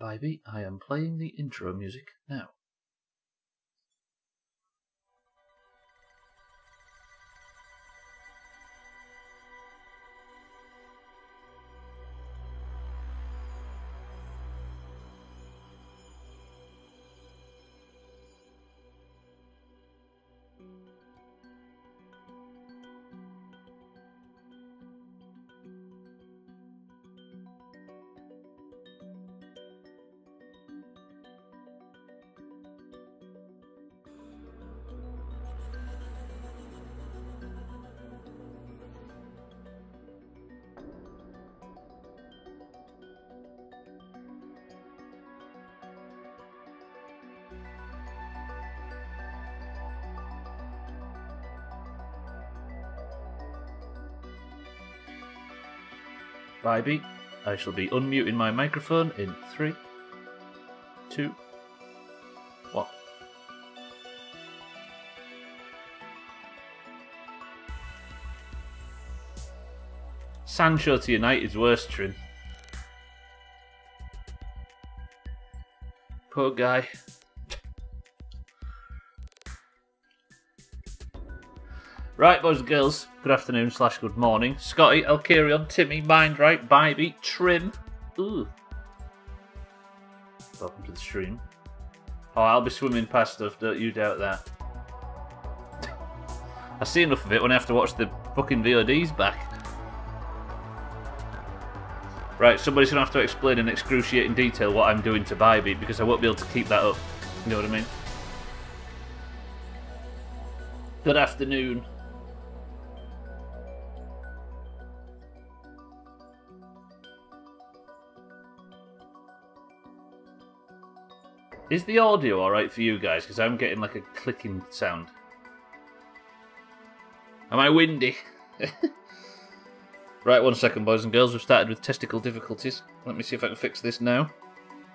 Bybee, I am playing the intro music now. Bybee, I shall be unmuting my microphone in 3, 2, 1. Sancho to United's worst, Trin. Poor guy. Right, boys and girls, good afternoon / good morning. Scotty, Elkarion, Timmy, Mindright, Bybee, Trim. Ooh. Welcome to the stream. Oh, I'll be swimming past stuff, don't you doubt that. I see enough of it when I have to watch the fucking VODs back. Right, somebody's going to have to explain in excruciating detail what I'm doing to Bybee because I won't be able to keep that up. You know what I mean? Good afternoon. Is the audio alright for you guys? Because I'm getting like a clicking sound. Am I windy? Right, 1 second, boys and girls. We've started with testicle difficulties. Let me see if I can fix this now.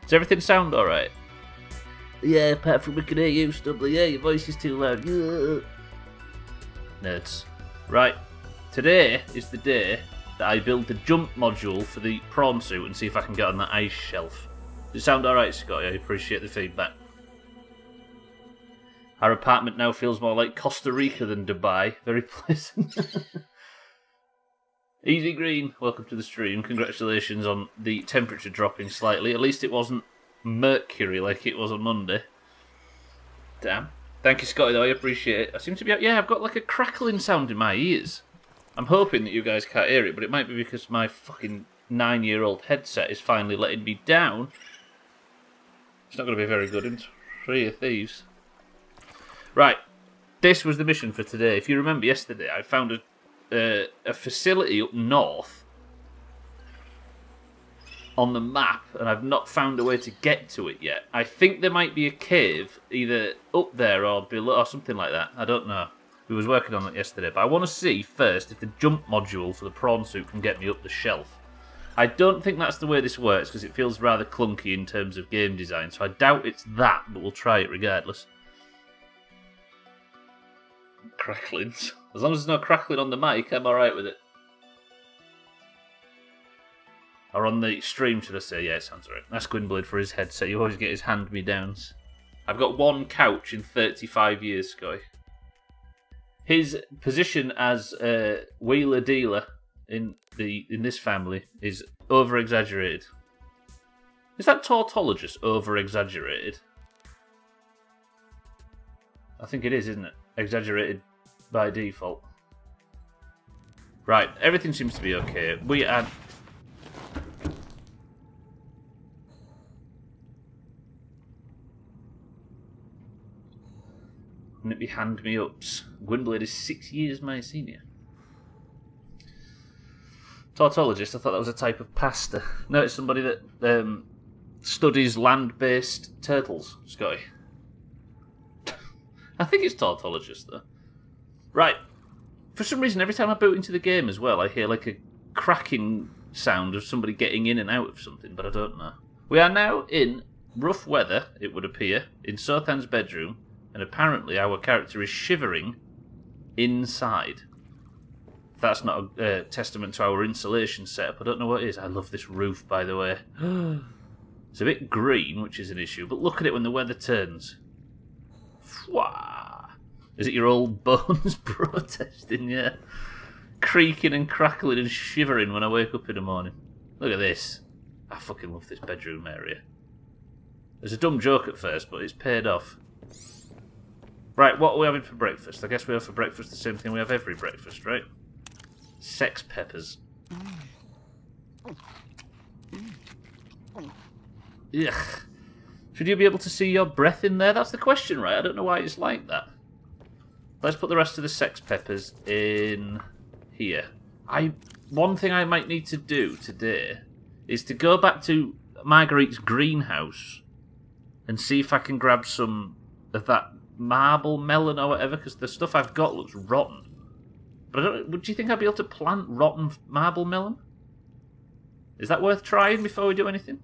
Does everything sound alright? Yeah, apart from we can hear you, Stubbler. Yeah, your voice is too loud. Yeah. Nerds. Right, today is the day that I build the jump module for the prawn suit and see if I can get on that ice shelf. Does it sound alright, Scotty? I appreciate the feedback. Our apartment now feels more like Costa Rica than Dubai. Very pleasant. Easy Green, welcome to the stream. Congratulations on the temperature dropping slightly. At least it wasn't mercury like it was on Monday. Damn. Thank you, Scotty, though. I appreciate it. I seem to be... Yeah, I've got like a crackling sound in my ears. I'm hoping that you guys can't hear it, but it might be because my fucking 9-year-old headset is finally letting me down. It's not going to be very good in Tree of Thieves. Right. This was the mission for today. If you remember yesterday, I found a facility up north on the map, and I've not found a way to get to it yet. I think there might be a cave either up there or below or something like that. I don't know. We was working on it yesterday, but I want to see first if the jump module for the prawn suit can get me up the shelf. I don't think that's the way this works because it feels rather clunky in terms of game design, so I doubt it's that, but we'll try it regardless. Cracklings. As long as there's no crackling on the mic, I'm alright with it. Or on the stream, should I say? Yeah, it sounds alright. Ask Gwynblade for his headset. You always get his hand-me-downs. I've got one couch in 35 years, Sky. His position as a wheeler-dealer in this family is over-exaggerated. Is that tautologist over-exaggerated? I think it is, isn't it? Exaggerated by default. Right, everything seems to be okay. We had... Wouldn't it be hand-me-ups? Gwynblade is 6 years my senior. Tautologist, I thought that was a type of pasta. No, it's somebody that studies land-based turtles, Scotty. I think it's tautologist, though. Right. For some reason, every time I boot into the game as well, I hear like a cracking sound of somebody getting in and out of something, but I don't know. We are now in rough weather, it would appear, in Sothan's bedroom, and apparently our character is shivering inside. If that's not a testament to our insulation setup, I don't know what it is. I love this roof, by the way. It's a bit green, which is an issue, but look at it when the weather turns. Fwah! Is it your old bones protesting? Yeah. Creaking and crackling and shivering when I wake up in the morning. Look at this. I fucking love this bedroom area. There's a dumb joke at first, but it's paid off. Right, what are we having for breakfast? I guess we have for breakfast the same thing we have every breakfast, right? Sex peppers. Ugh. Should you be able to see your breath in there? That's the question, right? I don't know why it's like that. Let's put the rest of the sex peppers in here. One thing I might need to do today is to go back to Marguerite's greenhouse and see if I can grab some of that marble melon or whatever, because the stuff I've got looks rotten. But I don't, would you think I'd be able to plant rotten marble melon? Is that worth trying before we do anything?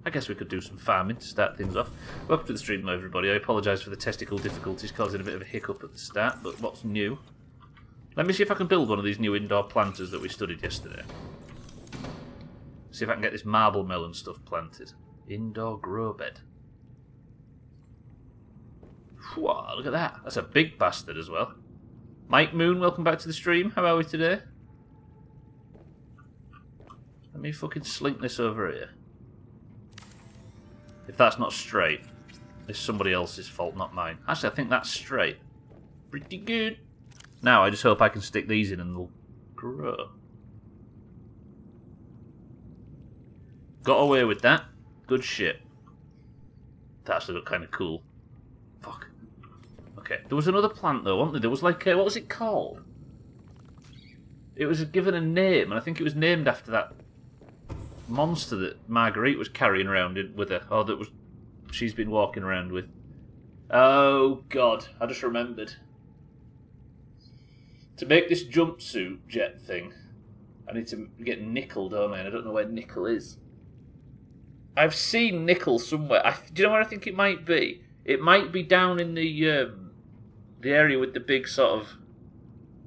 I guess we could do some farming to start things off. Welcome to the stream, though, everybody. I apologise for the testicle difficulties causing a bit of a hiccup at the start, but what's new? Let me see if I can build one of these new indoor planters that we studied yesterday. See if I can get this marble melon stuff planted. Indoor grow bed. Whoa, look at that. That's a big bastard as well. Mike Moon, welcome back to the stream. How are we today? Let me fucking slink this over here. If that's not straight, it's somebody else's fault, not mine. Actually, I think that's straight. Pretty good. Now, I just hope I can stick these in and they'll grow. Got away with that. Good shit. That actually looked kind of cool. Fuck. Okay, there was another plant though, wasn't there? There was like, what was it called? It was given a name, and I think it was named after that monster that Marguerite was carrying around with her, or that she's been walking around with. Oh god, I just remembered. To make this jumpsuit jet thing, I need to get nickel, don't I? And I don't know where nickel is. I've seen nickel somewhere. Do you know where I think it might be? It might be down in the area with the big sort of...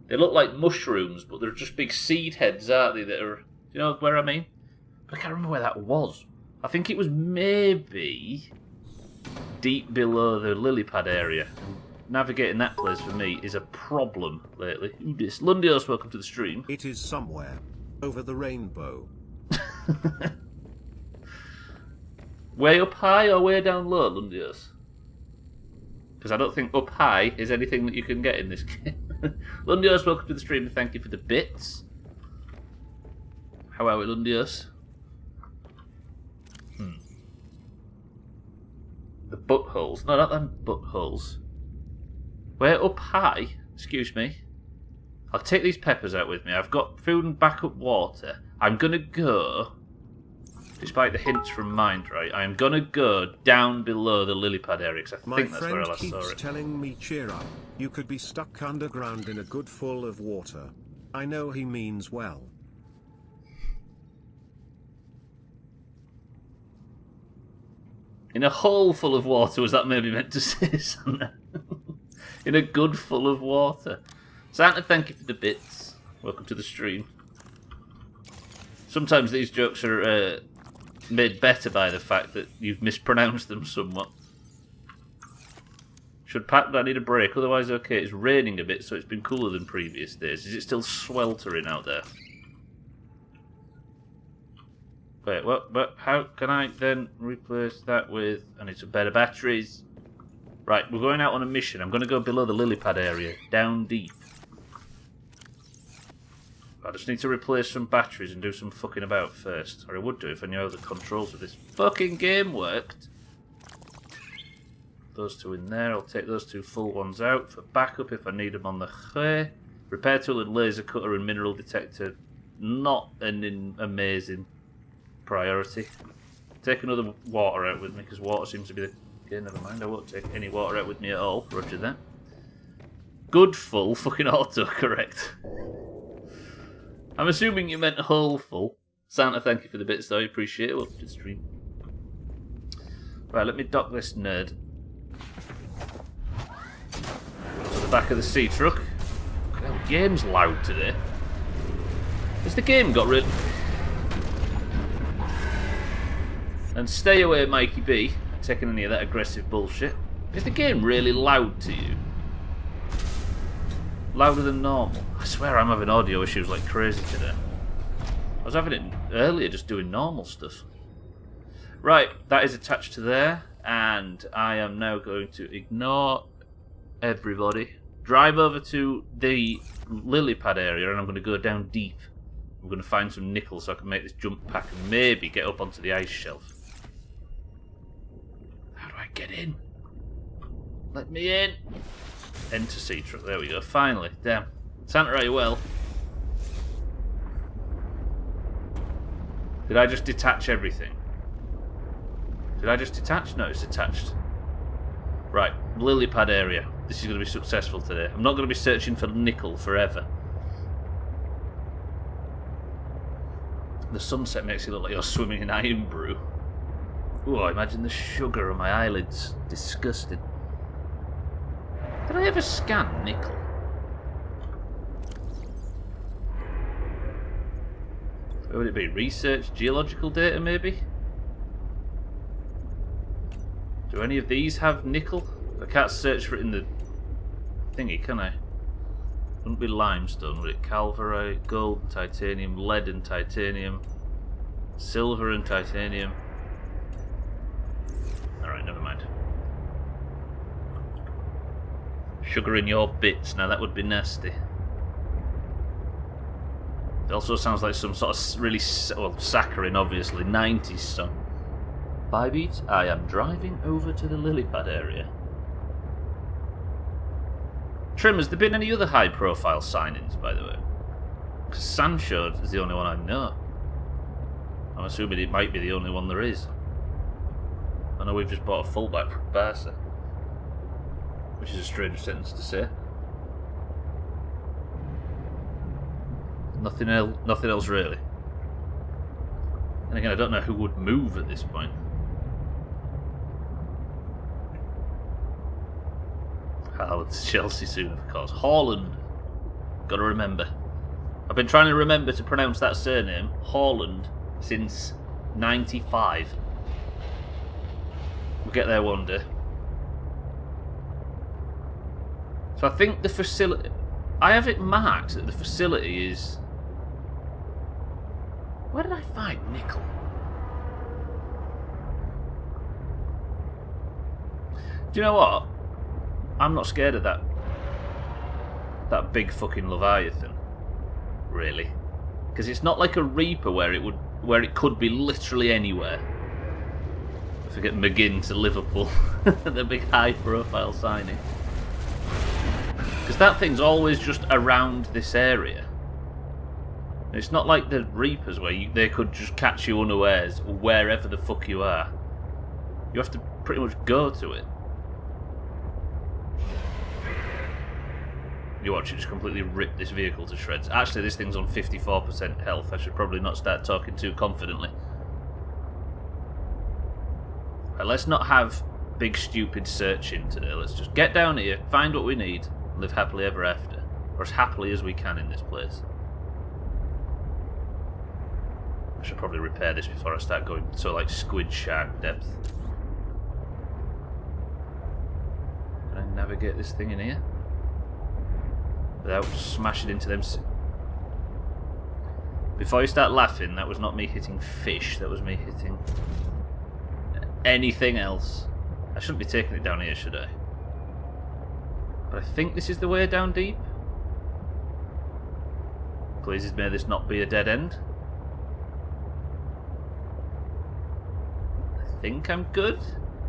They look like mushrooms, but they're just big seed heads, aren't they? That are... Do you know where I mean? I can't remember where that was. I think it was maybe deep below the lily pad area. Navigating that place for me is a problem lately. Who dis? Lundios, welcome to the stream. It is somewhere over the rainbow. Way up high or way down low, Lundios? Because I don't think up high is anything that you can get in this game. Lundios, welcome to the stream and thank you for the bits. How are we, Lundios? The buttholes. No, not them buttholes. We're up high. Excuse me. I'll take these peppers out with me. I've got food and backup water. I'm going to go, despite the hints from Mindright, I'm going to go down below the lily pad area, because I think that's where I last saw it. My friend keeps telling me cheer up. You could be stuck underground in a good full of water. I know he means well. In a hole full of water, was that maybe meant to say, Santa? In a good full of water. Santa, thank you for the bits. Welcome to the stream. Sometimes these jokes are made better by the fact that you've mispronounced them somewhat. Should I need a break? Otherwise, okay. It's raining a bit, so it's been cooler than previous days. Is it still sweltering out there? Wait, what? But how can I then replace that with... I need some better batteries. Right, we're going out on a mission. I'm going to go below the lily pad area, down deep. I just need to replace some batteries and do some fucking about first. Or I would do if I knew how the controls of this fucking game worked. Those two in there. I'll take those two full ones out for backup if I need them on the way. Repair tool and laser cutter and mineral detector. Not an amazing priority. Take another water out with me because water seems to be the... Okay, never mind. I won't take any water out with me at all. Roger that. Good full. Fucking autocorrect. I'm assuming you meant whole full. Santa, thank you for the bits though. I appreciate it. Welcome to the stream. Right, let me dock this nerd to the back of the sea truck. Hell, the game's loud today. Has the game got rid... And stay away, Mikey B, taking any of that aggressive bullshit. Is the game really loud to you? Louder than normal? I swear I'm having audio issues like crazy today. I was having it earlier just doing normal stuff. Right, that is attached to there, and I am now going to ignore everybody. Drive over to the lily pad area, and I'm going to go down deep. I'm going to find some nickel so I can make this jump pack and maybe get up onto the ice shelf. How do I get in? Let me in. Enter sea truck. There we go. Finally. Damn. Santa, are you well? Did I just detach everything? Did I just detach? No, it's attached. Right. Lily pad area. This is going to be successful today. I'm not going to be searching for nickel forever. The sunset makes it look like you're swimming in iron brew. Ooh, imagine the sugar on my eyelids. Disgusting. Did I ever scan nickel? Where would it be? Research? Geological data, maybe? Do any of these have nickel? I can't search for it in the thingy, can I? Wouldn't be limestone, would it? Calvarite, gold and titanium, lead and titanium, silver and titanium. Alright, never mind. Sugar in your bits, now that would be nasty. It also sounds like some sort of really, well, saccharine obviously, 90s song. Bybeat, I am driving over to the lily pad area. Trim, has there been any other high profile signings, by the way? Because Sancho is the only one I know. I'm assuming it might be the only one there is. I know we've just bought a fullback from Barca. Which is a strange sentence to say. Nothing else really. And again, I don't know who would move at this point. Oh, it's Chelsea soon, of course. Haaland. Got to remember. I've been trying to remember to pronounce that surname, Haaland, since '95. We'll get there one day. So I think the facility... I have it marked that the facility is... Where did I find nickel? Do you know what? I'm not scared of that big fucking Leviathan, really, because it's not like a Reaper where it could be literally anywhere. I forget McGinn to Liverpool, the big high-profile signing, because that thing's always just around this area. It's not like the Reapers where they could just catch you unawares wherever the fuck you are. You have to pretty much go to it. You watch it just completely rip this vehicle to shreds. Actually, this thing's on 54% health. I should probably not start talking too confidently. Right, let's not have big stupid searching today. Let's just get down here, find what we need, and live happily ever after. Or as happily as we can in this place. I should probably repair this before I start going to like squid shark depth. Can I navigate this thing in here? Without smashing into them. Before you start laughing, that was not me hitting fish, that was me hitting anything else. I shouldn't be taking it down here, should I? But I think this is the way down deep. Please may this not be a dead end. I think I'm good.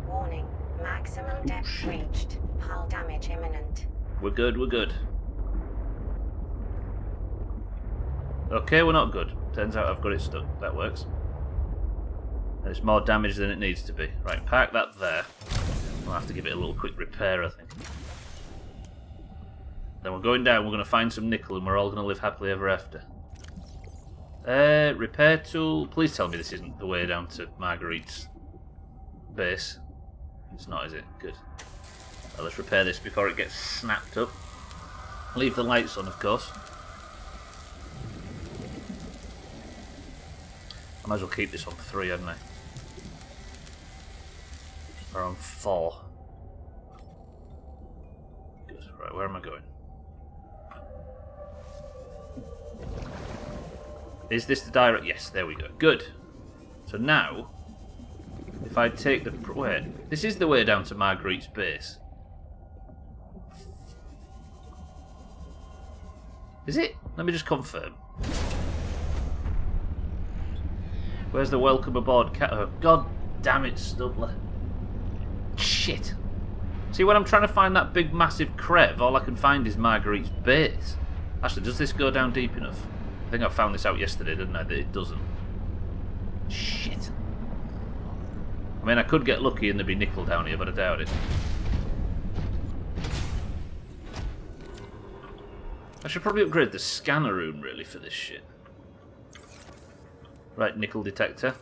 Warning, maximum depth reached. Hull damage imminent. We're good, we're good. Okay, we're not good. Turns out I've got it stuck. That works. And it's more damage than it needs to be. Right, park that there. I'll have to give it a little quick repair, I think. Then we're going down, we're going to find some nickel, and we're all going to live happily ever after. Repair tool. Please tell me this isn't the way down to Marguerite's base. It's not, is it? Good. Well, let's repair this before it gets snapped up. Leave the lights on, of course. I might as well keep this on 3, hadn't I? We're on 4. Good. Right, where am I going? Is this the direct? Yes, there we go. Good. So now, if I take the... Wait, this is the way down to Marguerite's base. Is it? Let me just confirm. Where's the welcome aboard cat? Oh, God damn it, Stubbler. Shit. See, when I'm trying to find that big, massive crev, all I can find is Marguerite's base. Actually, does this go down deep enough? I think I found this out yesterday, didn't I? That it doesn't. Shit. I mean, I could get lucky and there'd be nickel down here, but I doubt it. I should probably upgrade the scanner room, really, for this shit. Right, nickel detector.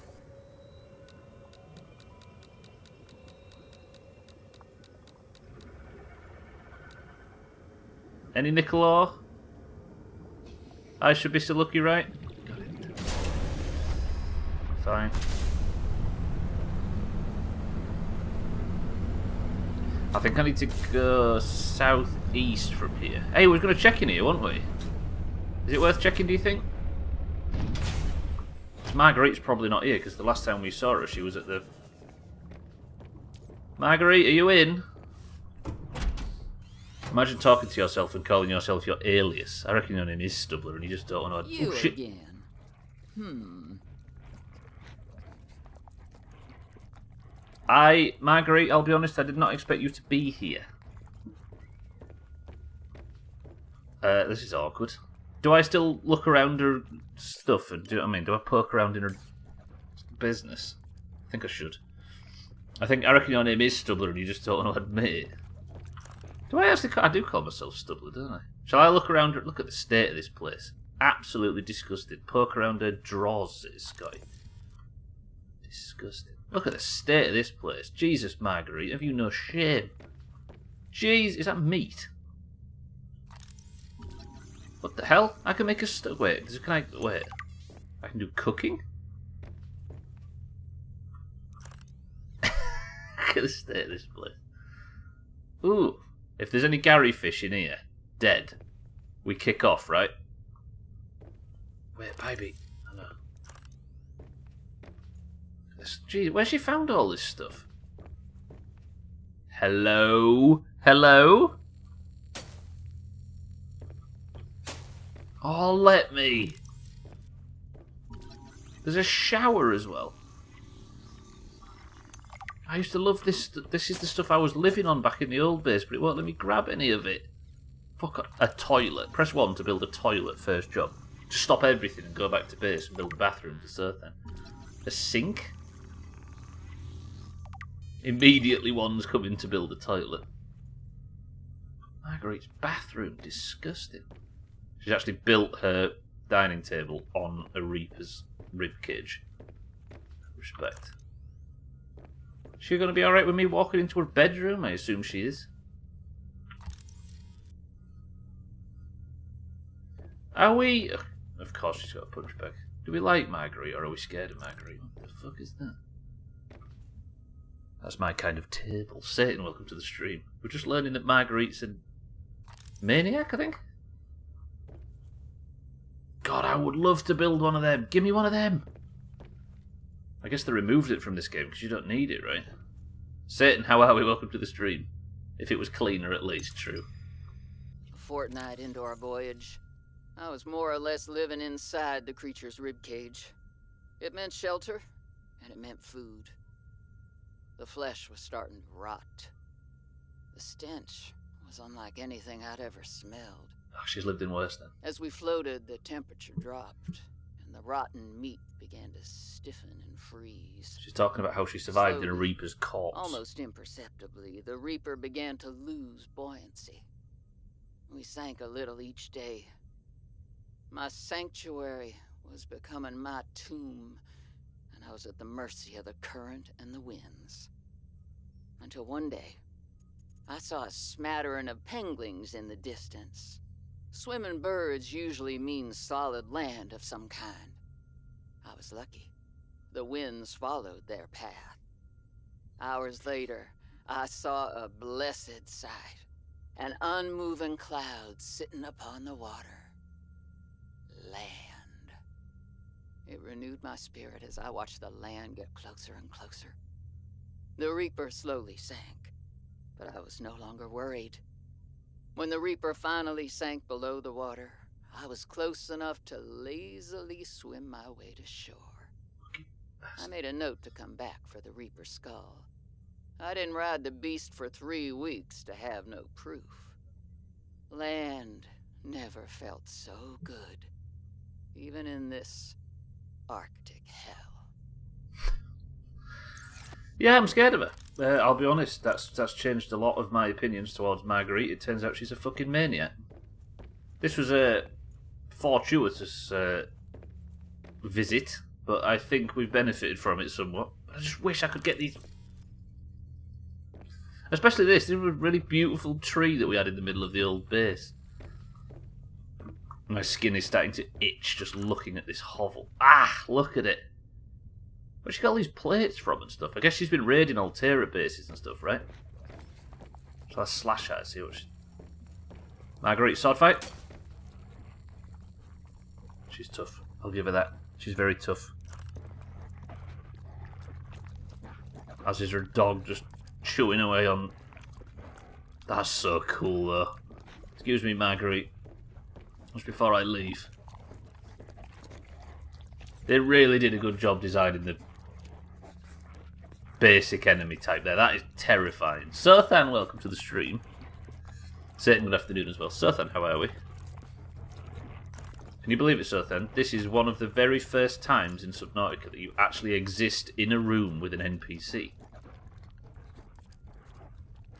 Any nickel ore? I should be so lucky, right? Got it. Fine. I think I need to go southeast from here. Hey, we're going to check in here, weren't we? Is it worth checking, do you think? Marguerite's probably not here, because the last time we saw her, she was at the... Marguerite, are you in? Imagine talking to yourself and calling yourself your alias. I reckon your name is Stubbler and you just don't know. You oh, shit. Again. Marguerite, I'll be honest, I did not expect you to be here. This is awkward. Do I still look around her stuff and do you know what I mean? Do I poke around in her business? I think I should. I reckon your name is Stubbler and you just don't want to admit it. Do I actually? I do call myself Stubbler, don't I? Shall I look around? Look at the state of this place. Absolutely disgusting. Poke around her drawers, says Scotty. Disgusting. Look at the state of this place. Jesus, Marguerite, have you no shame? Jeez, is that meat? What the hell? I can make a wait. Can I wait? I can do cooking. Look at the state of this place. Ooh. If there's any Gary fish in here, dead, we kick off, right? Wait, baby. I know. Jeez, where's she found all this stuff? Hello? Hello? Oh, let me. There's a shower as well. I used to love this. This is the stuff I was living on back in the old base, but it won't let me grab any of it. Fuck a toilet. Press 1 to build a toilet, first job. Just stop everything and go back to base and build a bathroom to serve then. A sink? Immediately one's coming to build a toilet. Marguerite's bathroom, disgusting. She's actually built her dining table on a Reaper's ribcage. Respect. She going to be alright with me walking into her bedroom? I assume she is. Are we... Of course she's got a punch bag. Do we like Marguerite or are we scared of Marguerite? What the fuck is that? That's my kind of table. Satan, welcome to the stream. We're just learning that Marguerite's a maniac, I think. God, I would love to build one of them. Give me one of them. I guess they removed it from this game because you don't need it, right? Satan, how are we? Welcome to the stream. If it was cleaner, at least, true. A fortnight into our voyage, I was more or less living inside the creature's ribcage. It meant shelter, and it meant food. The flesh was starting to rot. The stench was unlike anything I'd ever smelled. Oh, she's lived in worse then. As we floated, the temperature dropped, and the rotten meat began to stiffen and freeze. She's talking about how she survived Slowly, in a Reaper's corpse. Almost imperceptibly, the Reaper began to lose buoyancy. We sank a little each day. My sanctuary was becoming my tomb, and I was at the mercy of the current and the winds. Until one day, I saw a smattering of penguins in the distance. Swimming birds usually mean solid land of some kind. I was lucky. The winds followed their path. Hours later, I saw a blessed sight. An unmoving cloud sitting upon the water. Land. It renewed my spirit as I watched the land get closer and closer. The Reaper slowly sank, but I was no longer worried. When the Reaper finally sank below the water, I was close enough to lazily swim my way to shore. I made a note to come back for the Reaper's skull. I didn't ride the beast for 3 weeks to have no proof. Land never felt so good, even in this Arctic hell. Yeah, I'm scared of her. I'll be honest, that's changed a lot of my opinions towards Marguerite. It turns out she's a fucking maniac. This was a fortuitous visit, but I think we've benefited from it somewhat. I just wish I could get these... Especially this. This was a really beautiful tree that we had in the middle of the old base. My skin is starting to itch just looking at this hovel. Ah, look at it. Where'd she get all these plates from and stuff? I guess she's been raiding Altera bases and stuff, right? So let's slash her, see what she... Marguerite, sword fight. She's tough. I'll give her that. She's very tough. As is her dog just chewing away on... That's so cool, though. Excuse me, Marguerite. Just before I leave. They really did a good job designing the basic enemy type there. That is terrifying. Sothan, welcome to the stream. Satan, good afternoon as well. Sothan, how are we? Can you believe it, Sothan? This is one of the very first times in Subnautica that you actually exist in a room with an NPC.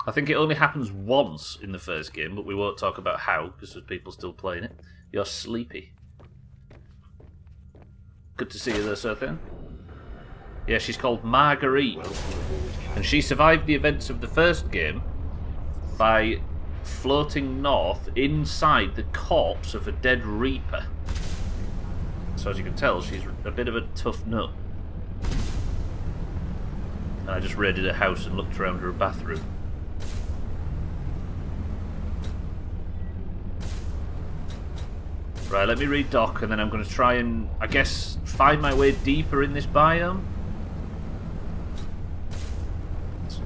I think it only happens once in the first game, but we won't talk about how, because there's people still playing it. You're sleepy. Good to see you there, Sothan. Yeah, she's called Marguerite. And she survived the events of the first game by floating north inside the corpse of a dead Reaper. So as you can tell, she's a bit of a tough nut. And I just raided her house and looked around her bathroom. Right, let me read Doc, and then I'm going to try and, I guess, find my way deeper in this biome.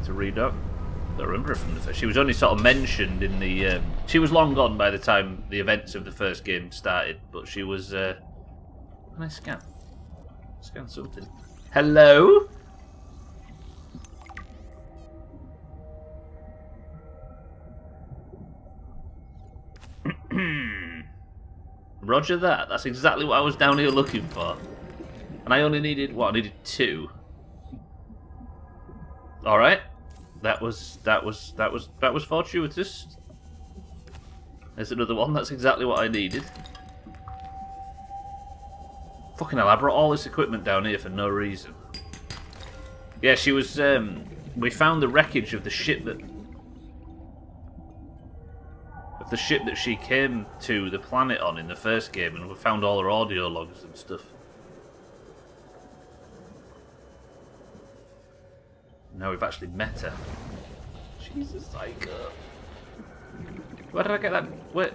To read Doc. I don't remember her from the first. She was only sort of mentioned in the... she was long gone by the time the events of the first game started, but she was... Can I scan? Scan something. Hello? Roger that. That's exactly what I was down here looking for. And I only needed... what? I needed 2. Alright. That was fortuitous. There's another one. That's exactly what I needed. Fucking hell, I brought all this equipment down here for no reason. Yeah, she was... we found the wreckage of the ship that... she came to the planet on in the first game, and we found all her audio logs and stuff. Now we've actually met her. Jesus, psycho. Where did I get that? Where?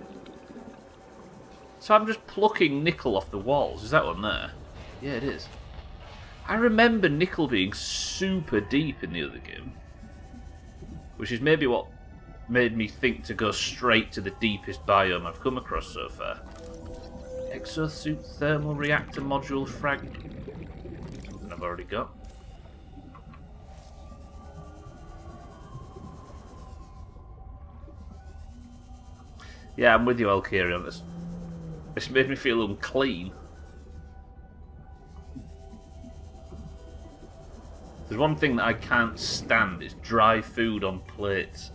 So I'm just plucking nickel off the walls. Is that one there? Yeah, it is. I remember nickel being super deep in the other game, which is maybe what made me think to go straight to the deepest biome I've come across so far. Exosuit thermal reactor module fragment. Something I've already got. Yeah, I'm with you, Alkirion. This made me feel unclean. There's one thing that I can't stand, is dry food on plates.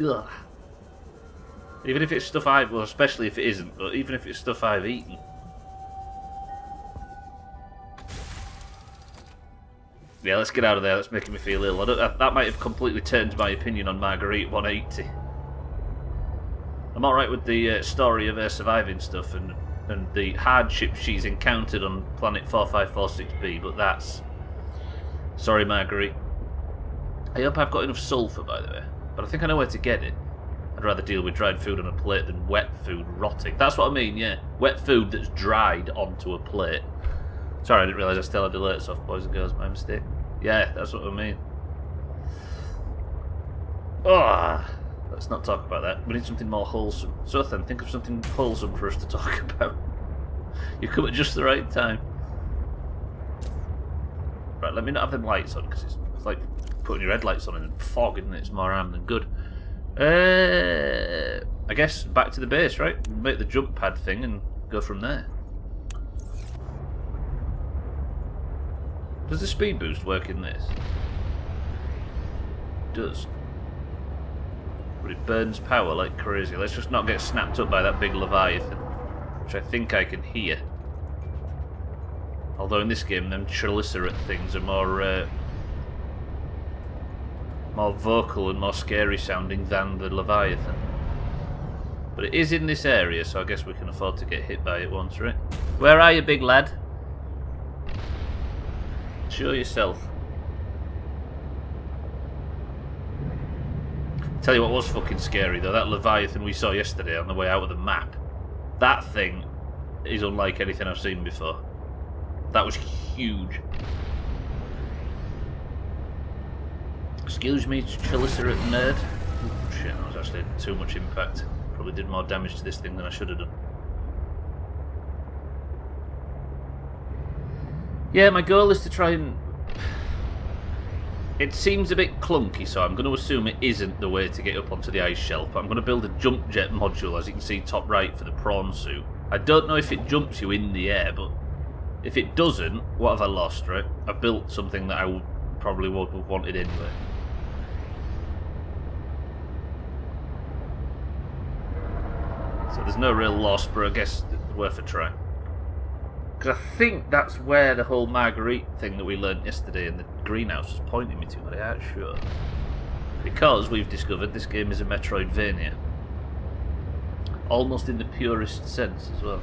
Ugh. Even if it's stuff I've... well, especially if it isn't, but even if it's stuff I've eaten. Yeah, let's get out of there. That's making me feel ill. That might have completely turned my opinion on Marguerite 180. I'm alright with the story of her surviving stuff and the hardships she's encountered on planet 4546B, but that's Sorry, Marguerite. I hope I've got enough sulphur, by the way. But I think I know where to get it. I'd rather deal with dried food on a plate than wet food rotting. That's what I mean, yeah. Wet food that's dried onto a plate. Sorry, I didn't realise I still had the alerts off, boys and girls. My mistake. Yeah, that's what I mean. Oh, let's not talk about that. We need something more wholesome. So then, think of something wholesome for us to talk about. You come at just the right time. Right, let me not have them lights on, because it's like putting your headlights on in fog, isn't it? It's more harm than good. I guess back to the base, right? Make the jump pad thing and go from there. Does the speed boost work in this? It does. But it burns power like crazy. Let's just not get snapped up by that big Leviathan, which I think I can hear. Although in this game, them Trilicerate things are more vocal and more scary sounding than the Leviathan. But it is in this area, so I guess we can afford to get hit by it once, right? Where are you, big lad? Show yourself. Tell you what was fucking scary though, that Leviathan we saw yesterday on the way out of the map. That thing is unlike anything I've seen before. That was huge. Excuse me, Trilicerate nerd. Ooh, shit, that was actually too much impact. Probably did more damage to this thing than I should have done. Yeah, my goal is to try and... It seems a bit clunky, so I'm going to assume it isn't the way to get up onto the ice shelf. But I'm going to build a jump jet module, as you can see top right, for the prawn suit. I don't know if it jumps you in the air, but if it doesn't, what have I lost, right? I built something that I probably would have wanted anyway. So there's no real loss, but I guess it's worth a try. Because I think that's where the whole Marguerite thing that we learnt yesterday in the greenhouse was pointing me to, but I ain't sure. Because we've discovered this game is a Metroidvania. Almost in the purest sense as well.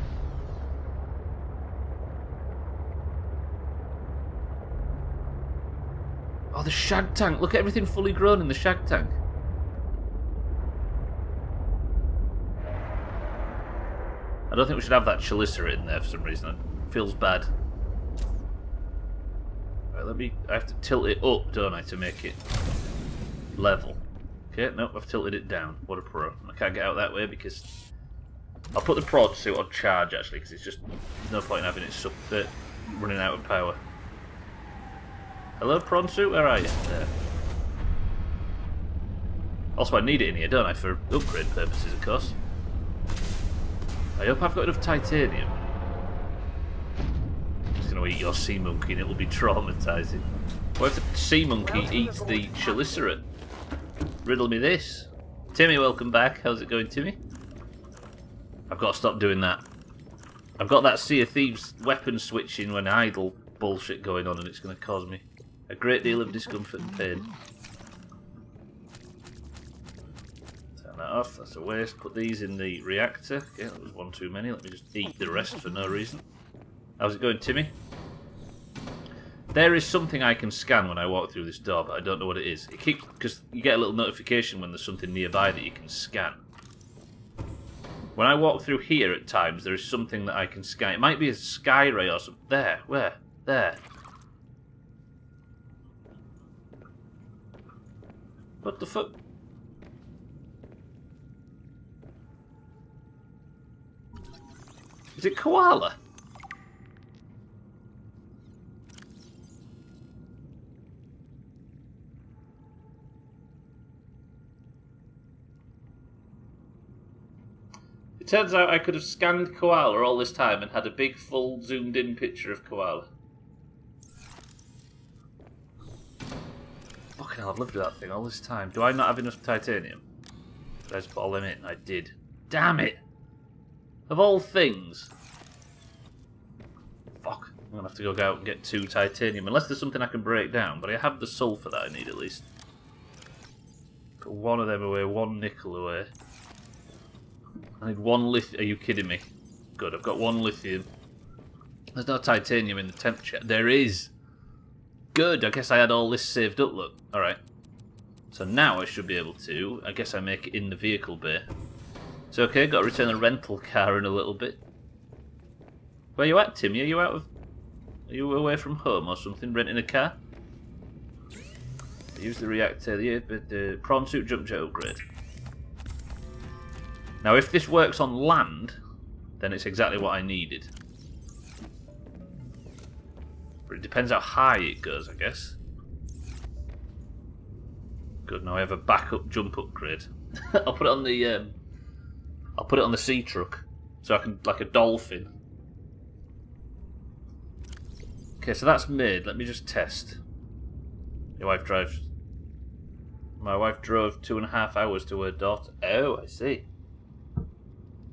Oh, the shag tank! Look at everything fully grown in the shag tank. I don't think we should have that Trilicerate in there for some reason. It feels bad. Right, I have to tilt it up, don't I, to make it level. Okay, nope, I've tilted it down. What a pro. I can't get out that way because... I'll put the prod suit on charge, actually, because it's just... There's no point in having it running out of power. Hello, prawn suit? Where are you? There. Also, I need it in here, don't I, for upgrade purposes, of course. I hope I've got enough titanium. I'm just going to eat your sea monkey and it'll be traumatising. What if the sea monkey eats the Trilicerate? Riddle me this. Timmy, welcome back. How's it going, Timmy? I've got to stop doing that. I've got that Sea of Thieves weapon switching when idle bullshit going on, and it's going to cause me a great deal of discomfort and pain. Turn that off, that's a waste. Put these in the reactor. Okay, that was one too many. Let me just eat the rest for no reason. How's it going, Timmy? There is something I can scan when I walk through this door, but I don't know what it is. It keeps, because you get a little notification when there's something nearby that you can scan. When I walk through here at times, there is something that I can scan. It might be a sky ray or something. There, where? There. What the fuck? Is it koala? It turns out I could have scanned koala all this time and had a big, full, zoomed-in picture of koala. Fucking hell, I've lived with that thing all this time. Do I not have enough titanium? Did I just put all them in? I did. Damn it! Of all things. Fuck. I'm going to have to go out and get 2 titanium. Unless there's something I can break down. But I have the sulphur that I need at least. Put 1 of them away, 1 nickel away. I need 1 lithium. Are you kidding me? Good, I've got 1 lithium. There's no titanium in the temp chest. There is! Good, I guess I had all this saved up, look. Alright. So now I should be able to, I guess I make it in the vehicle bay. So okay, got to return the rental car in a little bit. Where you at, Timmy? Are you away from home or something, renting a car? Use the reactor, the prawn suit jump jet upgrade. Now if this works on land, then it's exactly what I needed. But it depends how high it goes, I guess. Good, now I have a backup jump upgrade. I'll put it on the sea truck, so I can, like a dolphin. Okay, so that's made. Let me just test. My wife drove 2.5 hours to her daughter. Oh, I see.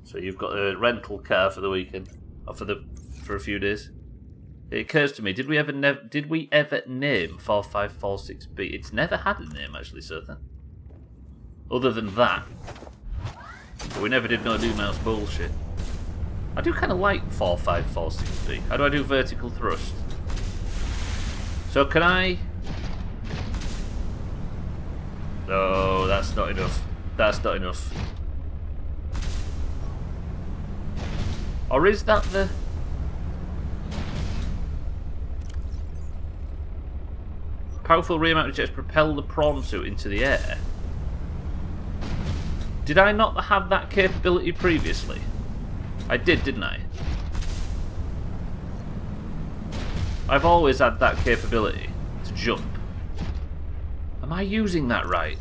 So you've got a rental car for the weekend, or for a few days. It occurs to me, did we ever name 4546B? It's never had a name actually, Sothan. Other than that, but we never did no Doomhaus bullshit. I do kind of like 4546B. How do I do vertical thrust? So can I? No, that's not enough. That's not enough. Or is that the... Powerful rear-mounted jets propel the prawn suit into the air. Did I not have that capability previously? I did, didn't I? I've always had that capability to jump. Am I using that right?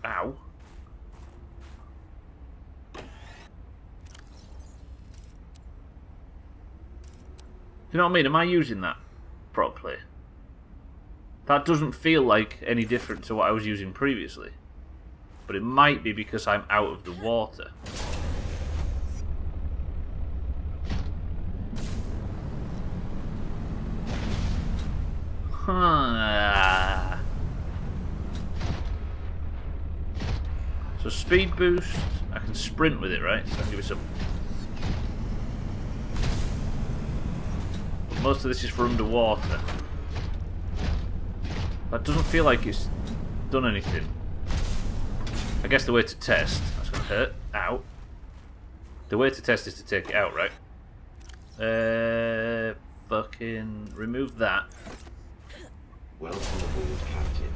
Ow. Do you know what I mean? Am I using that properly? That doesn't feel like any different to what I was using previously. But it might be because I'm out of the water. Huh. So speed boost, I can sprint with it, right? So I can give it some... Most of this is for underwater. That doesn't feel like it's done anything. I guess the way to test... That's going to hurt. Ow. The way to test is to take it out, right? Fucking... remove that. Welcome aboard, Captain.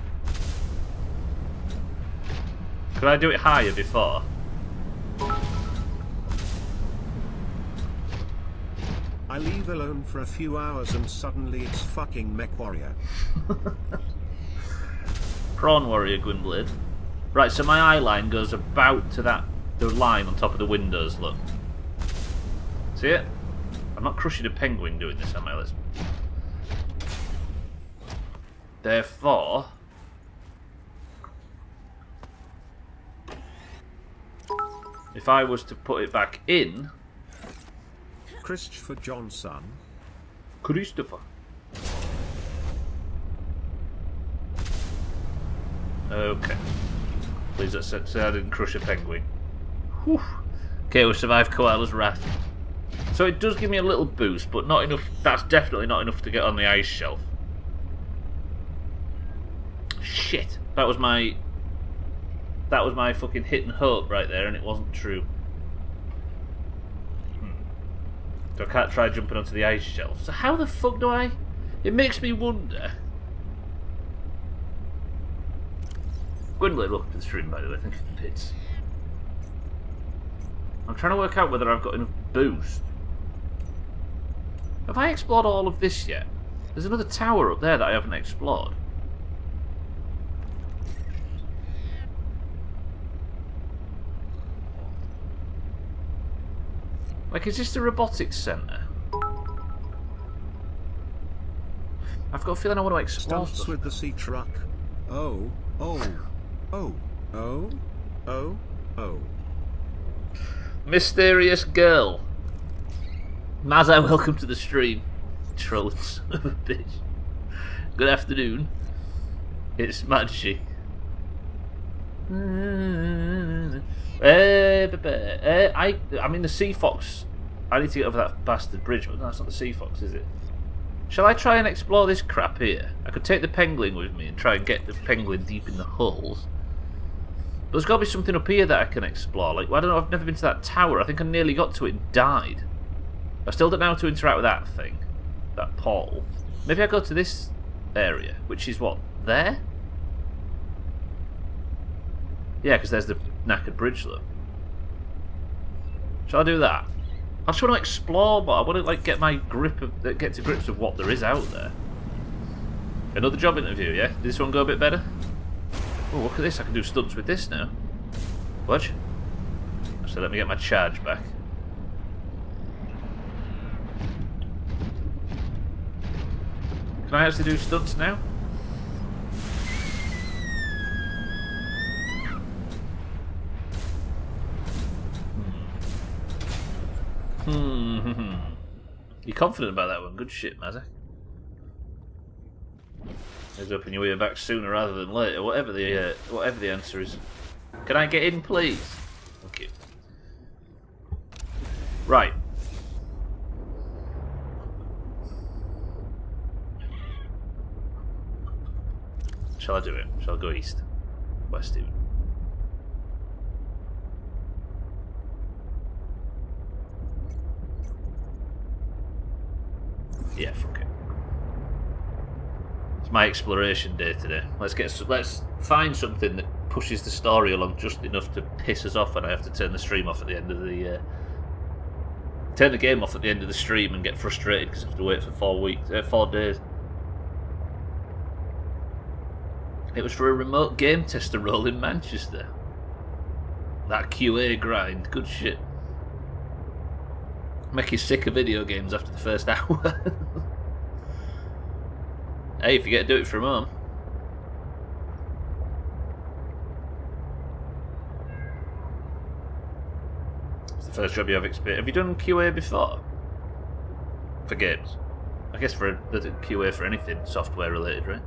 Could I do it higher before? I leave alone for a few hours and suddenly it's fucking Mech Warrior. Prawn Warrior Gwynblade. Right, so my eye line goes about to the line on top of the windows, look. See it? I'm not crushing a penguin doing this, am I? Let's... Therefore... if I was to put it back in... Christopher Johnson. Christopher. Okay. Please don't say I didn't crush a penguin. Whew. Okay, we survived Koala's wrath. So it does give me a little boost, but not enough. That's definitely not enough to get on the ice shelf. Shit. That was my fucking hit and hope right there, and it wasn't true. So I can't try jumping onto the ice shelf. So how the fuck do I... It makes me wonder. Gwynblade, welcome to the stream, by the way. Thank you for the pits. I'm trying to work out whether I've got enough boost. Have I explored all of this yet? There's another tower up there that I haven't explored. Like, is this the robotics centre? I've got a feeling I want to explore Stunts stuff. with the sea truck. Oh, oh, oh, oh, oh, oh. Mysterious girl. Mazza, welcome to the stream. Trolling son of a bitch. Good afternoon. It's Magic. I'm in the Sea Fox I need to get over that bastard bridge, but that's not the Sea Fox, is it? Shall I try and explore this crap here? I could take the penguin with me and try and get the penguin deep in the hulls. But there's got to be something up here that I can explore. Like, well, I don't know, I've never been to that tower. I think I nearly got to it and died. I still don't know how to interact with that thing. That portal. Maybe I go to this area, which is what? There? Yeah, because there's the knackered bridge, though. Shall I do that? I just want to explore, but I want to like get to grips with what there is out there. Another job interview, yeah? Did this one go a bit better? Oh, look at this! I can do stunts with this now. Watch. So let me get my charge back. Can I actually do stunts now? You're confident about that one. Good shit, Mazza. Here's hoping you'll be back sooner rather than later. Whatever the answer is. Can I get in, please? Thank you. Right. Shall I do it? Shall I go east? West even? Yeah, fuck it. It's my exploration day today. Let's find something that pushes the story along just enough to piss us off, and I have to turn the stream off at the end of the turn the game off at the end of the stream and get frustrated because I have to wait for 4 days. It was for a remote game tester role in Manchester. That QA grind, good shit. Make you sick of video games after the first hour. Hey, if you get to do it from home. It's the first job you have experience. Have you done QA before? For games? I guess for QA for anything software related, right?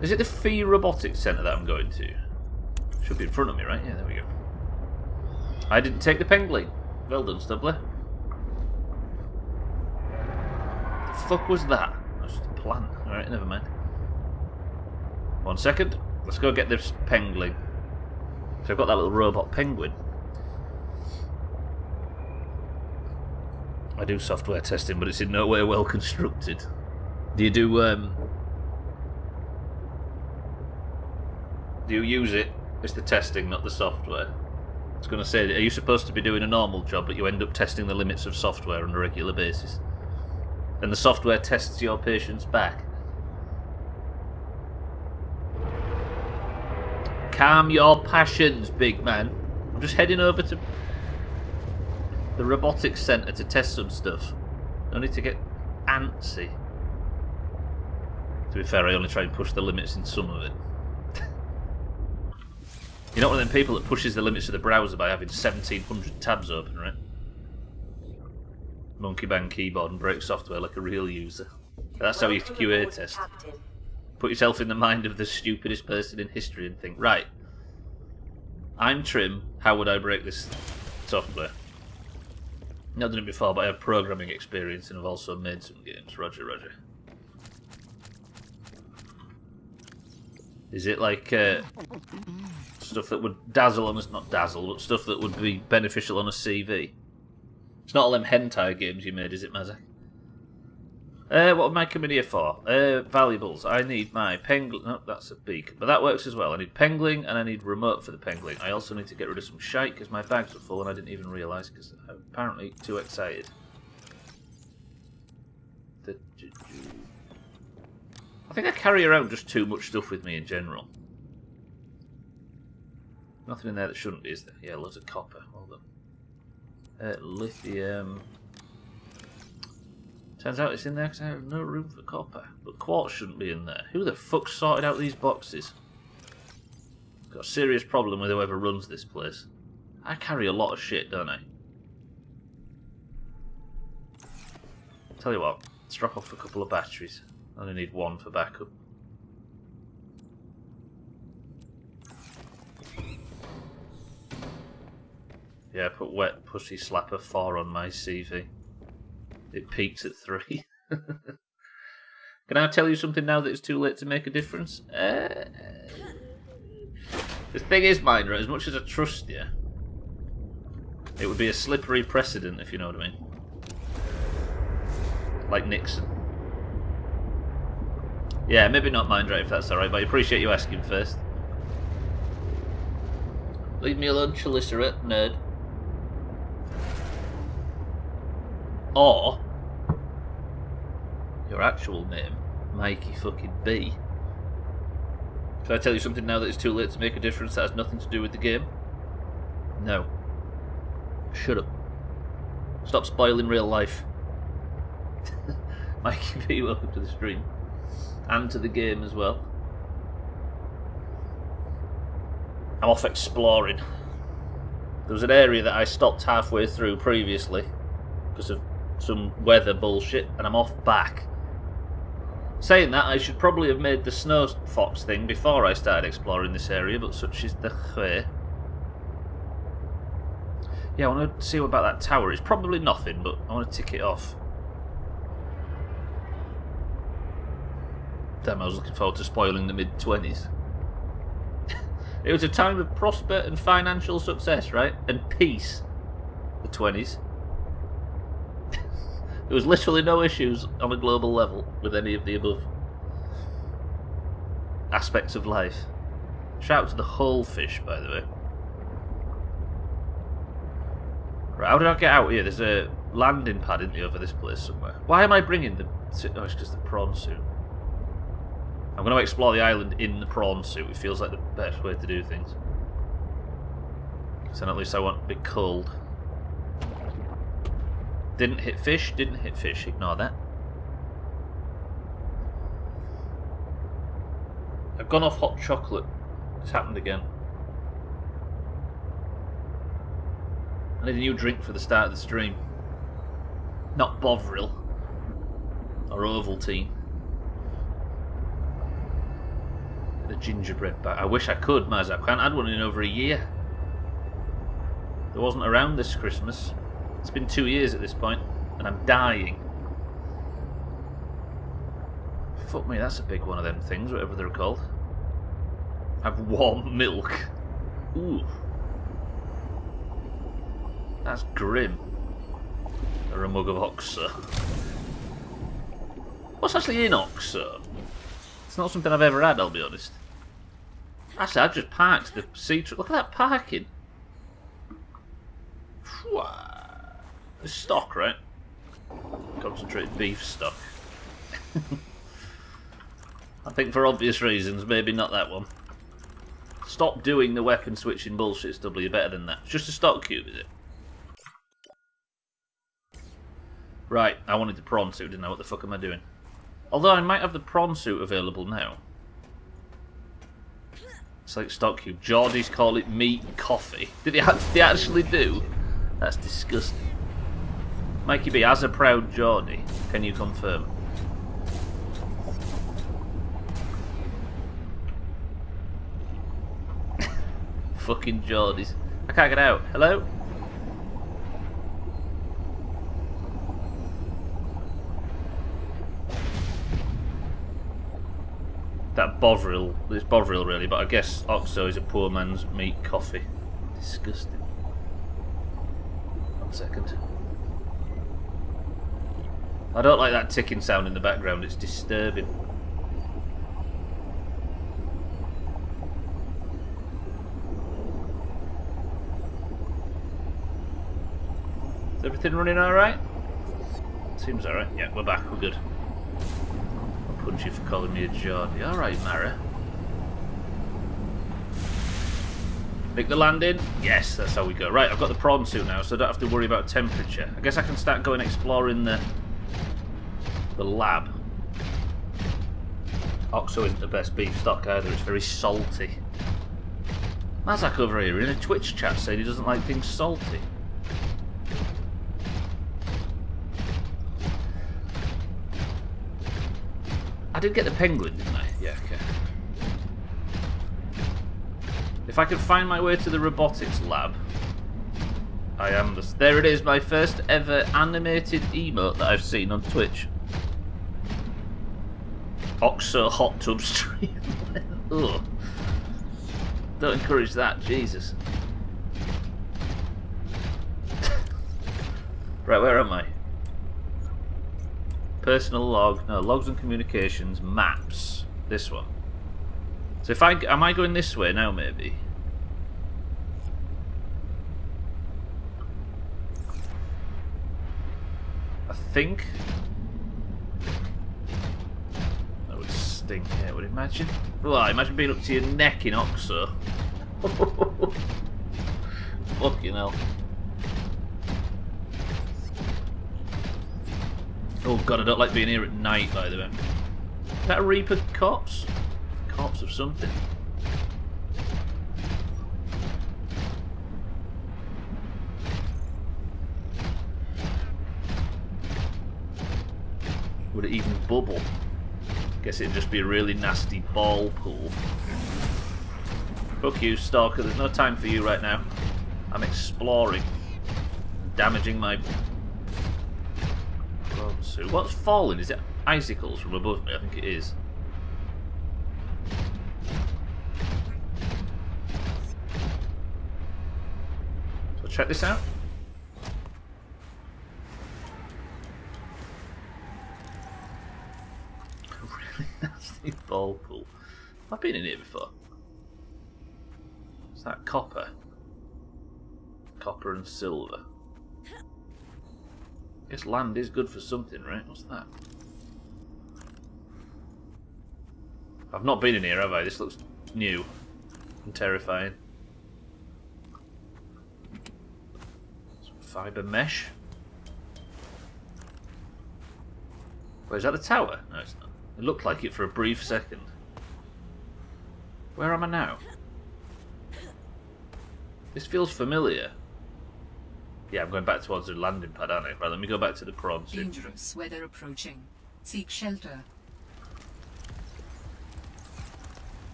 Is it the Fee Robotics Centre that I'm going to? Should be in front of me, right? Yeah, there we go. I didn't take the penguin. Well done, Stubbler. The fuck was that? That was just a plant. Alright, never mind. 1 second. Let's go get this penguin. So I've got that little robot penguin. I do software testing, but it's in no way well constructed. Do you use it? It's the testing, not the software. I was going to say, are you supposed to be doing a normal job, but you end up testing the limits of software on a regular basis? And the software tests your patience back? Calm your passions, big man. I'm just heading over to the robotics centre to test some stuff. No need to get antsy. To be fair, I only try and push the limits in some of it. You're not one of them people that pushes the limits of the browser by having 1,700 tabs open, right? Monkey bang keyboard and break software like a real user. That's how you QA test. Put yourself in the mind of the stupidest person in history and think, right, I'm Trim, how would I break this software? I've not done it before, but I have programming experience and I've also made some games. Roger, roger. Is it like stuff that would dazzle on us, not dazzle, but stuff that would be beneficial on a CV? It's not all them hentai games you made, is it, Mazak? What am I coming here for? Valuables. I need my penguin. No, that's a beak. But that works as well. I need penguin and I need remote for the penguin. I also need to get rid of some shite because my bags are full and I didn't even realise because I'm apparently too excited. I think I carry around just too much stuff with me in general. Nothing in there that shouldn't be, is there? Yeah, loads of copper. Well done. Lithium. Turns out it's in there because I have no room for copper. But quartz shouldn't be in there. Who the fuck sorted out these boxes? Got a serious problem with whoever runs this place. I carry a lot of shit, don't I? Tell you what, let's drop off a couple of batteries. I only need one for backup. Yeah, I put wet pussy slapper 4 on my CV. It peaks at 3. Can I tell you something now that it's too late to make a difference? The thing is, Mindra, as much as I trust you, it would be a slippery precedent, if you know what I mean. Like Nixon. Yeah, maybe not Mindra if that's alright, but I appreciate you asking first. Leave me alone, Chalicera, nerd. Or your actual name, Mikey fucking B. Can I tell you something now that it's too late to make a difference that has nothing to do with the game? No. Shut up. Stop spoiling real life. Mikey B, welcome to the stream. And to the game as well. I'm off exploring. There was an area that I stopped halfway through previously because of some weather bullshit, and I'm off back. Saying that, I should probably have made the snow fox thing before I started exploring this area, but such is the way. Yeah, I want to see about that tower. It's probably nothing, but I want to tick it off. Damn, I was looking forward to spoiling the mid-20s. It was a time of prosper and financial success, right? And peace. The 20s. There was literally no issues on a global level with any of the above aspects of life. Shout out to the whole fish, by the way. Right, how did I get out here? There's a landing pad, isn't there, over this place somewhere? Why am I bringing the... Oh, it's because the prawn suit. I'm going to explore the island in the prawn suit. It feels like the best way to do things. So at least I won't be cold. Didn't hit fish, didn't hit fish. Ignore that. I've gone off hot chocolate. It's happened again. I need a new drink for the start of the stream. Not Bovril. Or Ovaltine. The gingerbread bag. I wish I could, Maz. I can't add one in over a year. There wasn't around this Christmas. It's been 2 years at this point, and I'm dying. Fuck me, that's a big one of them things, whatever they're called. Have warm milk. Ooh. That's grim. Or a mug of Oxo. What's actually in Oxo? It's not something I've ever had, I'll be honest. Actually, I've just parked the sea truck. Look at that parking. It's stock, right? Concentrated beef stock. I think for obvious reasons, maybe not that one. Stop doing the weapon switching bullshit, Stubbler. You're better than that. It's just a stock cube, is it? Right, I wanted the prawn suit, didn't I? What the fuck am I doing? Although I might have the prawn suit available now. It's like stock cube. Geordies call it meat coffee. Did they actually do? That's disgusting. Mikey B, as a proud Geordie, can you confirm? Fucking Geordies. I can't get out. Hello? That Bovril, it's Bovril really, but I guess Oxo is a poor man's meat coffee. Disgusting. 1 second. I don't like that ticking sound in the background, it's disturbing. Is everything running alright? Seems alright. Yeah, we're back, we're good. I'll punch you for calling me a Geordie. Alright, Mara. Make the landing? Yes, that's how we go. Right, I've got the prawn suit now, so I don't have to worry about temperature. I guess I can start going exploring the lab. Oxo isn't the best beef stock either, it's very salty. Mazak over here in a Twitch chat saying he doesn't like things salty. I did get the penguin, didn't I? Yeah, okay. If I could find my way to the robotics lab, I am the... There it is, my first ever animated emote that I've seen on Twitch. Oxo hot tub stream. Ugh. Don't encourage that, Jesus. Right, where am I? Personal log, no, logs and communications, maps. This one. So if am I going this way now, maybe? I think that would sting here, would imagine. Well, imagine being up to your neck in Oxo. Fucking hell. Oh god, I don't like being here at night, by the way. Is that a Reaper corpse? Corpse of something. Would it even bubble? Guess it'd just be a really nasty ball pool. Fuck you, Stalker, there's no time for you right now. I'm exploring. Damaging my... So what's falling? Is it icicles from above me? I think it is. So check this out. Really nasty ball pool. I've been in here before. What's that? Copper. Copper and silver. I guess land is good for something, right? What's that? I've not been in here, have I? This looks new and terrifying. Some fibre mesh. Wait, is that the tower? No, it's not. It looked like it for a brief second. Where am I now? This feels familiar. Yeah, I'm going back towards the landing pad, aren't I? Right, let me go back to the prod. Dangerous weather approaching. Seek shelter.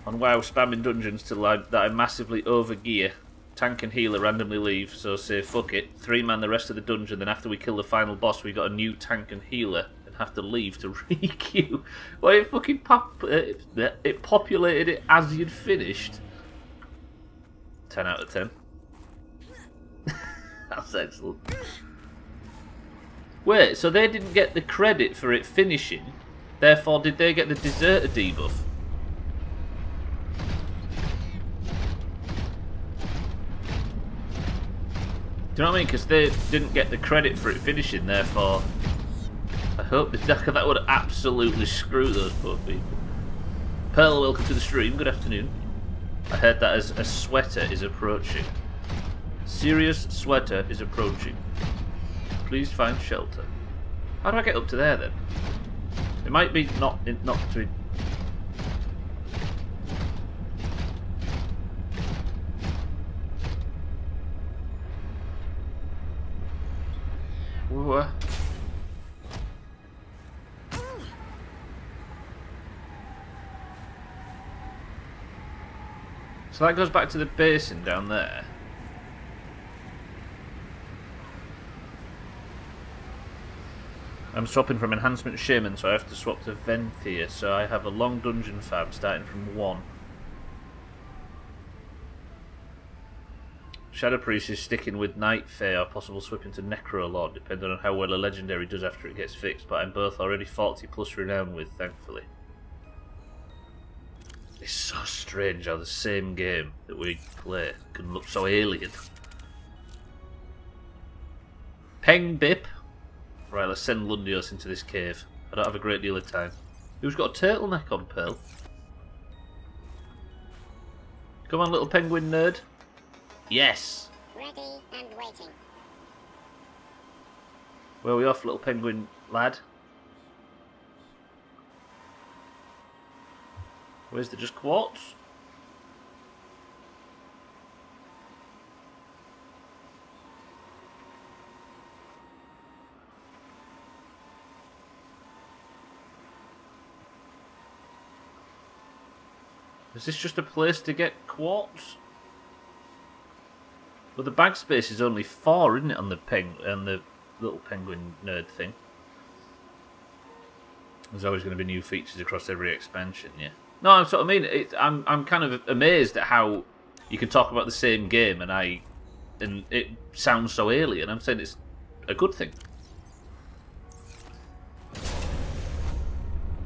On WoW, spamming dungeons till that I massively overgear. Tank and healer randomly leave, so say fuck it. 3-man the rest of the dungeon, then after we kill the final boss, we got a new tank and healer and have to leave to re-queue. Well, it fucking it populated it as you'd finished. 10 out of 10. That's excellent. Wait, so they didn't get the credit for it finishing, therefore did they get the deserter debuff? Do you know what I mean? Because they didn't get the credit for it finishing, therefore I hope that would absolutely screw those poor people. Pearl, welcome to the stream, good afternoon. I heard that as a sweater is approaching. Serious sweater is approaching. Please find shelter. How do I get up to there then? It might be not to... Whoa. So that goes back to the basin down there. I'm swapping from Enhancement Shaman, so I have to swap to Venthia, so I have a long dungeon fab starting from 1. Shadow Priest is sticking with Night Fae or possible swapping to Necro Lord, depending on how well a legendary does after it gets fixed, but I'm both already 40 plus renown with, thankfully. It's so strange how the same game that we play can look so alien. Peng Bip. Right, let's send Lundios into this cave. I don't have a great deal of time. Who's got a turtleneck on, Pearl? Come on, little penguin nerd. Yes. Ready and waiting. Where are we off, little penguin lad? Where's the just quartz? Is this just a place to get quartz? But the bag space is only 4, isn't it, on the little penguin nerd thing? There's always going to be new features across every expansion, yeah. No, that's what I mean. I'm kind of amazed at how you can talk about the same game and it sounds so alien. I'm saying it's a good thing.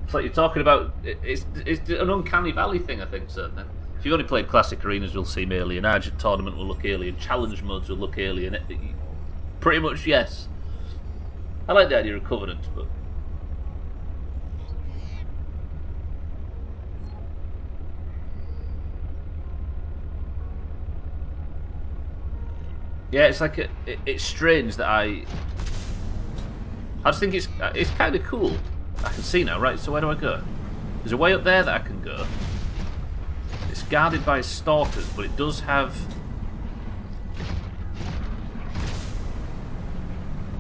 It's like you're talking about. It's an uncanny valley thing, I think, certainly. If you've only played classic arenas, we'll seem alien. Argent tournament will look alien. Challenge modes will look alien. Pretty much, yes. I like the idea of Covenant, but. Yeah, it's like it's strange that I just think it's kind of cool. I can see now, right? So where do I go? There's a way up there that I can go. It's guarded by stalkers, but it does have.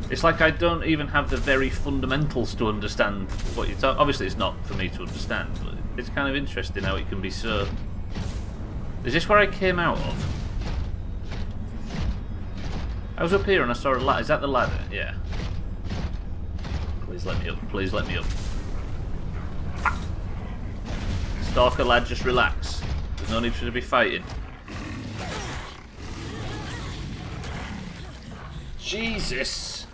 It's like I don't even have the very fundamentals to understand what you're talking. Obviously, it's not for me to understand, but it's kind of interesting how it can be so. Is this where I came out of? I was up here and I saw a ladder. Is that the ladder? Yeah. Please let me up. Please let me up. Stalker lad, just relax. There's no need for you to be fighting. Jesus!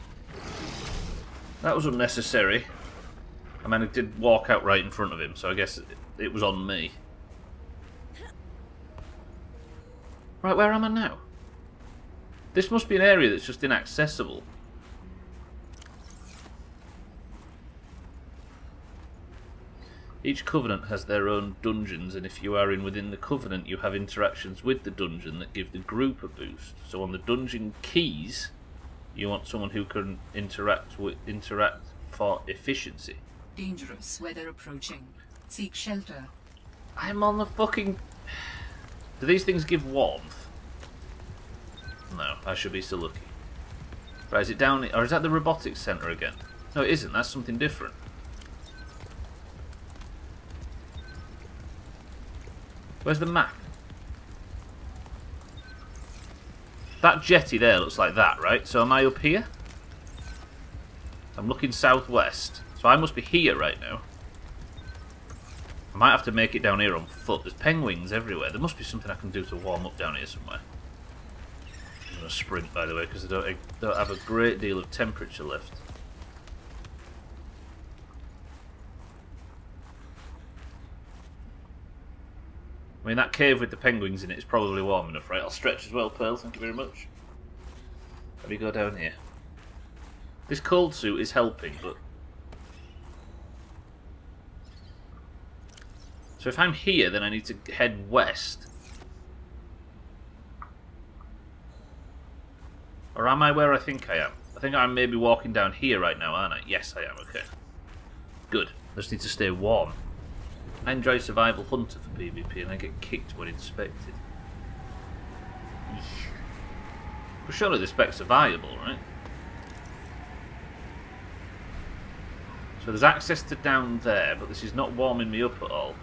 That was unnecessary. I mean, I did walk out right in front of him, so I guess it was on me. Right, where am I now? This must be an area that's just inaccessible. Each Covenant has their own dungeons, and if you are within the Covenant, you have interactions with the dungeon that give the group a boost. So on the dungeon keys, you want someone who can interact for efficiency. Dangerous weather approaching. Seek shelter. I'm on the fucking... Do these things give warmth? No, I should be so lucky. Right, is it down... Or is that the robotics centre again? No, it isn't. That's something different. Where's the map? That jetty there looks like that, right? So am I up here? I'm looking southwest. So I must be here right now. I might have to make it down here on foot. There's penguins everywhere. There must be something I can do to warm up down here somewhere. I'm going to sprint, by the way, because I don't have a great deal of temperature left. I mean, that cave with the penguins in it is probably warm enough, right? I'll stretch as well, Pearl. Thank you very much. Let me go down here. This cold suit is helping, but... So if I'm here, then I need to head west. Or am I where I think I am? I think I'm maybe walking down here right now, aren't I? Yes, I am. Okay. Good. I just need to stay warm. I enjoy Survival Hunter for PvP and I get kicked when inspected. Well, surely the specs are viable, right? So there's access to down there, but this is not warming me up at all.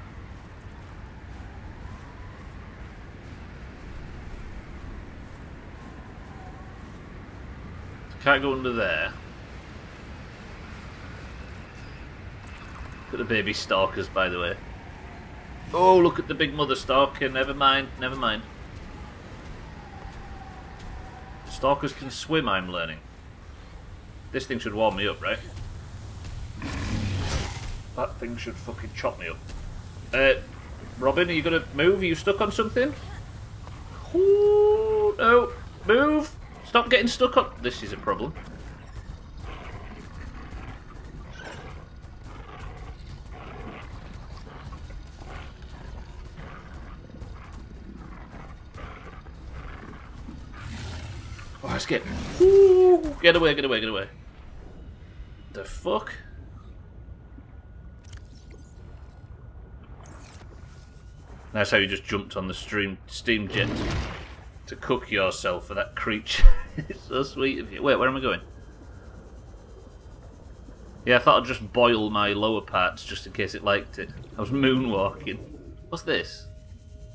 Can't go under there. Look at the baby stalkers, by the way. Oh, look at the big mother stalker. Never mind, never mind. Stalkers can swim, I'm learning. This thing should warm me up, right? That thing should fucking chop me up. Robin, are you gonna move? Are you stuck on something? Ooh, no, move! Stop getting stuck on... This is a problem. Oh, let's get... Ooh, get away, get away, get away. The fuck? That's how you just jumped on the steam jet to cook yourself for that creature. It's so sweet of you. Wait, where am I going? Yeah, I thought I'd just boil my lower parts just in case it liked it. I was moonwalking. What's this?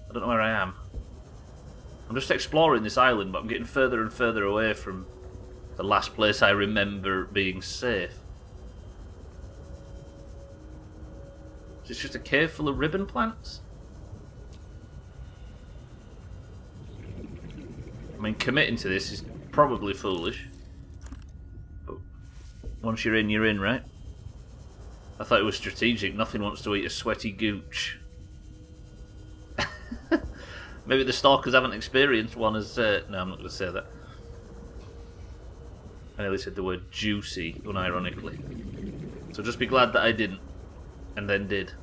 I don't know where I am. I'm just exploring this island, but I'm getting further and further away from the last place I remember being safe. Is this just a cave full of ribbon plants? I mean, committing to this is probably foolish. But once you're in, right? I thought it was strategic. Nothing wants to eat a sweaty gooch. Maybe the stalkers haven't experienced one as... no, I'm not going to say that. I nearly said the word juicy, unironically. So just be glad that I didn't. And then did.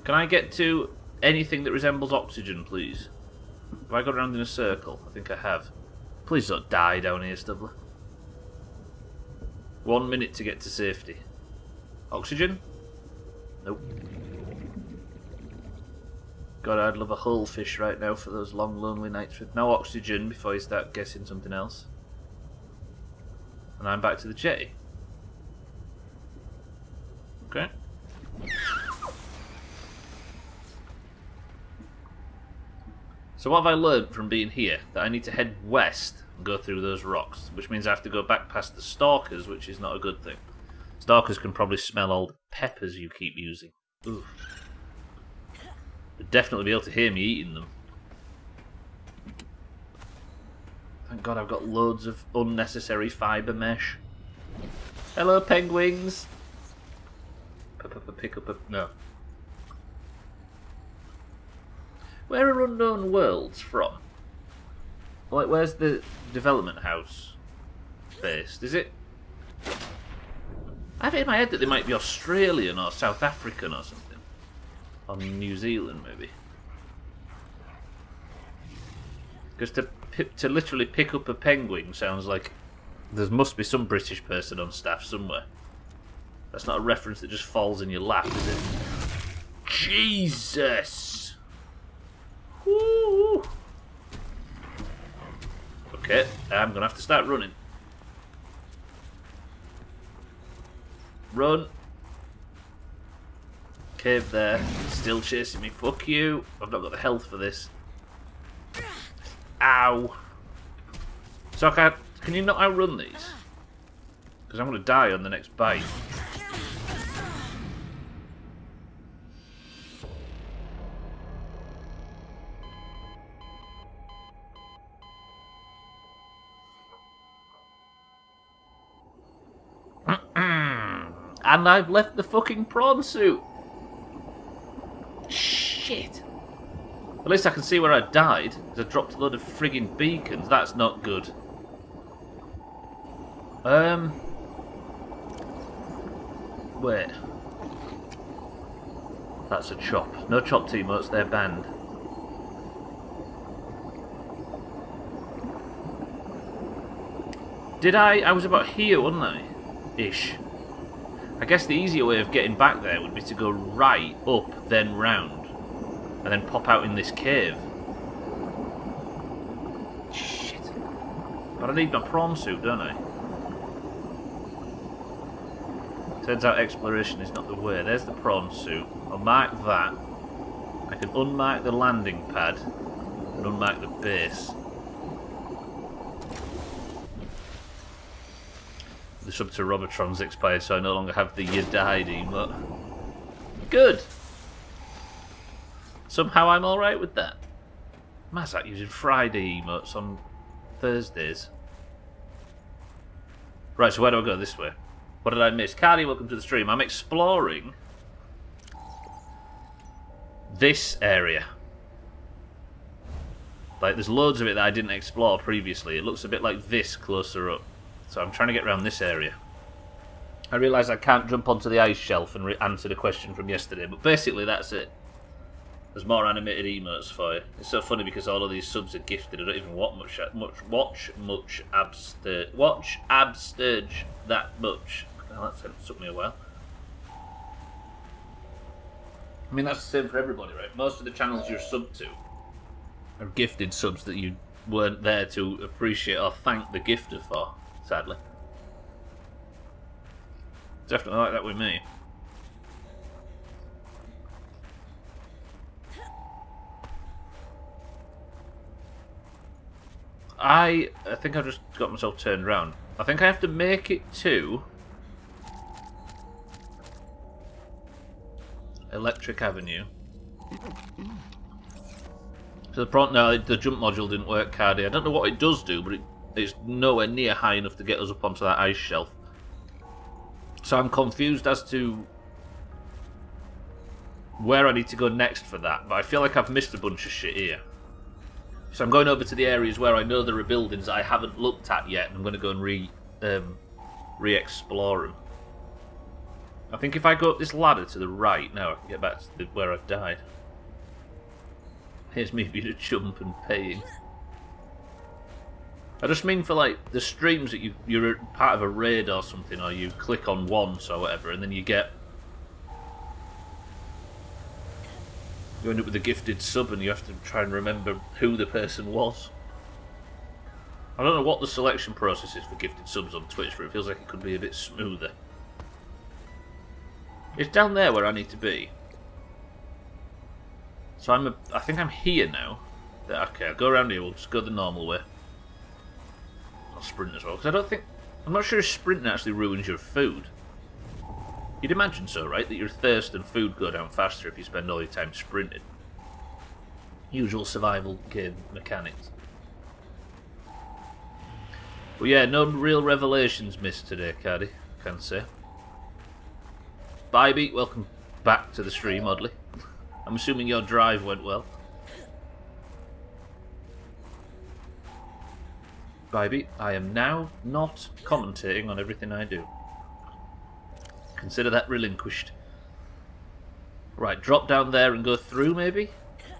Can I get to anything that resembles oxygen, please? Have I gone around in a circle? I think I have. Please don't die down here, Stubbler. 1 minute to get to safety. Oxygen? Nope. God, I'd love a hull fish right now for those long, lonely nights with no oxygen before you start guessing something else. And I'm back to the jetty. Okay. So what have I learned from being here? That I need to head west and go through those rocks, which means I have to go back past the stalkers, which is not a good thing. Stalkers can probably smell all the peppers you keep using. Ooh. They'd definitely be able to hear me eating them. Thank God I've got loads of unnecessary fibre mesh. Hello, penguins! Pick up a... no. Where are Unknown Worlds from? Like, where's the development house based? Is it... I have it in my head that they might be Australian or South African or something. Or New Zealand, maybe. Because to literally pick up a penguin sounds like there must be some British person on staff somewhere. That's not a reference that just falls in your lap, is it? Jesus! Woo! Okay, I'm going to have to start running. Run. Cave there. Still chasing me. Fuck you. I've not got the health for this. Ow. So can you not outrun these? Because I'm going to die on the next bite. And I've left the fucking prawn suit. Shit. At least I can see where I died, because I dropped a load of friggin' beacons. That's not good. Wait. That's a chop. No chop emotes, they're banned. Did I was about here, wasn't I? Ish. I guess the easier way of getting back there would be to go right, up, then round. And then pop out in this cave. Shit. But I need my prawn suit, don't I? Turns out exploration is not the way. There's the prawn suit. I'll mark that. I can unmark the landing pad and unmark the base. The sub to Robotron's expired, so I no longer have the "you died" emote. Good! Somehow I'm alright with that. I'm like using Friday emotes on Thursdays. Right, so where do I go? This way. What did I miss? Cardi, welcome to the stream. I'm exploring this area. Like, there's loads of it that I didn't explore previously. It looks a bit like this closer up. So I'm trying to get around this area. I realise I can't jump onto the ice shelf and answer the question from yesterday, but basically that's it. There's more animated emotes for you. It's so funny because all of these subs are gifted. I don't even watch Absturge that much. Oh, that took me a while. I mean, that's the same for everybody, right? Most of the channels you're sub to are gifted subs that you weren't there to appreciate or thank the gifter for. Sadly. Definitely like that with me. I think I just got myself turned around. I think I have to make it to Electric Avenue. So the jump module didn't work, Cardi. I don't know what it does do, but it's nowhere near high enough to get us up onto that ice shelf. So I'm confused as to where I need to go next for that, but I feel like I've missed a bunch of shit here. So I'm going over to the areas where I know there are buildings that I haven't looked at yet, and I'm going to go and re-explore them. I think if I go up this ladder to the right, now I can get back to where I've died. Here's me being a chump and paying. I just mean for like the streams that you're part of a raid or something, or you click on once or whatever, and then you end up with a gifted sub, and you have to try and remember who the person was. I don't know what the selection process is for gifted subs on Twitch, but it feels like it could be a bit smoother. It's down there where I need to be. So I think I'm here now. Okay, I'll go around here. We'll just go the normal way. I'll sprint as well, because I'm not sure if sprinting actually ruins your food. You'd imagine so, right? That your thirst and food go down faster if you spend all your time sprinting. Usual survival game mechanics. But yeah, no real revelations missed today, Cardi, I can say. Bye, Beat. Welcome back to the stream, oddly. I'm assuming your drive went well. Bye, Beat. I am now not commentating on everything I do. Consider that relinquished. Right, drop down there and go through, maybe?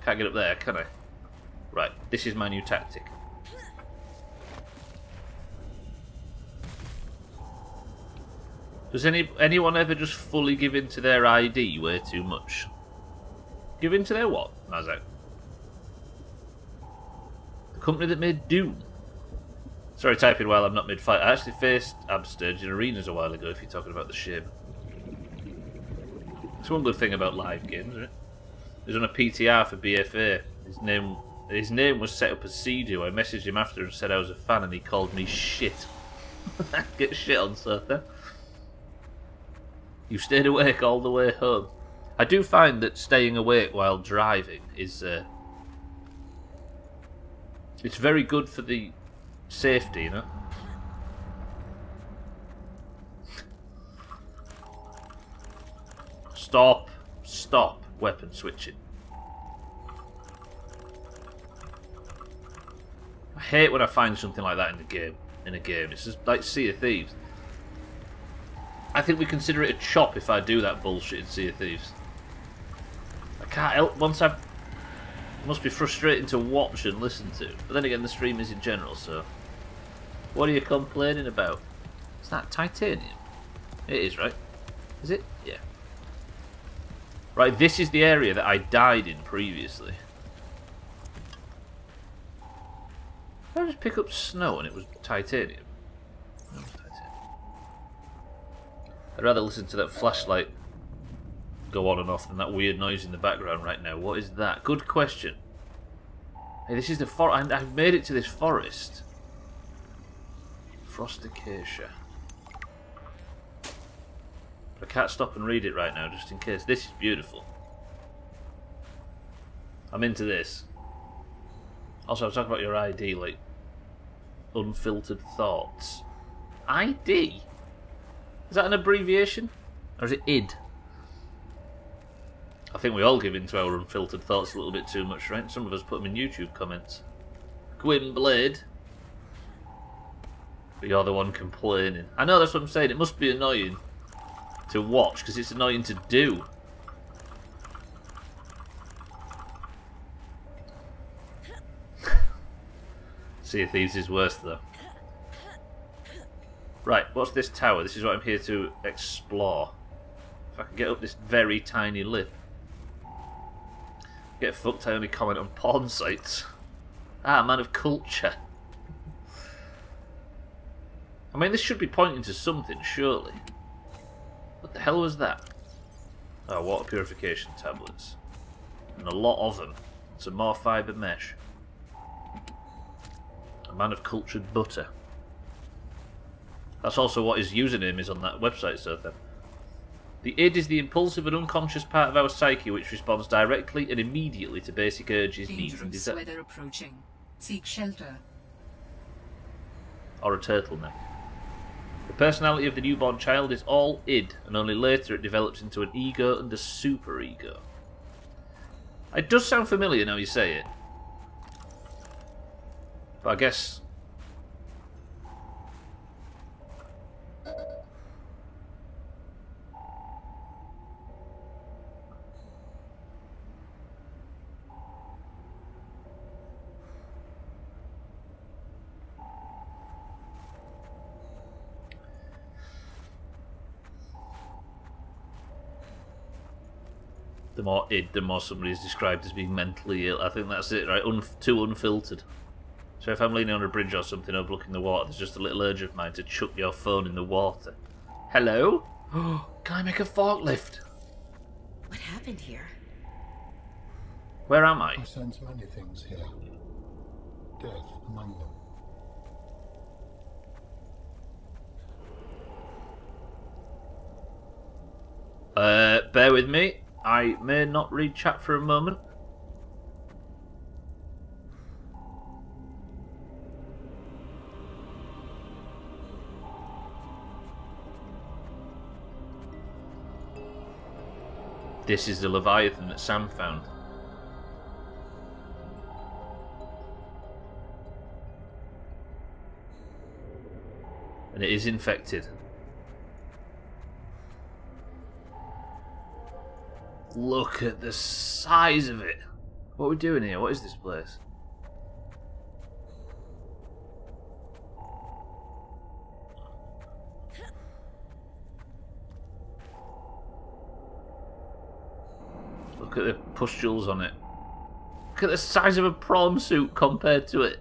Can't get up there, can I? Right, this is my new tactic. Does anyone ever just fully give in to their ID way too much? Give in to their what, Mazak? The company that made Doom. Sorry, typing while I'm not mid-fight. I actually faced Absturge in arenas a while ago, if you're talking about the shame. It's one good thing about live games, isn't it? He was on a PTR for BFA. His name was set up as Sea-Doo. I messaged him after and said I was a fan, and he called me shit. Get shit on, sir. You stayed awake all the way home. I do find that staying awake while driving is it's very good for the safety, you know. Stop weapon switching. I hate when I find something like that in a game. It's just like Sea of Thieves. I think we consider it a chop if I do that bullshit in Sea of Thieves. I can't help it must be frustrating to watch and listen to. But then again, the stream is in general, so what are you complaining about? Is that titanium? It is, right? Is it? Yeah. Right, this is the area that I died in previously. Did I just pick up snow and it was titanium? No, it was titanium. I'd rather listen to that flashlight go on and off than that weird noise in the background right now. What is that? Good question. Hey, this is the forest. I've made it to this forest. Frosticacia. I can't stop and read it right now, just in case. This is beautiful. I'm into this. Also, I was talking about your ID, like unfiltered thoughts. ID? Is that an abbreviation? Or is it ID? I think we all give in to our unfiltered thoughts a little bit too much, right? Some of us put them in YouTube comments. Gwyn Blade. But you're the one complaining. I know, that's what I'm saying. It must be annoying to watch, because it's annoying to do. Sea of Thieves is worse, though. Right, what's this tower? This is what I'm here to explore. If I can get up this very tiny lip. Get fucked, I only comment on porn sites. Ah, man of culture. I mean, this should be pointing to something, surely. What the hell was that? Oh, water purification tablets. And a lot of them. Some more fibre mesh. A man of cultured butter. That's also what his username is on that website, so then. The id is the impulsive and unconscious part of our psyche which responds directly and immediately to basic urges, needs and Dangerous desires. weather approaching. Seek shelter. Or a turtleneck. The personality of the newborn child is all id, and only later it develops into an ego and a superego. It does sound familiar now you say it. But I guess... the more id, the more somebody is described as being mentally ill. I think that's it, right? Too unfiltered. So if I'm leaning on a bridge or something overlooking the water, there's just a little urge of mine to chuck your phone in the water. Hello? Can I make a forklift? What happened here? Where am I? I sense many things here. Death among them. Bear with me. I may not read chat for a moment. This is the Leviathan that Sam found. And it is infected. Look at the size of it. What are we doing here? What is this place? Look at the pustules on it. Look at the size of a prawn suit compared to it.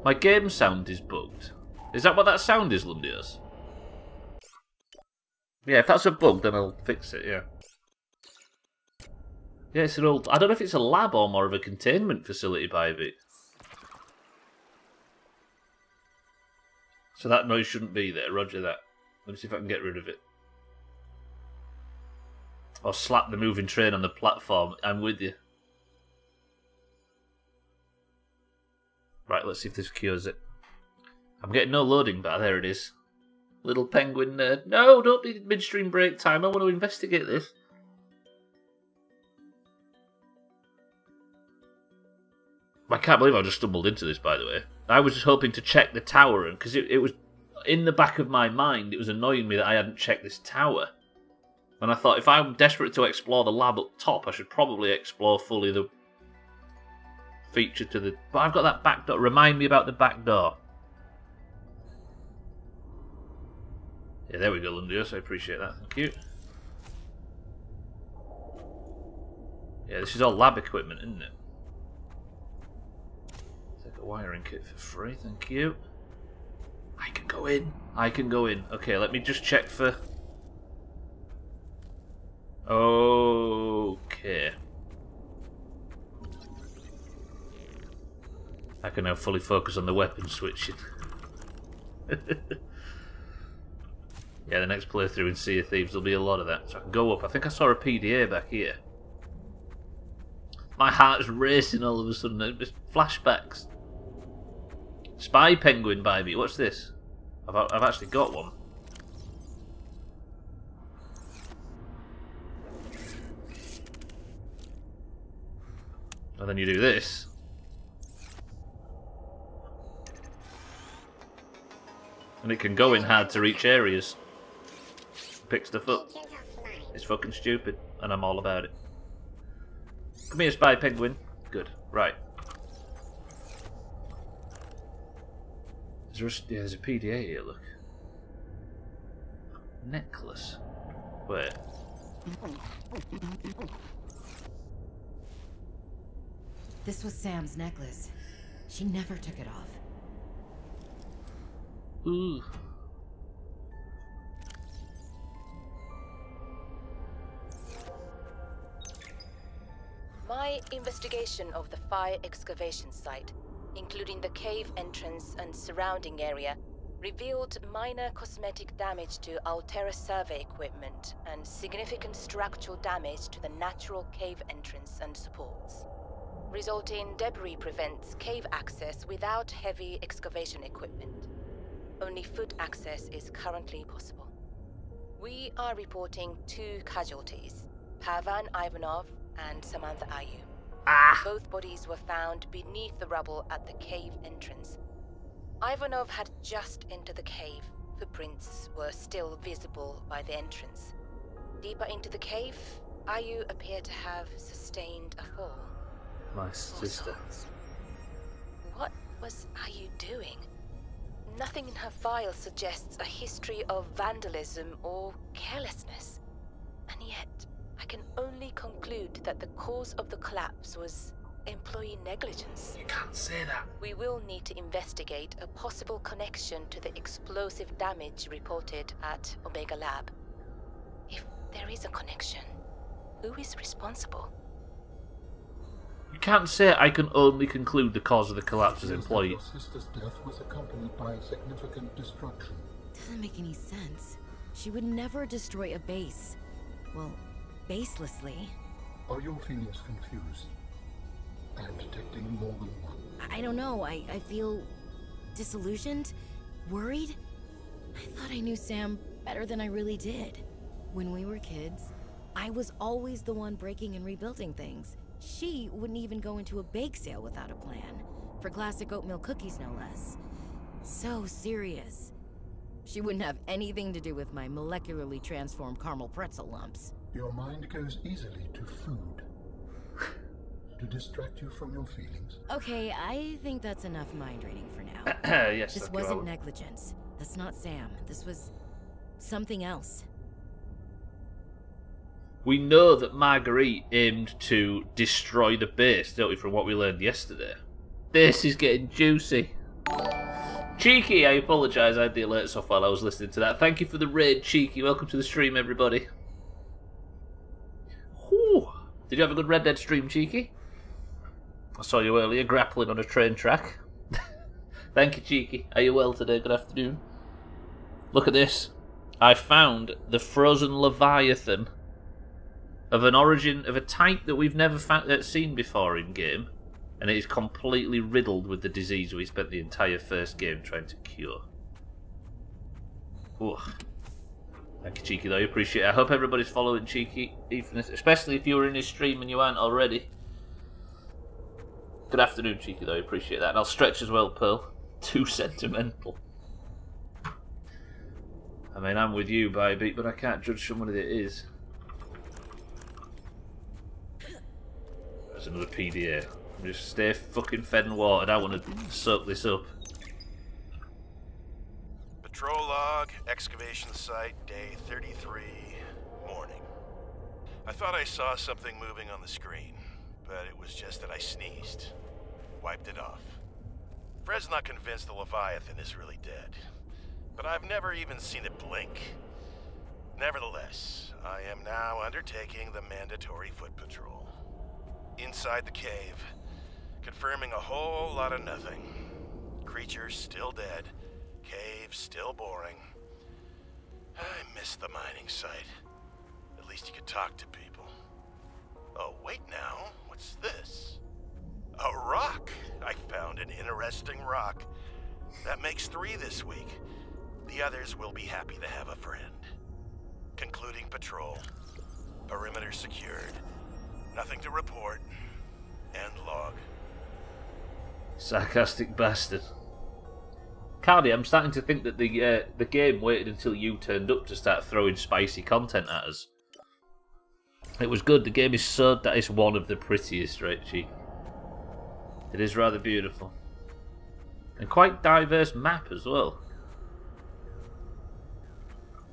My game sound is bugged. Is that what that sound is, Lundios? Yeah, if that's a bug, then I'll fix it, yeah. Yeah, it's an old... I don't know if it's a lab or more of a containment facility, Bybee. So that noise shouldn't be there, roger that. Let me see if I can get rid of it. Or slap the moving train on the platform. I'm with you. Right, let's see if this cures it. I'm getting no loading bar, there it is. Little penguin nerd. No, don't need midstream break time. I want to investigate this. I can't believe I just stumbled into this, by the way. I was just hoping to check the tower, because it was in the back of my mind. It was annoying me that I hadn't checked this tower. And I thought, if I'm desperate to explore the lab up top, I should probably explore fully the feature to the... But I've got that back door. Remind me about the back door. Yeah, there we go, Lundios. I appreciate that. Thank you. Yeah, this is all lab equipment, isn't it? Take a wiring kit for free. Thank you. I can go in. I can go in. Okay, let me just check for... Okay. I can now fully focus on the weapon switching. Yeah, the next playthrough in Sea of Thieves will be a lot of that. So I can go up. I think I saw a PDA back here. My heart's racing all of a sudden. Just flashbacks. Spy penguin by me. What's this? I've actually got one. And then you do this. And it can go in hard to reach areas. Pick stuff up. It's fucking stupid, and I'm all about it. Come here, spy penguin. Good. Right. There's a PDA here, look. Necklace. Where? This was Sam's necklace. She never took it off. Ooh. My investigation of the fire excavation site, including the cave entrance and surrounding area, revealed minor cosmetic damage to Altera survey equipment and significant structural damage to the natural cave entrance and supports. Resulting debris prevents cave access without heavy excavation equipment. Only foot access is currently possible. We are reporting 2 casualties, Pavan Ivanov and Samantha Ayu. Both bodies were found beneath the rubble at the cave entrance. Ivanov had just entered the cave. Footprints were still visible by the entrance. Deeper into the cave, Ayu appeared to have sustained a fall. My sister. What was Ayu doing? Nothing in her file suggests a history of vandalism or carelessness. And yet, I can only conclude that the cause of the collapse was employee negligence. You can't say that. We will need to investigate a possible connection to the explosive damage reported at Omega Lab. If there is a connection, who is responsible? You can't say I can only conclude the cause of the collapse is employee. Your sister's death was accompanied by significant destruction. Doesn't make any sense. She would never destroy a base. Well, baselessly. Are your feelings confused? I am detecting more than one. I don't know. I feel disillusioned, worried. I thought I knew Sam better than I really did. When we were kids, I was always the one breaking and rebuilding things. She wouldn't even go into a bake sale without a plan. For classic oatmeal cookies, no less. So serious. She wouldn't have anything to do with my molecularly transformed caramel pretzel lumps. Your mind goes easily to food. To distract you from your feelings. Okay, I think that's enough mind reading for now. Yes, this wasn't negligence. That's not Sam. This was something else. We know that Marguerite aimed to destroy the base, don't we, from what we learned yesterday? This is getting juicy. Cheeky, I apologise, I had the alerts off while I was listening to that. Thank you for the raid, Cheeky. Welcome to the stream, everybody. Whew. Did you have a good Red Dead stream, Cheeky? I saw you earlier grappling on a train track. Thank you, Cheeky. Are you well today? Good afternoon. Look at this. I found the frozen Leviathan of an origin, of a type that we've never seen before in game, and it is completely riddled with the disease we spent the entire first game trying to cure. Ooh. Thank you, Cheeky, though. I appreciate it. I hope everybody's following Cheeky, especially if you were in his stream and you aren't already. Good afternoon, Cheeky, though. I appreciate that. And I'll stretch as well, Pearl. Too sentimental. I mean, I'm with you, baby, but I can't judge somebody that is. There's another PDA. Just stay fucking fed and watered. I want to soak this up. Patrol log, excavation site, day 33, morning. I thought I saw something moving on the screen, but it was just that I sneezed. Wiped it off. Fred's not convinced the Leviathan is really dead, but I've never even seen it blink. Nevertheless, I am now undertaking the mandatory foot patrol. Inside the cave, confirming a whole lot of nothing. Creatures still dead, cave still boring. I miss the mining site. At least you could talk to people. Oh, wait now, what's this? A rock! I found an interesting rock. That makes 3 this week. The others will be happy to have a friend. Concluding patrol. Perimeter secured. Nothing to report. End log. Sarcastic bastard. Cardi, I'm starting to think that the game waited until you turned up to start throwing spicy content at us. It was good. The game is so that it's one of the prettiest, right, Cheek? It is rather beautiful. And quite diverse map as well.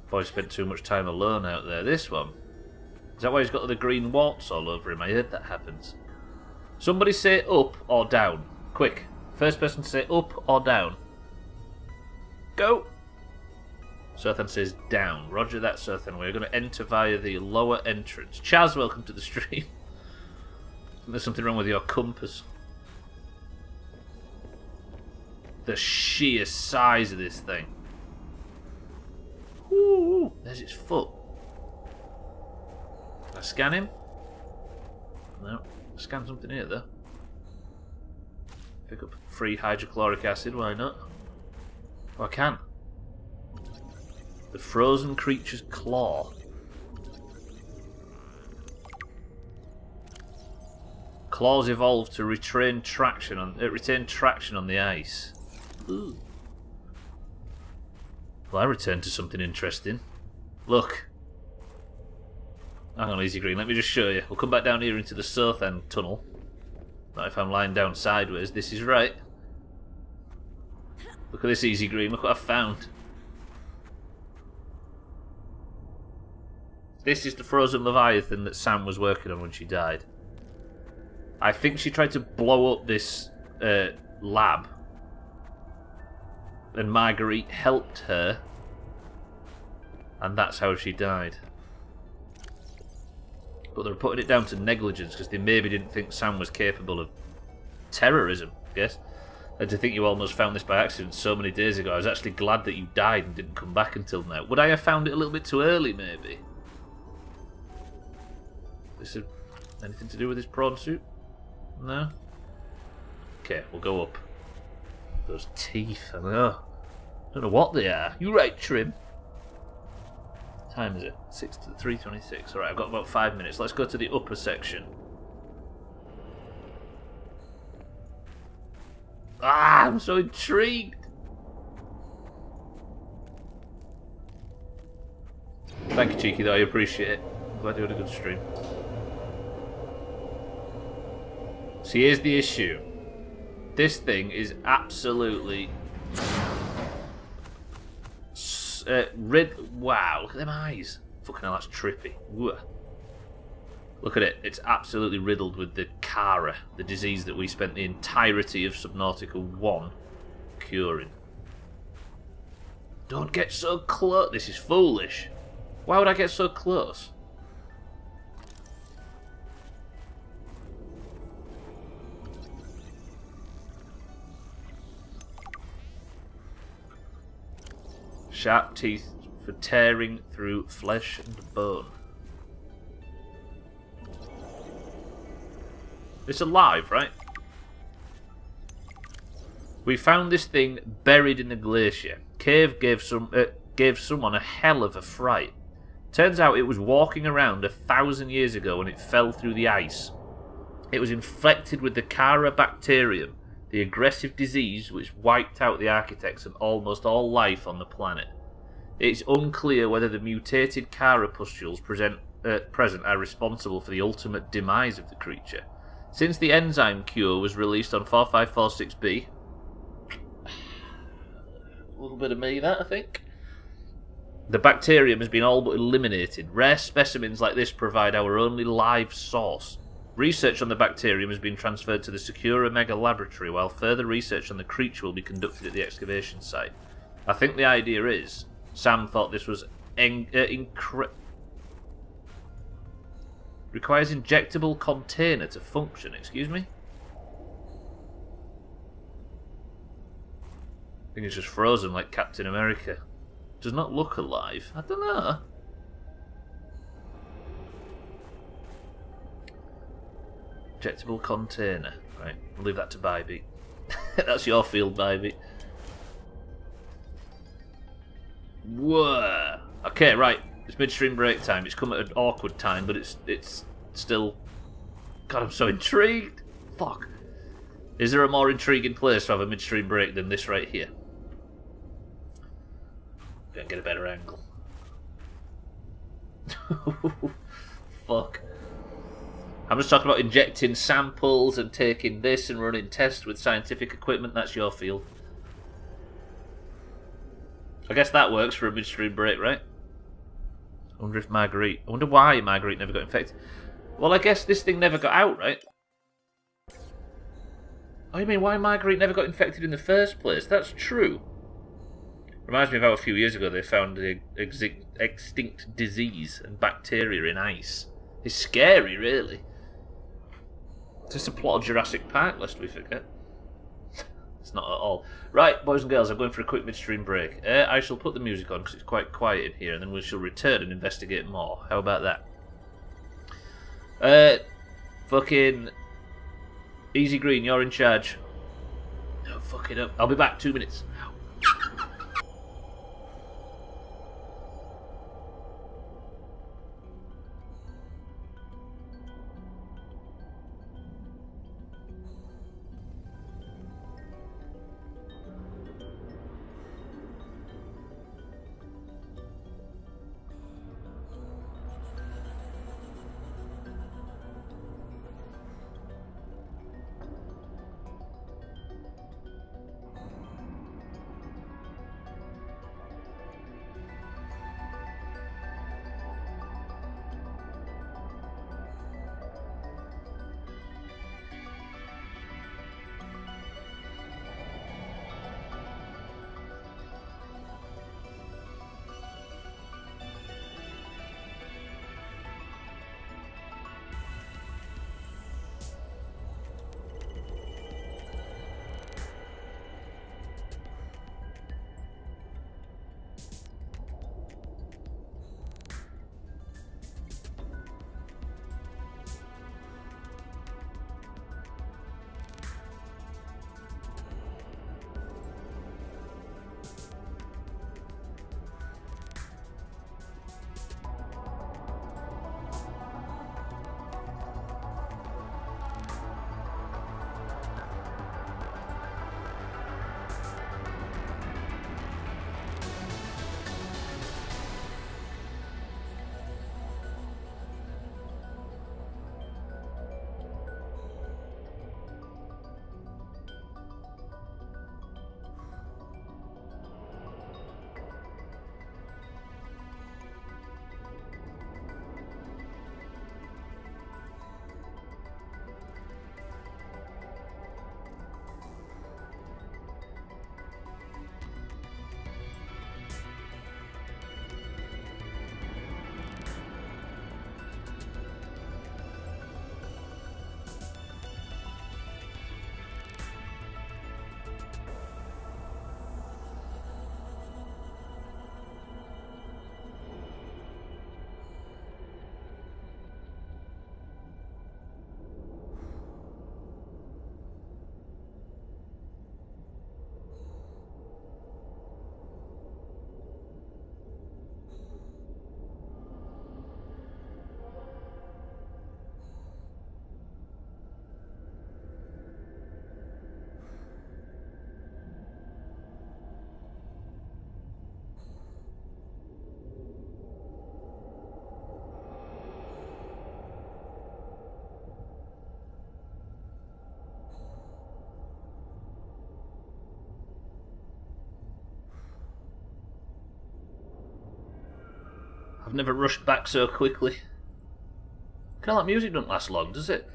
Boy spent too much time alone out there. This one. Is that why he's got the green warts all over him? I heard that happens. Somebody say up or down. Quick. First person to say up or down. Go! Sothan says down. Roger that, Sothan. We're going to enter via the lower entrance. Chaz, welcome to the stream. There's something wrong with your compass. The sheer size of this thing. Ooh, there's its foot. Can I scan him? No. Scan something here though. Pick up free hydrochloric acid, why not? Oh, I can. The frozen creature's claw. Claws evolve to retain traction on the ice. Ooh. Well, I returned to something interesting. Look. Hang on, Easy Green, let me just show you. We'll come back down here into the south end tunnel. Not if I'm lying down sideways. This is right. Look at this, Easy Green. Look what I've found. This is the frozen Leviathan that Sam was working on when she died. I think she tried to blow up this lab. And Marguerite helped her. And that's how she died. But they're putting it down to negligence because they maybe didn't think Sam was capable of terrorism, I guess. And to think you almost found this by accident so many days ago, I was actually glad that you died and didn't come back until now. Would I have found it a little bit too early, maybe? This is anything to do with his prawn suit? No? Okay, we'll go up. Those teeth, I don't know what they are. You right, Trim? What time is it? 3:26. Alright, I've got about 5 minutes. Let's go to the upper section. Ah, I'm so intrigued. Thank you, Cheeky, though. I appreciate it. I'm glad you had a good stream. So here's the issue. This thing is absolutely... wow, look at them eyes. Fucking hell, that's trippy. Whoa. Look at it. It's absolutely riddled with the Kara, the disease that we spent the entirety of Subnautica 1 curing. Don't get so close. This is foolish. Why would I get so close? Sharp teeth for tearing through flesh and bone. It's alive, right? We found this thing buried in the glacier. Cave gave someone a hell of a fright. Turns out it was walking around 1,000 years ago when it fell through the ice. It was infected with the Kara bacterium, the aggressive disease which wiped out the architects and almost all life on the planet. It's unclear whether the mutated Kara pustules present are responsible for the ultimate demise of the creature. Since the enzyme cure was released on 4546B, a little bit of me that, I think, the bacterium has been all but eliminated. Rare specimens like this provide our only live source. Research on the bacterium has been transferred to the Secura Mega Laboratory, while further research on the creature will be conducted at the excavation site. I think the idea is, Sam thought this was requires injectable container to function, excuse me? I think it's just frozen like Captain America. Does not look alive. I don't know. Injectable container. Right, we'll leave that to Bybee. That's your field, Bybee. Whoa. Okay, right. It's midstream break time. It's come at an awkward time, but it's still... God, I'm so intrigued. Fuck. Is there a more intriguing place to have a midstream break than this right here? Gonna get a better angle. Fuck. I'm just talking about injecting samples and taking this and running tests with scientific equipment. That's your field. I guess that works for a midstream break, right? I wonder if Marguerite... I wonder why Marguerite never got infected. Well, I guess this thing never got out, right? Oh, you mean why Marguerite never got infected in the first place? That's true. Reminds me of how a few years ago they found the extinct disease and bacteria in ice. It's scary, really. Is this a plot of Jurassic Park, lest we forget? It's not at all. Right, boys and girls, I'm going for a quick midstream break. I shall put the music on because it's quite quiet in here, and then we shall return and investigate more. How about that? Fucking... Easy Green, you're in charge. No, fuck it up. I'll be back 2 minutes. I've never rushed back so quickly. Kind of like music doesn't last long, does it?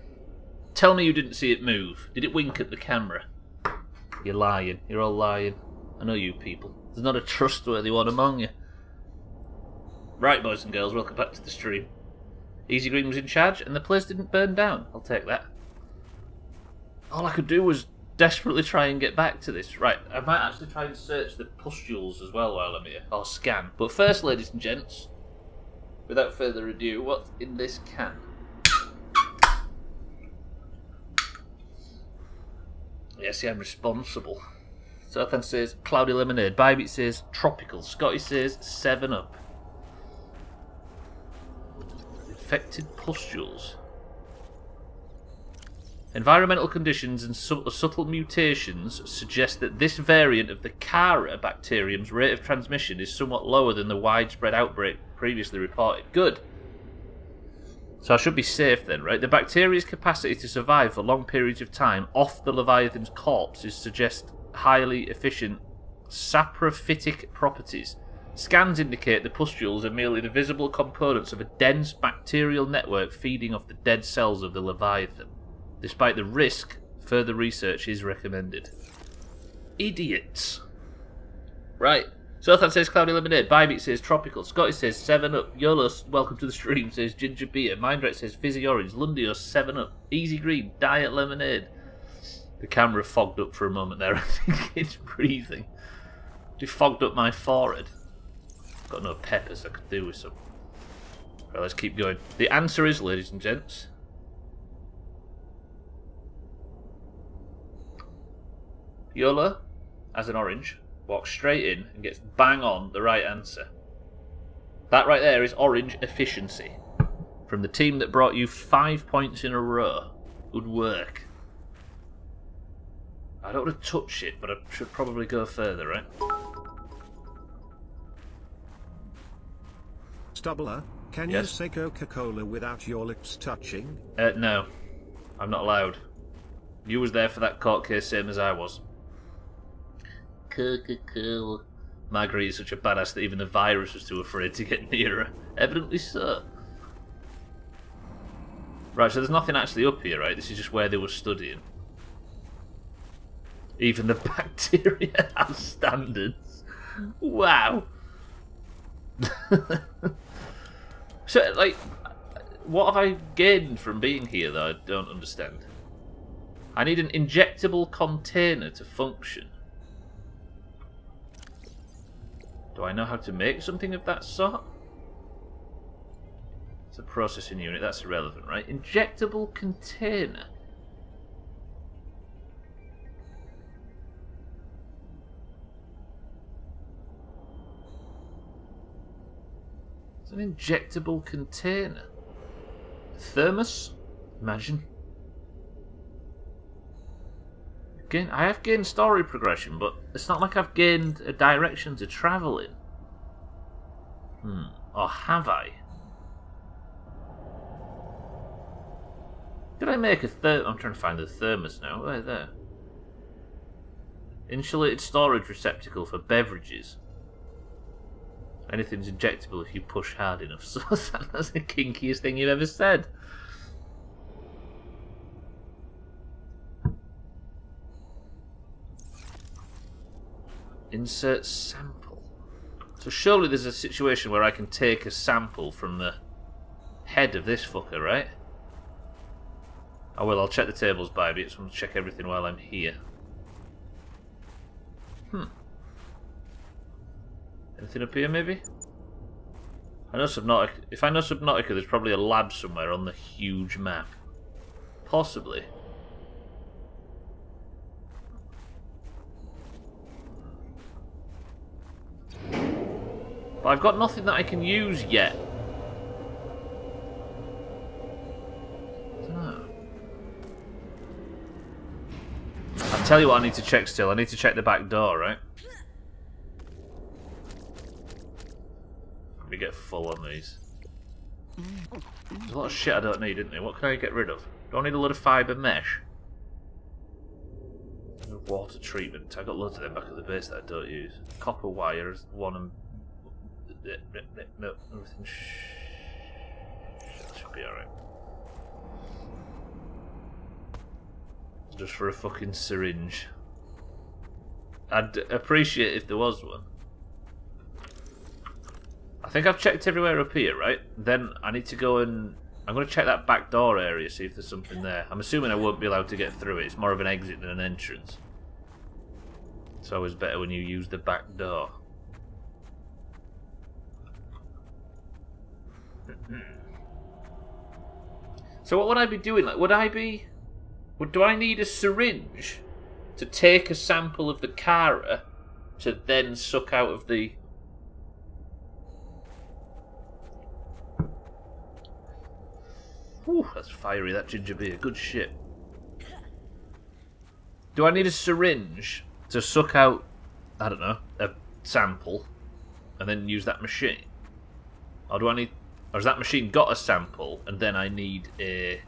Tell me you didn't see it move. Did it wink at the camera? You're lying. You're all lying. I know you people. There's not a trustworthy one among you. Right, boys and girls, welcome back to the stream. Easy Green was in charge, and the place didn't burn down. I'll take that. All I could do was desperately try and get back to this. Right, I might actually try and search the pustules as well while I'm here. Or scan. But first, ladies and gents, without further ado, what's in this can? Yes, I'm responsible. Southend says cloudy lemonade. Bybit says tropical. Scotty says 7-Up. Infected pustules. Environmental conditions and subtle mutations suggest that this variant of the Cara bacterium's rate of transmission is somewhat lower than the widespread outbreak previously reported. Good. So I should be safe then, right? The bacteria's capacity to survive for long periods of time off the Leviathan's corpse suggest highly efficient saprophytic properties. Scans indicate the pustules are merely the visible components of a dense bacterial network feeding off the dead cells of the Leviathan. Despite the risk, further research is recommended. Idiots. Right, Zoltan says Cloudy Lemonade. Bybeat says Tropical. Scotty says 7-Up. YOLO, welcome to the stream, says Ginger Beer. Mindrat says Fizzy Orange. Lundio, 7-Up. Easy Green, Diet Lemonade. The camera fogged up for a moment there. I think it's breathing. It fogged up my forehead. Got no peppers I could do with some. Right, let's keep going. The answer is, ladies and gents, Yola, as an orange, walks straight in and gets bang on the right answer. That right there is orange efficiency. From the team that brought you 5 points in a row. Good work. I don't want to touch it, but I should probably go further, right? Stubbler, can you say Coca-Cola without your lips touching? No. I'm not allowed. You was there for that court case, same as I was. Coca-Cola. Marguerite is such a badass that even the virus was too afraid to get near her. Evidently so. Right, so there's nothing actually up here, right? This is just where they were studying. Even the bacteria has standards. Wow. So, like, what have I gained from being here that I don't understand? I need an injectable container to function. Do I know how to make something of that sort? It's a processing unit, that's irrelevant, right? Injectable container. It's an injectable container. Thermos? Imagine. Again, I have gained story progression, but it's not like I've gained a direction to travel in. Or have I? Did I make a I'm trying to find the thermos now. Right there. Insulated storage receptacle for beverages. Anything's injectable if you push hard enough. So that's the kinkiest thing you've ever said. Insert sample. So surely there's a situation where I can take a sample from the head of this fucker, right? Oh well, I'll check the tables by me. I just want to check everything while I'm here. Anything up here, maybe? I know Subnautica. If I know Subnautica, there's probably a lab somewhere on the huge map. Possibly. But I've got nothing that I can use yet. I don't know. I'll tell you what I need to check still. I need to check the back door, right? Let me get full on these. There's a lot of shit I don't need, isn't there? What can I get rid of? Do I need a lot of fibre mesh? Water treatment. I've got loads of them back at the base that I don't use. Copper wire is one and... No, everything should be alright. Just for a fucking syringe. I'd appreciate if there was one. I think I've checked everywhere up here, right? Then I need to go and... I'm going to check that back door area, see if there's something there. I'm assuming I won't be allowed to get through it. It's more of an exit than an entrance. It's always better when you use the back door. So what would I be doing? Like, do I need a syringe to take a sample of the Kara to then suck out of the... Whew, that's fiery, that ginger beer. Good shit. Do I need a syringe to suck out, I don't know, a sample and then use that machine? Or do I need... Or has that machine got a sample and then I need a...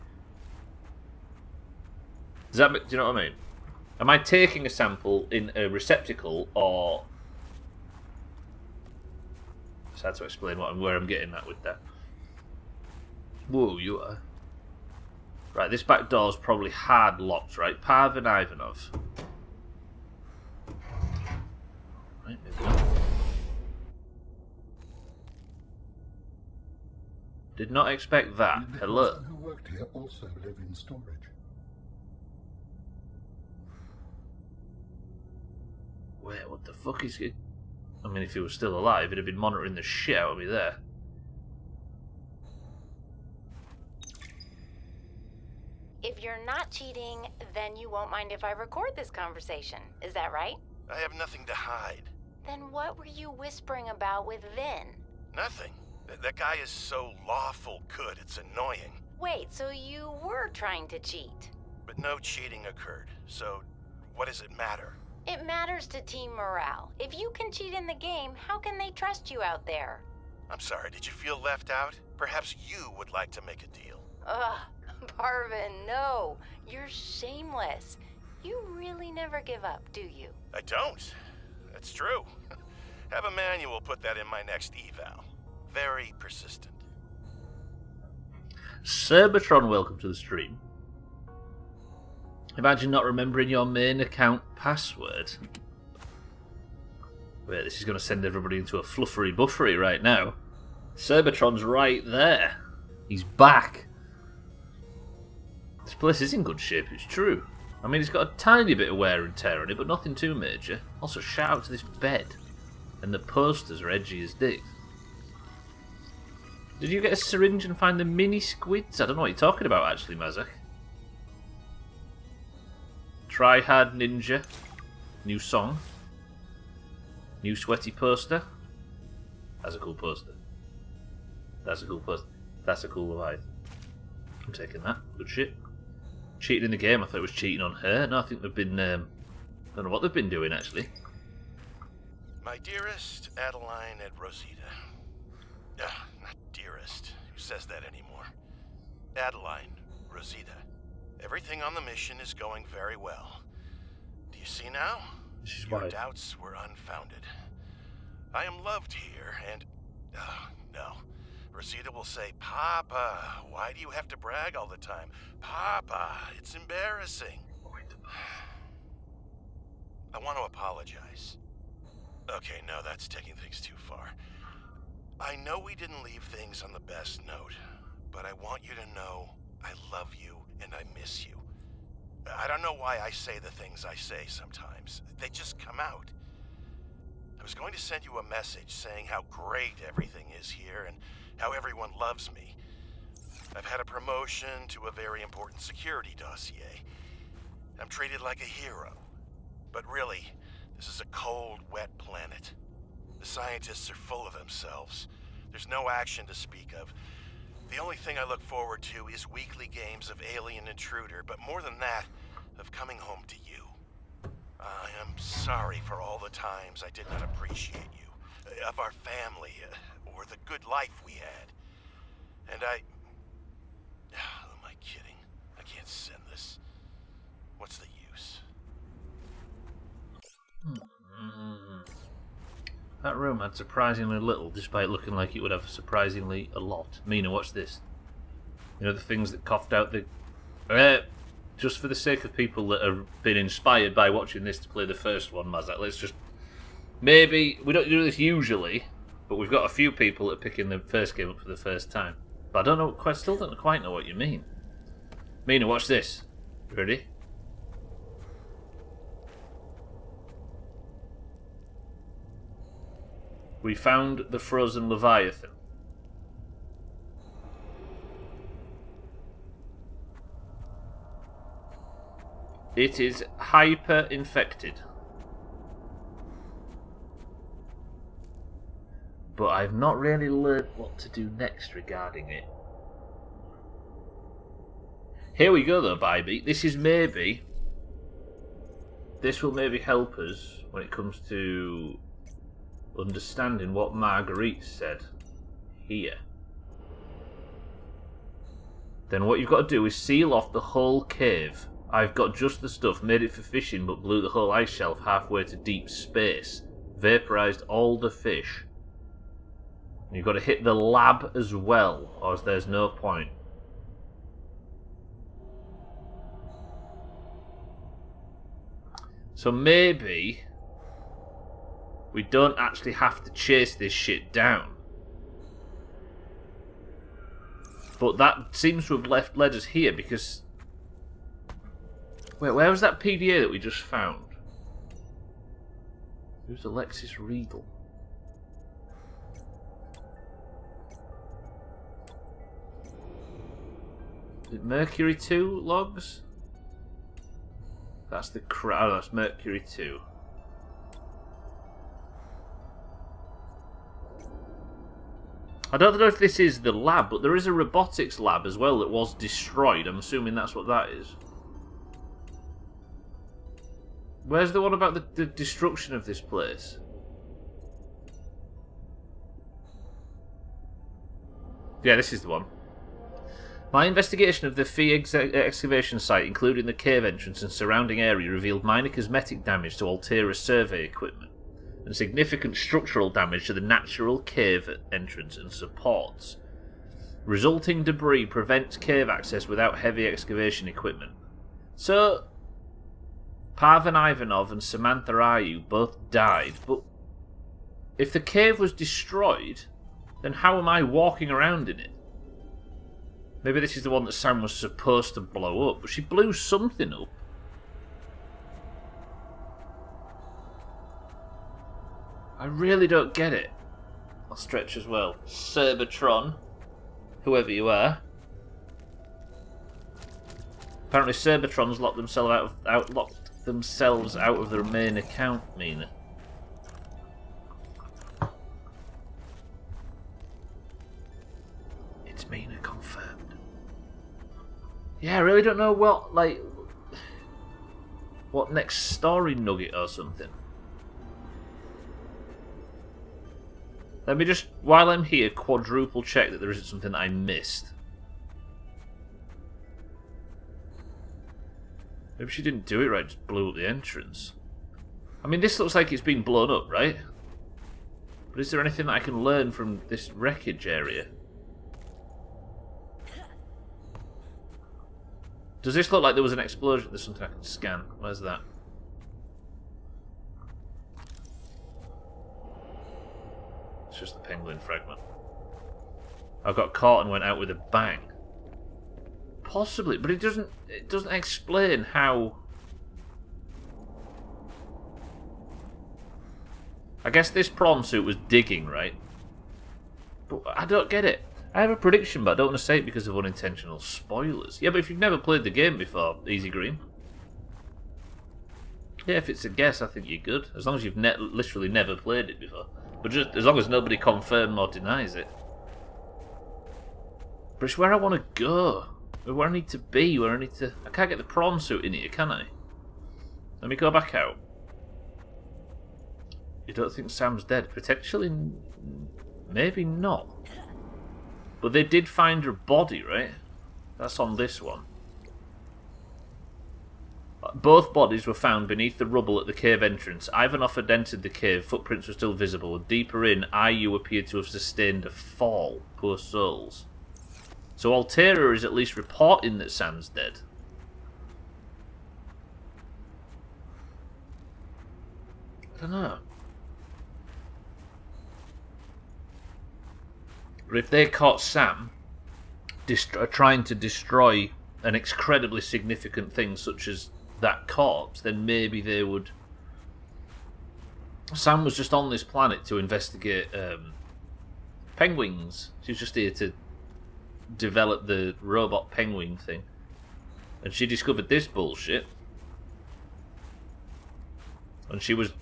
Do you know what I mean? Am I taking a sample in a receptacle or... Just had to explain where I'm getting at with that. Whoa, you are... Right, this back door's probably hard locked, right? Parvin Ivanov. Right, maybe not. Did not expect that. The Hello. person who worked here also live in storage. Wait, what the fuck is it? I mean, if he was still alive, he'd have been monitoring the shit out of me there. If you're not cheating, then you won't mind if I record this conversation. Is that right? I have nothing to hide. Then what were you whispering about with Vin? Nothing. That guy is so lawful good, it's annoying. Wait, so you were trying to cheat? But no cheating occurred, so what does it matter? It matters to team morale. If you can cheat in the game, how can they trust you out there? I'm sorry, did you feel left out? Perhaps you would like to make a deal. Ugh, Parvin, no. You're shameless. You really never give up, do you? I don't. That's true. Have a manual put that in my next eval. Very persistent. Cerbatron, welcome to the stream. Imagine not remembering your main account password. Wait, this is going to send everybody into a fluffery buffery right now. Cerbatron's right there. He's back. This place is in good shape, it's true. I mean, it's got a tiny bit of wear and tear on it, but nothing too major. Also, shout out to this bed. And the posters are edgy as dicks. Did you get a syringe and find the mini squids? I don't know what you're talking about, actually, Mazak. Try Hard Ninja. New song. New sweaty poster. That's a cool poster. That's a cool poster. That's a cool Leviathan. I'm taking that. Good shit. Cheating in the game. I thought it was cheating on her. No, I think they've been... I don't know what they've been doing, actually. My dearest Adeline and Rosita. Not dearest. Who says that anymore? Adeline, Rosita. Everything on the mission is going very well. Do you see now? Your doubts were unfounded. I am loved here, and... no. Rosita will say, Papa, why do you have to brag all the time? Papa, it's embarrassing. I want to apologize. Okay, no, that's taking things too far. I know we didn't leave things on the best note, but I want you to know I love you and I miss you. I don't know why I say the things I say sometimes. They just come out. I was going to send you a message saying how great everything is here and how everyone loves me. I've had a promotion to a very important security dossier. I'm treated like a hero. But really, this is a cold, wet planet. The scientists are full of themselves. There's no action to speak of. The only thing I look forward to is weekly games of Alien Intruder, but more than that, of coming home to you. I am sorry for all the times I did not appreciate you, of our family, or the good life we had. And who am I kidding? I can't send this. What's the use? That room had surprisingly little, despite looking like it would have surprisingly a lot. Mina, watch this. You know the things that coughed out the... just for the sake of people that have been inspired by watching this to play the first one, Mazak, let's just... Maybe... We don't do this usually, but we've got a few people that are picking the first game up for the first time. But I don't know... I still don't quite know what you mean. Mina, watch this. Ready? We found the frozen Leviathan. It is hyper-infected. But I've not really learned what to do next regarding it. Here we go though, Bybee. This is maybe... This will maybe help us when it comes to understanding what Marguerite said here. Then what you've got to do is seal off the whole cave. I've got just the stuff, made it for fishing, but blew the whole ice shelf halfway to deep space. Vaporized all the fish. And you've got to hit the lab as well, or there's no point. So maybe we don't actually have to chase this shit down. But that seems to have led us here because... Wait, where was that PDA that we just found? Who's Alexis Riedel? Is it Mercury 2 logs? That's the crowd. Oh, that's Mercury 2. I don't know if this is the lab, but there is a robotics lab as well that was destroyed. I'm assuming that's what that is. Where's the one about the destruction of this place? Yeah, this is the one. My investigation of the Fee excavation site, including the cave entrance and surrounding area, revealed minor cosmetic damage to Altera survey equipment and significant structural damage to the natural cave entrance and supports. Resulting debris prevents cave access without heavy excavation equipment. So, Pavan Ivanov and Samantha Ayu both died, but if the cave was destroyed, then how am I walking around in it? Maybe this is the one that Sam was supposed to blow up, but she blew something up. I really don't get it. I'll stretch as well. Cerbatron, whoever you are. Apparently Cerbatron's locked themselves out of their main account, Mina. It's Mina confirmed. Yeah, I really don't know what next story nugget or something. Let me just, while I'm here, quadruple check that there isn't something that I missed. Maybe she didn't do it right, just blew up the entrance. I mean, this looks like it's been blown up, right? But is there anything that I can learn from this wreckage area? Does this look like there was an explosion? There's something I can scan. Where's that? It's just the penguin fragment. I got caught and went out with a bang. Possibly, but it doesn't explain how. I guess this prawn suit was digging, right? But I don't get it. I have a prediction, but I don't want to say it because of unintentional spoilers. Yeah, but if you've never played the game before, Easy Green. Yeah, if it's a guess, I think you're good. As long as you've literally never played it before. But just as long as nobody confirms or denies it. But it's where I want to go. Where I need to be, where I need to... I can't get the prawn suit in here, can I? Let me go back out. You don't think Sam's dead? Potentially... Maybe not. But they did find her body, right? That's on this one. Both bodies were found beneath the rubble at the cave entrance. Ivanov had entered the cave, footprints were still visible. Deeper in, Ayu appeared to have sustained a fall. Poor souls. So Altera is at least reporting that Sam's dead. I don't know. But if they caught Sam trying to destroy an incredibly significant thing such as that corpse, then maybe they would... Sam was just on this planet to investigate penguins. She was just here to develop the robot penguin thing. And she discovered this bullshit. And she was...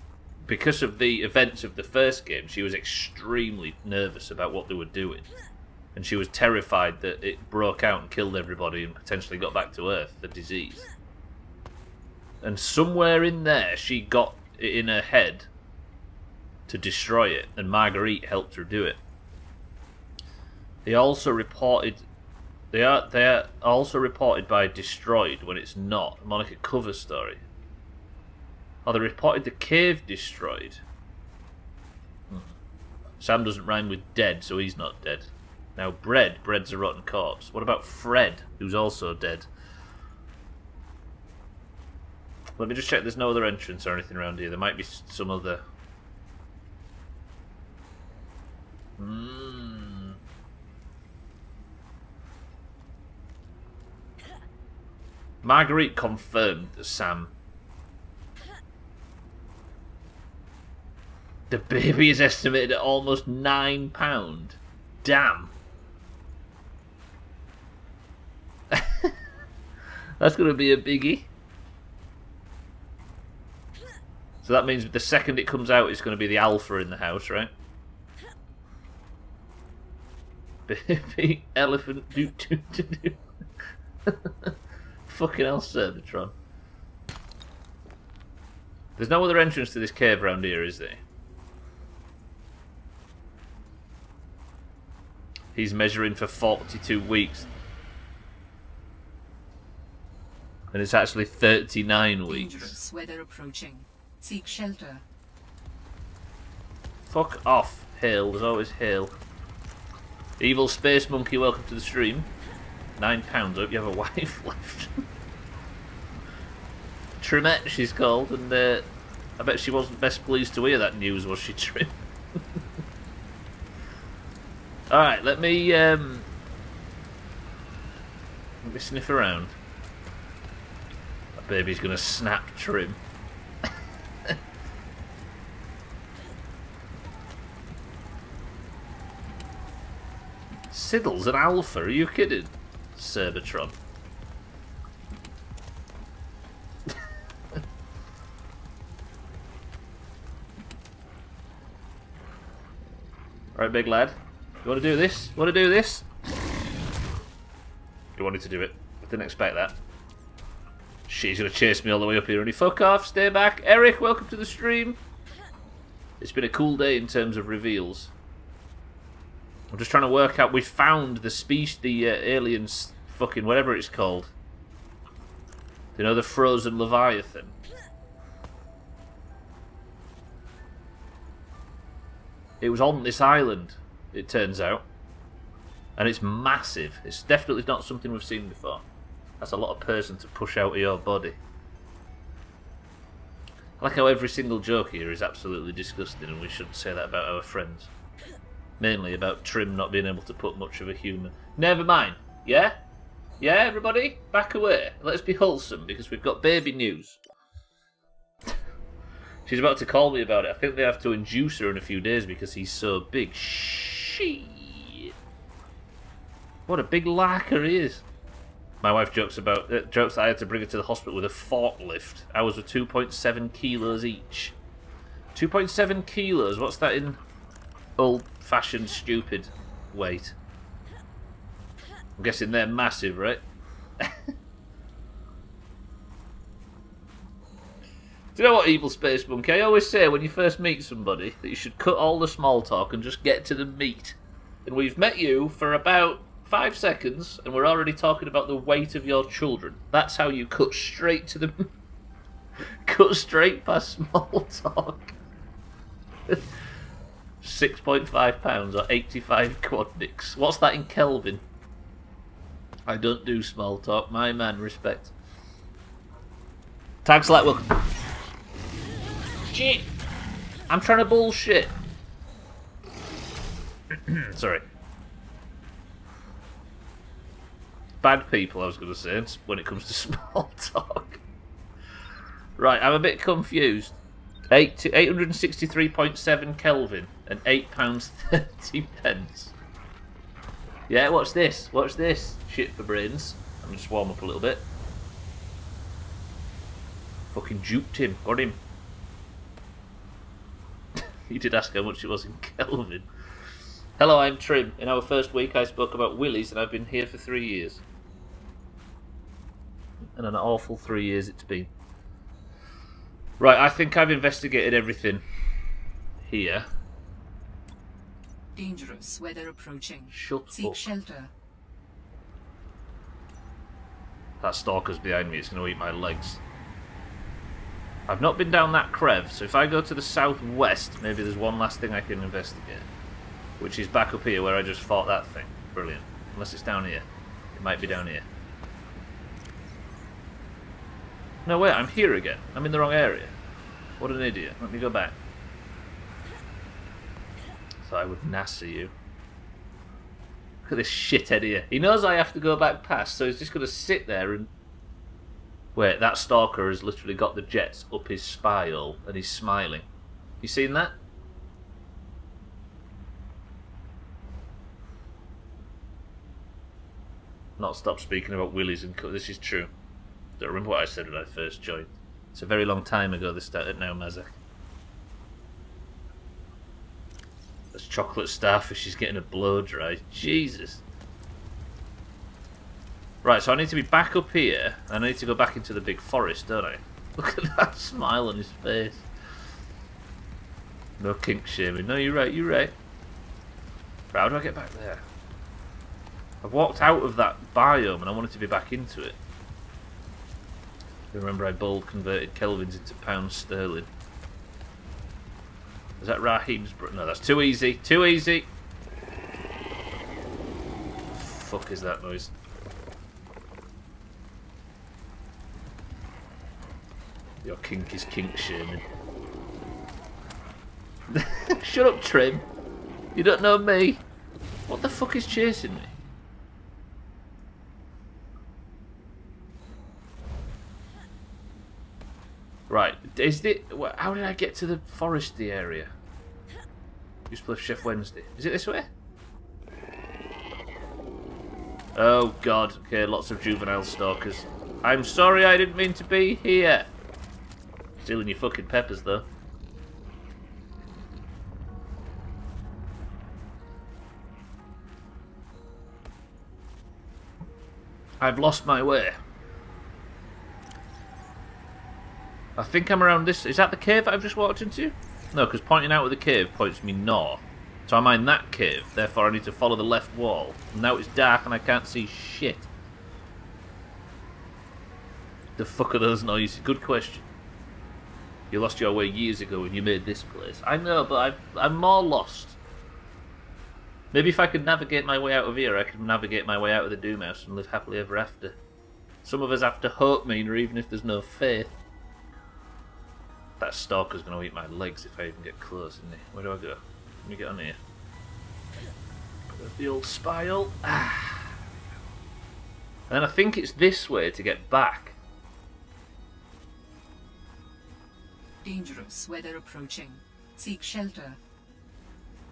Because of the events of the first game, she was extremely nervous about what they were doing. And she was terrified that it broke out and killed everybody and potentially got back to Earth, the disease. And somewhere in there, she got it in her head to destroy it, and Marguerite helped her do it. They also reported... They are also reported by destroyed when it's not. More like a cover story. Oh, they reported the cave destroyed. Sam doesn't rhyme with dead, so he's not dead. Now, Bread's a rotten corpse. What about Fred, who's also dead? Let me just check there's no other entrance or anything around here. There might be some other... Marguerite confirmed that Sam. The baby is estimated at almost £9. Damn. That's going to be a biggie. So that means the second it comes out, it's going to be the alpha in the house, right? Baby elephant do. Fucking hell, Servatron. There's no other entrance to this cave around here, is there? He's measuring for 42 weeks. And it's actually 39 weeks. Dangerous weather approaching. Seek shelter. Fuck off, Hail. There's always Hail. Evil Space Monkey, welcome to the stream. £9. Hope you have a wife left. Trimette, she's called, and I bet she wasn't best pleased to hear that news, was she, Trim? Alright, let me sniff around. That baby's gonna snap Trim. Siddle's an alpha, are you kidding? Cerbatron. Right, big lad. You want to do this? Want to do this? You wanted to do it. I didn't expect that. She's going to chase me all the way up here. Only fuck off, stay back. Eric, welcome to the stream. It's been a cool day in terms of reveals. I'm just trying to work out. We found the species, the aliens, fucking whatever it's called. You know, the frozen Leviathan. It was on this island, it turns out. And it's massive. It's definitely not something we've seen before. That's a lot of person to push out of your body. I like how every single joke here is absolutely disgusting, and we shouldn't say that about our friends. Mainly about Trim not being able to put much of a humour. Never mind. Yeah? Yeah, everybody? Back away. Let's be wholesome, because we've got baby news. She's about to call me about it. I think they have to induce her in a few days because he's so big. Shit. What a big larker he is. My wife jokes about jokes that I had to bring her to the hospital with a forklift. Ours were 2.7 kilos each. 2.7 kilos? What's that in old-fashioned stupid weight? I'm guessing they're massive, right? Do you know what, Evil Space Monkey? I always say when you first meet somebody that you should cut all the small talk and just get to the meat. And we've met you for about 5 seconds and we're already talking about the weight of your children. That's how you cut straight to the... cut straight past small talk. 6.5 pounds or 85 quadniks. What's that in Kelvin? I don't do small talk. My man, respect. Tags like welcome. Shit! I'm trying to bullshit. Sorry. Bad people, I was going to say, when it comes to small talk. Right, I'm a bit confused. 863.7 Kelvin and £8.30. Yeah, what's this? What's this? Shit for brains. I'm just warm up a little bit. Fucking juked him. Got him. He did ask how much it was in Kelvin. Hello, I'm Trim. In our first week I spoke about willies and I've been here for 3 years. And an awful 3 years it's been. Right, I think I've investigated everything here. Dangerous weather approaching. Shut Seek up. shelter. That stalker's behind me, it's going to eat my legs. I've not been down that crev, so if I go to the southwest, maybe there's one last thing I can investigate. Which is back up here where I just fought that thing. Brilliant. Unless it's down here. It might be down here. No, wait, I'm here again. I'm in the wrong area. What an idiot. Let me go back. So I would NASA you. Look at this shithead here. He knows I have to go back past, so he's just going to sit there and Wait, that stalker has literally got the jets up his spine and he's smiling. You seen that? Not stop speaking about willies and cut. This is true. Don't remember what I said when I first joined. It's a very long time ago this started now, Mazak. This chocolate starfish is getting a blow dry. Jesus. Right, so I need to be back up here, and I need to go back into the big forest, don't I? Look at that smile on his face. No kink shaming. No, you're right, you're right. Right, how do I get back there? I've walked out of that biome and I wanted to be back into it. Remember I bold converted Kelvins into pounds sterling. Is that Raheem's brother? No, that's too easy. Too easy. Fuck is that noise? Your kink is kink shaming. Shut up, Trim. You don't know me. What the fuck is chasing me? Right, is it? How did I get to the foresty area? Used to play Chef Wednesday. Is it this way? Oh god, okay, lots of juvenile stalkers. I'm sorry, I didn't mean to be here. Stealing your fucking peppers though. I've lost my way. I think I'm around this. Is that the cave that I've just walked into? No, because pointing out of the cave points me north. So I'm in that cave. Therefore, I need to follow the left wall. And now it's dark and I can't see shit. The fuck are those noises? Good question. You lost your way years ago when you made this place. I know, but I'm more lost. Maybe if I could navigate my way out of here, I could navigate my way out of the Doomhaus and live happily ever after. Some of us have to hope, Mina, even if there's no faith. That stalker's going to eat my legs if I even get close, isn't he? Where do I go? Let me get on here. The old spile. Ah. And then I think it's this way to get back. Dangerous weather approaching. Seek shelter.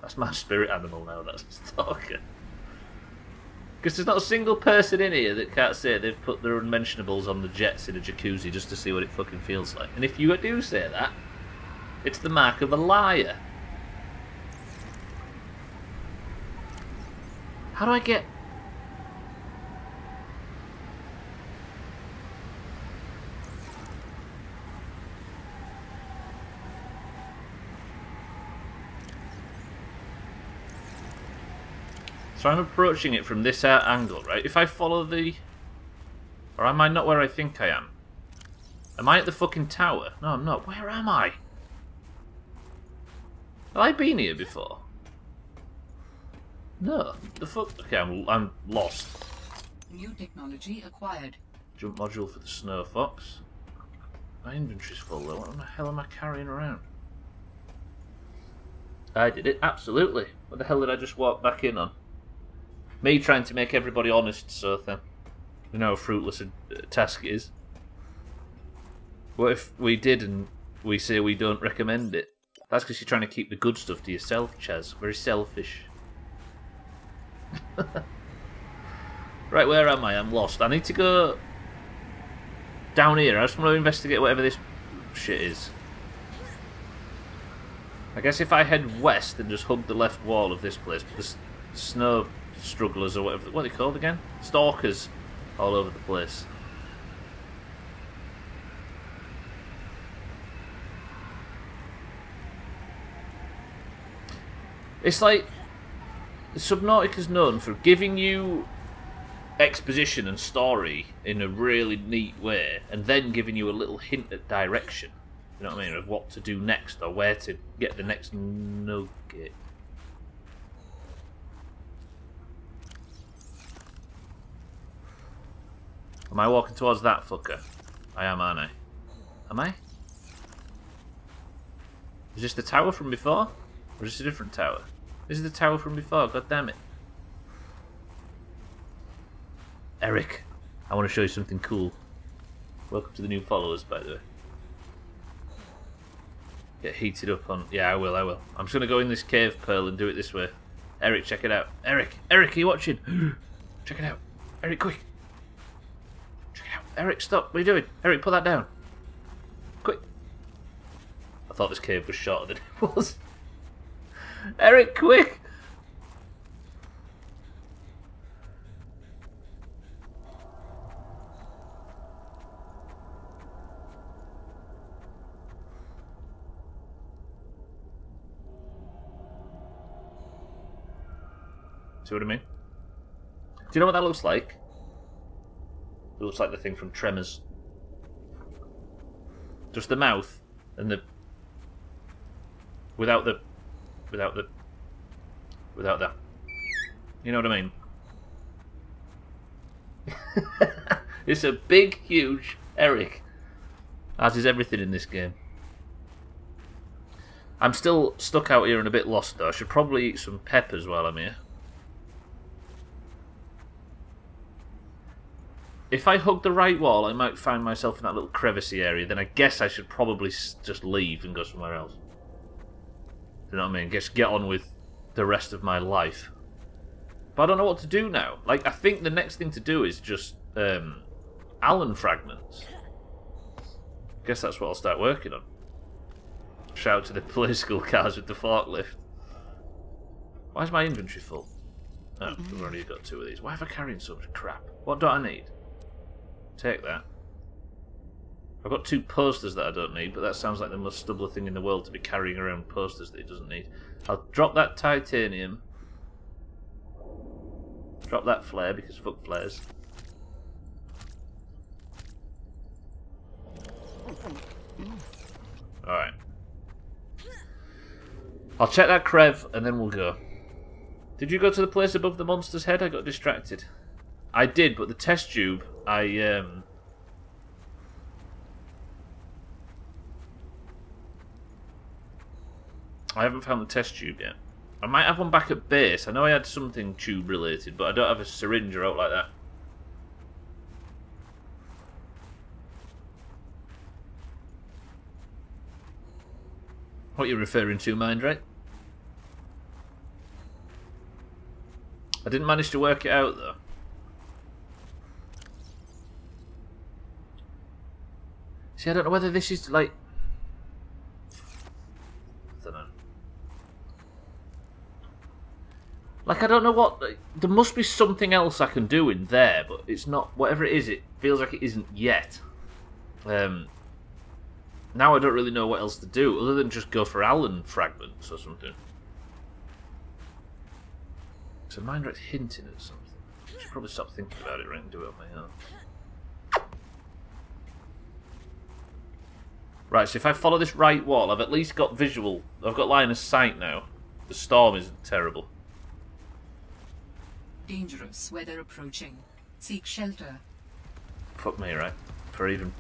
That's my spirit animal now, that's a stalker. Because there's not a single person in here that can't say they've put their unmentionables on the jets in a jacuzzi just to see what it fucking feels like. And if you do say that, it's the mark of a liar. How do I get... So I'm approaching it from this angle, right? If I follow the... Or am I not where I think I am? Am I at the fucking tower? No, I'm not. Where am I? Have I been here before? No. The fuck? Okay, I'm lost. New technology acquired. Jump module for the snow fox. My inventory's full though. What the hell am I carrying around? I did it. Absolutely. What the hell did I just walk back in on? Me trying to make everybody honest, so then you know how fruitless a task it is. What if we did and we say we don't recommend it? That's because you're trying to keep the good stuff to yourself, Chaz. Very selfish. Right, where am I? I'm lost. I need to go down here. I just want to investigate whatever this shit is. I guess if I head west and just hug the left wall of this place, the snow strugglers or whatever, what are they called again? Stalkers all over the place. It's like Subnautica's known for giving you exposition and story in a really neat way and then giving you a little hint at direction, you know what I mean, of what to do next or where to get the next nugget. Am I walking towards that fucker? I am, aren't I? Am I? Is this the tower from before? Or is this a different tower? This is the tower from before, god damn it. Eric, I want to show you something cool. Welcome to the new followers, by the way. Get heated up on... Yeah, I will. I'm just going to go in this cave, Pearl, and do it this way. Eric, check it out. Eric, are you watching? Check it out. Eric, quick. Check it out. Eric, stop. What are you doing? Eric, put that down. Quick. I thought this cave was shorter than it was. Eric, quick. See what I mean? Do you know what that looks like? It looks like the thing from Tremors. Just the mouth and the... Without that. You know what I mean? It's a big, huge Eric. As is everything in this game. I'm still stuck out here and a bit lost though. I should probably eat some peppers while I'm here. If I hug the right wall, I might find myself in that little crevice-y area. Then I guess I should probably just leave and go somewhere else. You know what I mean? Just get on with the rest of my life. But I don't know what to do now. Like, I think the next thing to do is just Allen fragments. Guess that's what I'll start working on. Shout out to the play school cars with the forklift. Why is my inventory full? Oh, we've already got 2 of these. Why have I carrying so much crap? What do I need? Take that. I've got 2 posters that I don't need, but that sounds like the most Stubbler thing in the world to be carrying around posters that he doesn't need. I'll drop that titanium. Drop that flare, because fuck flares. Alright. I'll check that Crev, and then we'll go. Did you go to the place above the monster's head? I got distracted. I did, but the test tube, I haven't found the test tube yet. I might have one back at base. I know I had something tube related, but I don't have a syringe or out like that. What are you referring to, mind, right? I didn't manage to work it out though. See, I don't know whether this is like... I don't know. Like, I don't know what... There must be something else I can do in there, but it's not... Whatever it is, it feels like it isn't yet. Now I don't really know what else to do, other than just go for Allen fragments or something. So Mindrat's hinting at something. I should probably stop thinking about it right and do it on my own. Right, so if I follow this right wall, I've at least got visual. I've got line of sight now. The storm isn't terrible. Dangerous weather approaching. Seek shelter. Fuck me, right? For even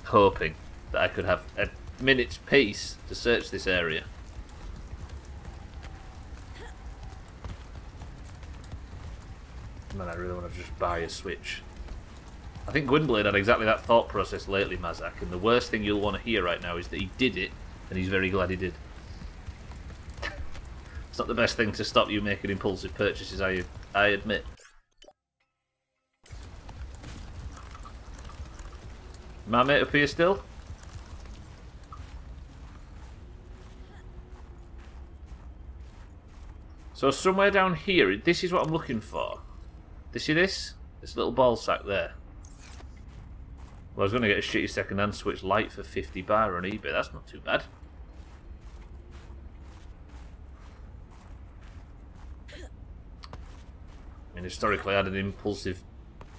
hoping that I could have a minute's peace to search this area. Man, I really want to just buy a Switch. I think Gwynblade had exactly that thought process lately, Mazak, and the worst thing you'll want to hear right now is that he did it, and he's very glad he did. It's not the best thing to stop you making impulsive purchases, I admit. My mate up here still? So somewhere down here, this is what I'm looking for. Do you see this? This little ball sack there. Well, I was going to get a shitty second-hand Switch Lite for 50 bar on eBay. That's not too bad. I mean, historically, I had an impulsive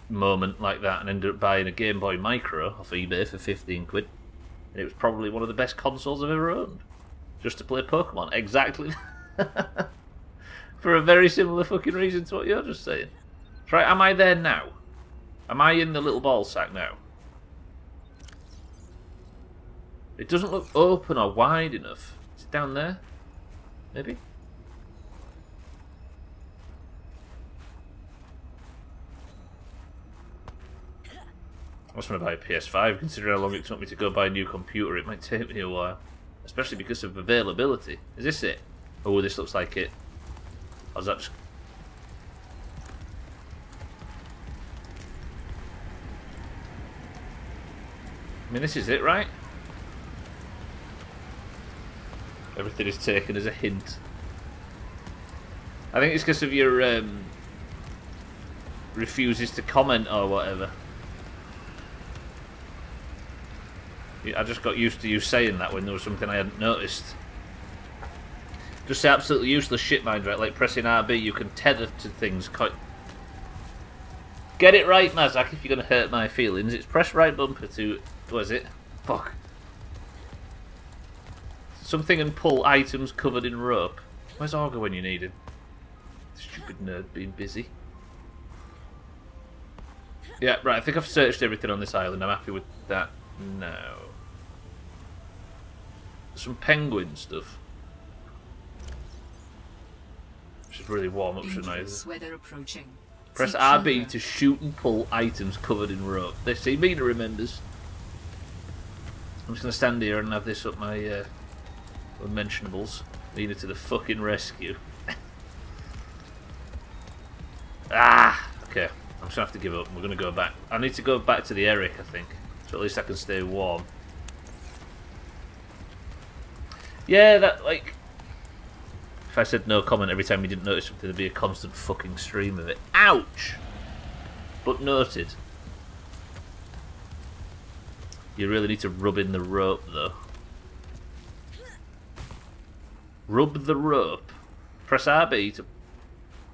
moment like that and ended up buying a Game Boy Micro off eBay for 15 quid. And it was probably one of the best consoles I've ever owned. Just to play Pokemon. Exactly. For a very similar fucking reason to what you're just saying. Right, am I there now? Am I in the little ball sack now? It doesn't look open or wide enough. Is it down there? Maybe? I was going to buy a PS5, considering how long it took me to go buy a new computer. It might take me a while. Especially because of availability. Is this it? Oh, this looks like it. Or is that just... I mean, this is it, right? Everything is taken as a hint. I think it's because of your refuses to comment or whatever. I just got used to you saying that when there was something I hadn't noticed. Just say absolutely useless shit, mind, right? Like pressing RB, you can tether to things quite... Get it right, Mazak, if you're going to hurt my feelings. It's press right bumper to... What is it? Fuck. Something and pull items covered in rope. Where's Augur when you need him? Stupid nerd being busy. Yeah, right, I think I've searched everything on this island. I'm happy with that now. Some penguin stuff. Should really warm up, shouldn't I? Weather approaching. Press RB to shoot and pull items covered in rope. They see me to remembers. I'm just going to stand here and have this up my unmentionables. Nina to the fucking rescue. Ah! Okay, I'm just going to have to give up. We're going to go back. I need to go back to the Eric, I think. So at least I can stay warm. Yeah, that, like... If I said no comment every time you didn't notice something, there'd be a constant fucking stream of it. Ouch! But noted. You really need to rub in the rope, though. Rub the rope. Press RB to...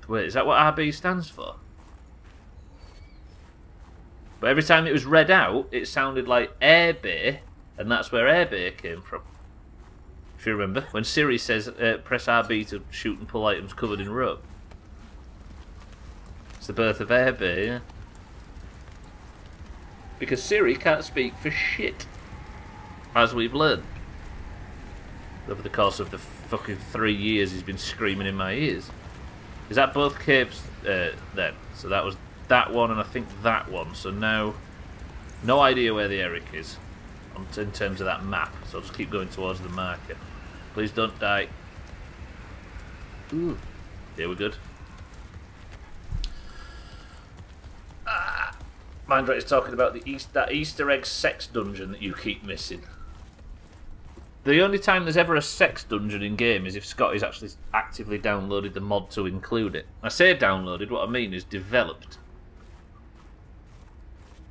Wait, is that what RB stands for? But every time it was read out, it sounded like air bay, and that's where air bay came from. If you remember, when Siri says press RB to shoot and pull items covered in rope. It's the birth of air bay, yeah. Because Siri can't speak for shit, as we've learned. Over the course of the fucking 3 years he's been screaming in my ears. Is that both caves then? So that was that one and I think that one. So now, no idea where the Eric is in terms of that map. So I'll just keep going towards the marker. Please don't die. Ooh, yeah, we're good. Mindrat is talking about that Easter egg sex dungeon that you keep missing. The only time there's ever a sex dungeon in game is if Scotty's actually actively downloaded the mod to include it. I say downloaded, what I mean is developed.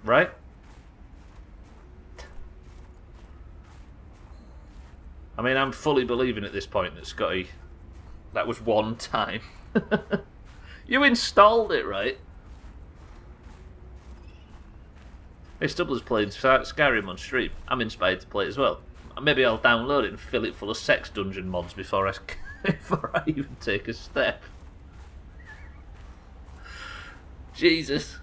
Right? I mean, I'm fully believing at this point that Scotty... That was one time. You installed it, right? Hey, Stubbler's playing Skyrim on stream. I'm inspired to play it as well. Maybe I'll download it and fill it full of sex dungeon mods before I even take a step. Jesus.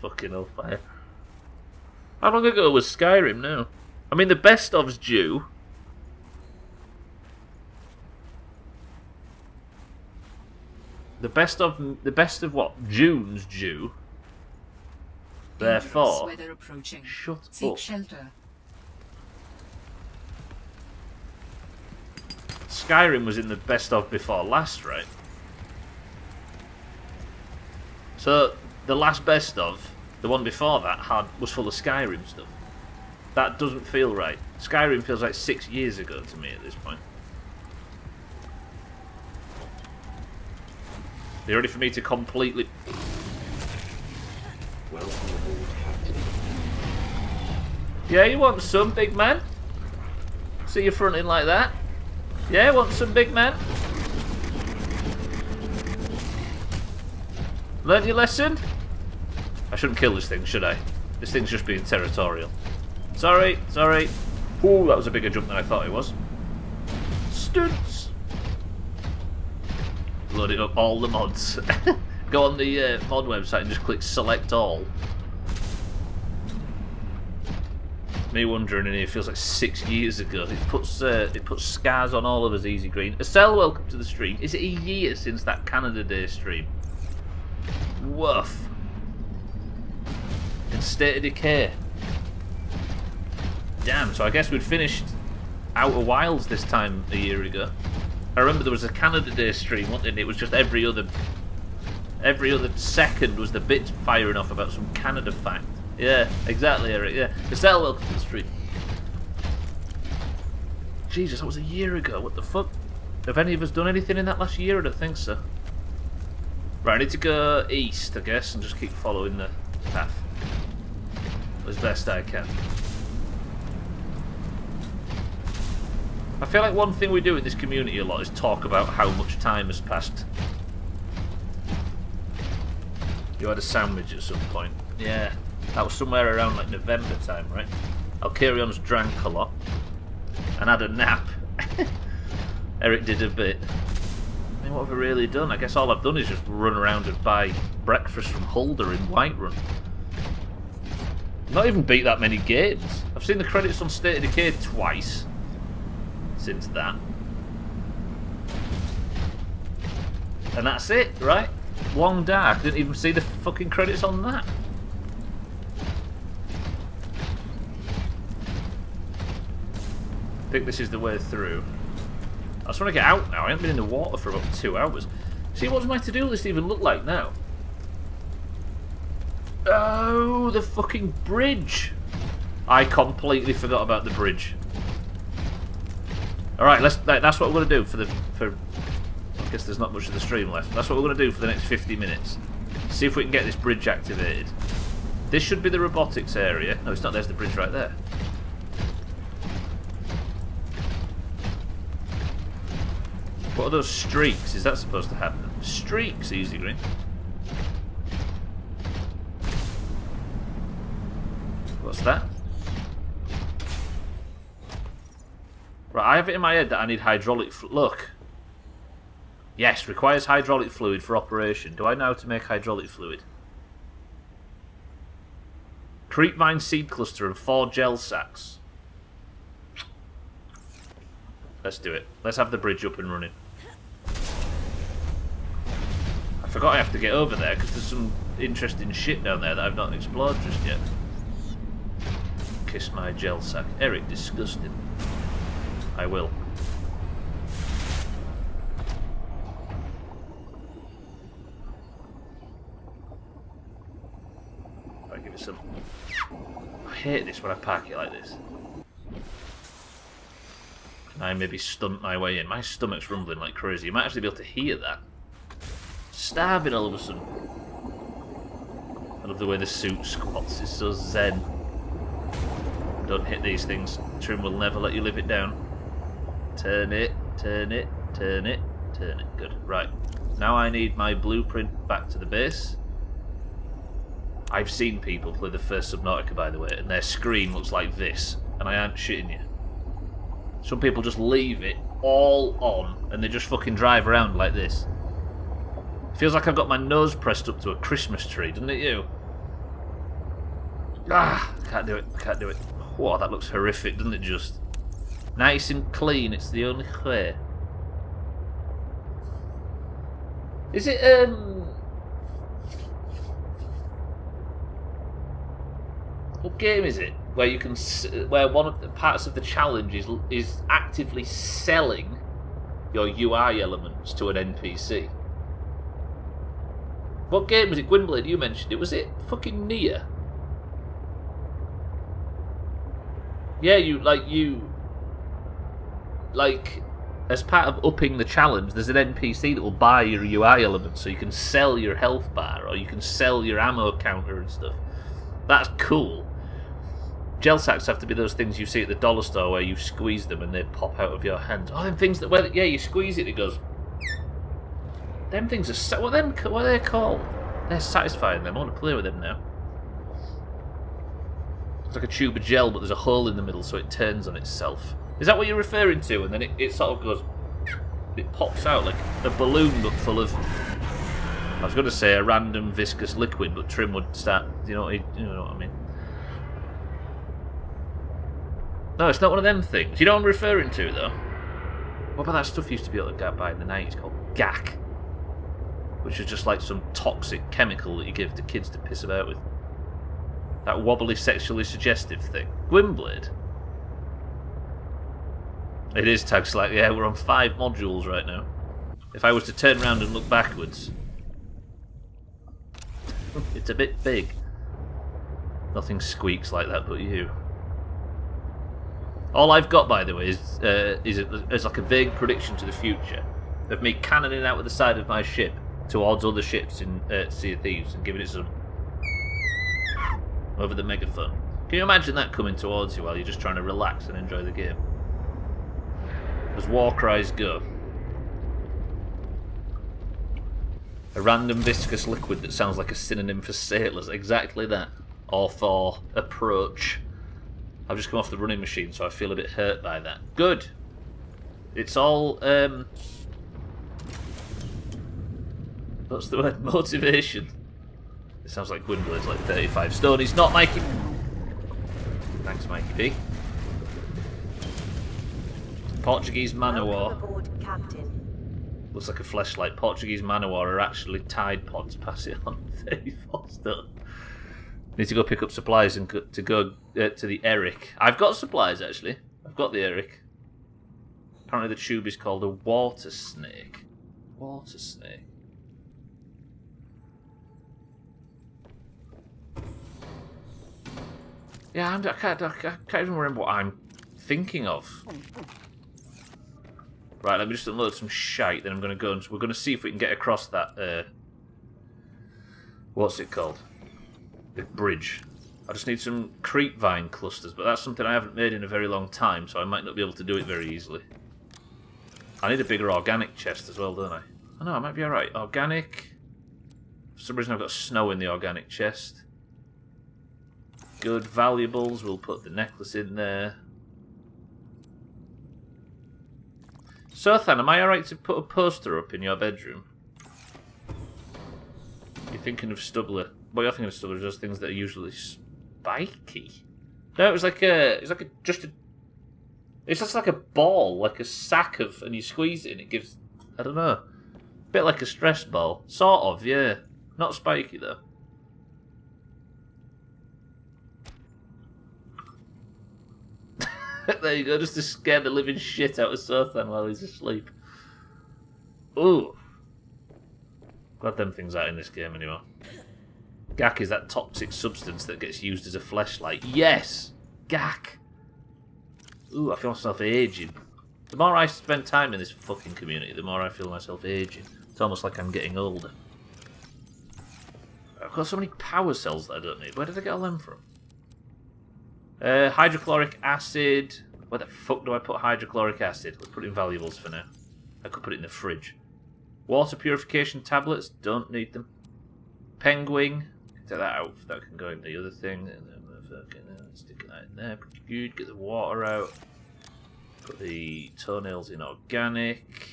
Fucking hellfire. How long ago was Skyrim now? I mean, the best of's due. The best of what? June's due. Therefore, weather approaching. Shut Seek up. Shelter. Skyrim was in the best of before last, right? So the last best of, the one before that, was full of Skyrim stuff. That doesn't feel right. Skyrim feels like 6 years ago to me at this point. You ready for me to completely... Welcome aboard, Captain. Yeah, you want some, big man? See you fronting like that? Yeah, want some, big man? Learn your lesson? I shouldn't kill this thing, should I? This thing's just being territorial. Sorry, sorry. Ooh, that was a bigger jump than I thought it was. Stunts! Loaded up all the mods. Go on the mod website and just click select all. Me wondering in here feels like 6 years ago. It puts scars on all of us, Easy Green. Estelle, welcome to the stream. Is it a year since that Canada Day stream? Woof. In State of Decay. Damn, so I guess we'd finished Outer Wilds this time a year ago. I remember there was a Canada Day stream, wasn't it? It was just every other second was the bits firing off about some Canada fact. Yeah, exactly, Eric, yeah. Cassell, welcome to the stream. Jesus, that was a year ago, what the fuck? Have any of us done anything in that last year? I don't think so. Right, I need to go east, I guess, and just keep following the path as best I can. I feel like one thing we do in this community a lot is talk about how much time has passed. You had a sandwich at some point. Yeah, that was somewhere around like November time, right? Alcarion's drank a lot and had a nap. Eric did a bit. I mean, what have I really done? I guess all I've done is just run around and buy breakfast from Holder in Whiterun. Not even beat that many games. I've seen the credits on State of Decay twice since that. And that's it, right? Long Dark. Didn't even see the fucking credits on that. I think this is the way through. I just want to get out now. I haven't been in the water for about 2 hours. See, what does my to-do list even look like now? Oh, the fucking bridge. I completely forgot about the bridge. Alright, that's what we're going to do for I guess there's not much of the stream left. That's what we're going to do for the next 50 minutes. See if we can get this bridge activated. This should be the robotics area. No, it's not. There's the bridge right there. What are those streaks? Is that supposed to happen? Streaks, easy green. What's that? Right, I have it in my head that I need hydraulic look. Yes, requires hydraulic fluid for operation. Do I know how to make hydraulic fluid? Creepvine seed cluster and 4 gel sacks. Let's do it. Let's have the bridge up and running. I forgot I have to get over there because there's some interesting shit down there that I've not explored just yet. Kiss my gel sack. Eric, disgusting. I will. I'll give it some. I hate this when I park it like this. Can I maybe stunt my way in? My stomach's rumbling like crazy. You might actually be able to hear that. Starving all of a sudden. I love the way the suit squats. It's so zen. Don't hit these things. Trim will never let you live it down. Turn it, turn it, turn it, turn it. Good. Right. Now I need my blueprint back to the base. I've seen people play the first Subnautica, by the way, and their screen looks like this. And I aren't shitting you. Some people just leave it all on, and they just fucking drive around like this. Feels like I've got my nose pressed up to a Christmas tree, doesn't it you? Ah, I can't do it, I can't do it. Whoa, that looks horrific, doesn't it just? Nice and clean, it's the only way. Is it, what game is it? Where you can, where one of the parts of the challenge is actively selling your UI elements to an NPC. What game was it? Gwynblade, you mentioned it. Was it fucking Nier? Yeah, like, as part of upping the challenge, there's an NPC that will buy your UI elements, so you can sell your health bar, or you can sell your ammo counter and stuff. That's cool. Gel sacks have to be those things you see at the dollar store where you squeeze them and they pop out of your hand. Oh, them things that, well, yeah, you squeeze it, it goes. Them things are, what are they called? They're satisfying them. I want to play with them now. It's like a tube of gel, but there's a hole in the middle, so it turns on itself. Is that what you're referring to? And then it sort of goes, it pops out like a balloon, but full of. I was going to say a random viscous liquid, but Trim would start. You know what I mean? No, it's not one of them things. You know what I'm referring to, though? What about that stuff you used to be able to get by in the 90s called gack? which is just like some toxic chemical that you give to kids to piss about with. That wobbly, sexually suggestive thing. Gwynblade? It is tagged slightly. Yeah, we're on 5 modules right now. If I was to turn around and look backwards, it's a bit big. Nothing squeaks like that but you. All I've got, by the way, is like a vague prediction to the future of me cannoning out of the side of my ship towards other ships in Sea of Thieves and giving it some over the megaphone. Can you imagine that coming towards you while you're just trying to relax and enjoy the game? As war cries go. A random viscous liquid that sounds like a synonym for sailors. Exactly that. Or for approach. I've just come off the running machine, so I feel a bit hurt by that. Good. It's all, what's the word? Motivation. It sounds like Gwynblade's like 35 stone. He's not, Mikey. Thanks, Mikey D. Portuguese man-o-war. Looks like a fleshlight. Portuguese man-o-war are actually Tide Pods. Pass it on. 34 stone. Need to go pick up supplies and to go to the Eric. I've got supplies, actually. I've got the Eric. Apparently the tube is called a water snake. Water snake. Yeah, I can't even remember what I'm thinking of. Right, let me just unload some shite, then I'm going to go and we're going to see if we can get across that, what's it called? The bridge. I just need some creep vine clusters, but that's something I haven't made in a very long time, so I might not be able to do it very easily. I need a bigger organic chest as well, don't I? Oh no, I might be alright. Organic. For some reason I've got snow in the organic chest. Good. Valuables. We'll put the necklace in there. Sothan, am I alright to put a poster up in your bedroom? You're thinking of Stubbler. What you're thinking of Stubbler is those things that are usually spiky. No, it was like it's just like a ball, like a sack of, and you squeeze it and it gives, I don't know, a bit like a stress ball. Sort of, yeah. Not spiky though. There you go, just to scare the living shit out of Sothan while he's asleep. Ooh. Glad them things aren't in this game anymore. Gak is that toxic substance that gets used as a fleshlight. Yes! Gak! Ooh, I feel myself aging. The more I spend time in this fucking community, the more I feel myself aging. It's almost like I'm getting older. I've got so many power cells that I don't need. Where did I get all them from? Hydrochloric acid. Where the fuck do I put hydrochloric acid? Let's put it in valuables for now. I could put it in the fridge. Water purification tablets. Don't need them. Penguin. Take that out. That can go in the other thing. And then stick that in there. Pretty good. Get the water out. Put the toenails in organic.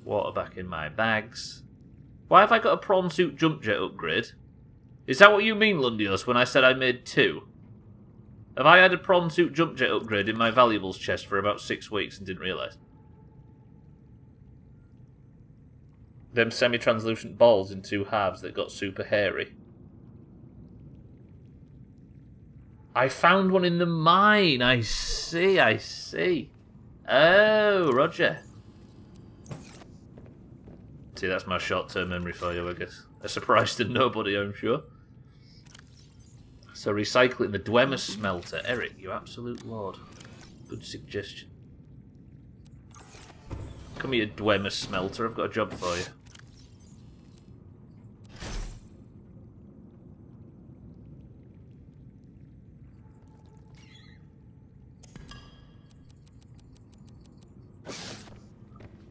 Water back in my bags. Why have I got a prawn suit jump jet upgrade? Is that what you mean, Lundios, when I said I made 2? Have I had a prawn suit jump jet upgrade in my valuables chest for about 6 weeks and didn't realise? Them semi-translucent balls in 2 halves that got super hairy. I found one in the mine. I see, I see. Oh, Roger. See, that's my short-term memory for you, I guess. A surprise to nobody, I'm sure. So recycling the Dwemer smelter. Eric, you absolute lord. Good suggestion. Come here, Dwemer smelter. I've got a job for you.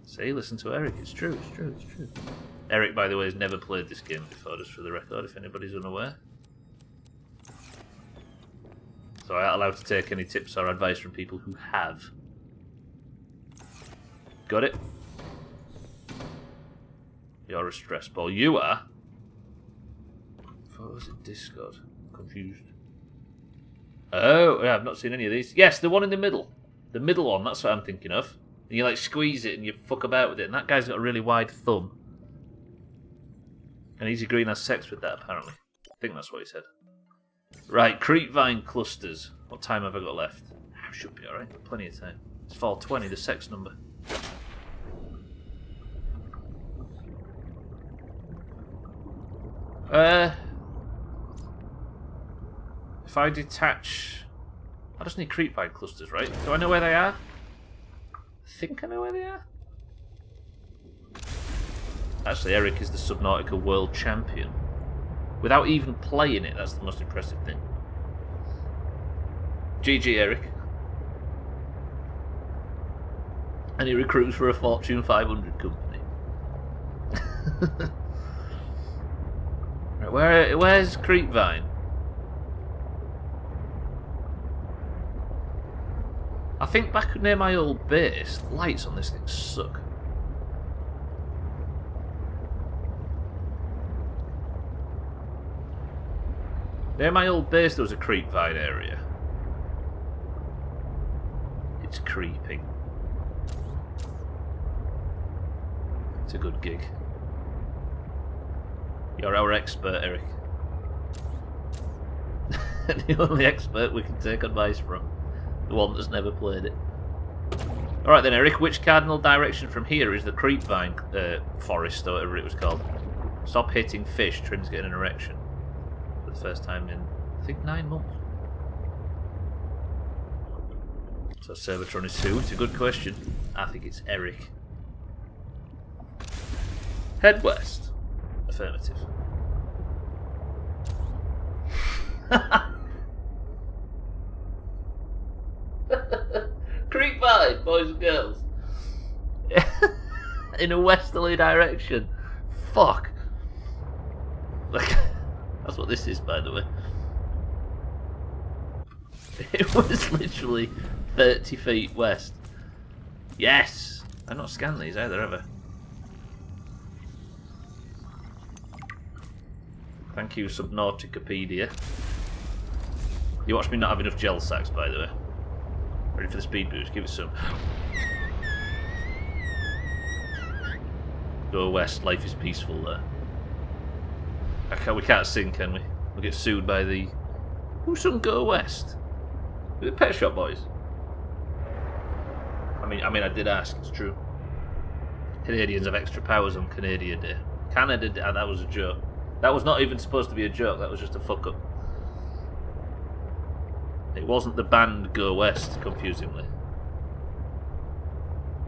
See, listen to Eric. It's true, it's true, it's true. Eric, by the way, has never played this game before, just for the record, if anybody's unaware. So I'm not allowed to take any tips or advice from people who have. Got it? You're a stress ball. You are? What was it? Discord. Confused. Oh, yeah, I've not seen any of these. Yes, the one in the middle. The middle one, that's what I'm thinking of. And you like squeeze it and you fuck about with it. And that guy's got a really wide thumb. And Easy Green has sex with that, apparently. I think that's what he said. Right, creepvine clusters. What time have I got left? I should be alright. Plenty of time. It's 4:20, the sex number. If I detach... I just need creepvine clusters, right? Do I know where they are? I think I know where they are. Actually, Eric is the Subnautica World Champion. Without even playing it, that's the most impressive thing. GG, Eric. And he recruits for a Fortune 500 company. Right, where's Creepvine? I think back near my old base, the lights on this thing suck. Near my old base there was a creepvine area. It's creeping. It's a good gig. You're our expert, Eric. The only expert we can take advice from. The one that's never played it. Alright then, Eric, which cardinal direction from here is the creepvine forest, or whatever it was called? Stop hitting fish, Trim's getting an erection. For the first time in, I think, 9 months. So Cybertron is who? It's a good question. I think it's Eric. Head west. Affirmative. Creepvine, boys and girls. In a westerly direction. Fuck. That's what this is, by the way. It was literally 30 feet west. Yes! I've not scanned these either, ever. Thank you, Subnauticapedia. You watch me not have enough gel sacks, by the way. Ready for the speed boost? Give it some. Go west, life is peaceful there. We can't sing, can we? We'll get sued by the... Who sung Go West? Was it Pet Shop Boys? I mean, I did ask, it's true. Canadians have extra powers on Canadian Day. Canada Day, that was a joke. That was not even supposed to be a joke, that was just a fuck up. It wasn't the band Go West, confusingly.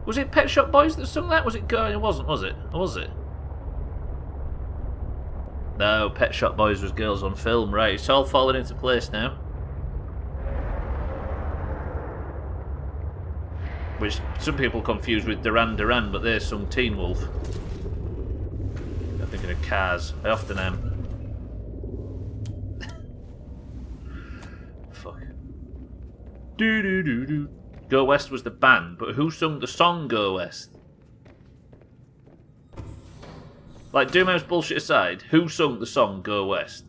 Was it Pet Shop Boys that sung that? Was it Go? It wasn't, was it? Or was it? No, Pet Shop Boys was Girls on Film. Right, it's all falling into place now. Which some people confuse with Duran Duran, but they sung Teen Wolf. I'm thinking of Cars. I often am. Fuck. Do. Go West was the band, but who sung the song Go West? Like, Doomhaus bullshit aside, who sung the song Go West?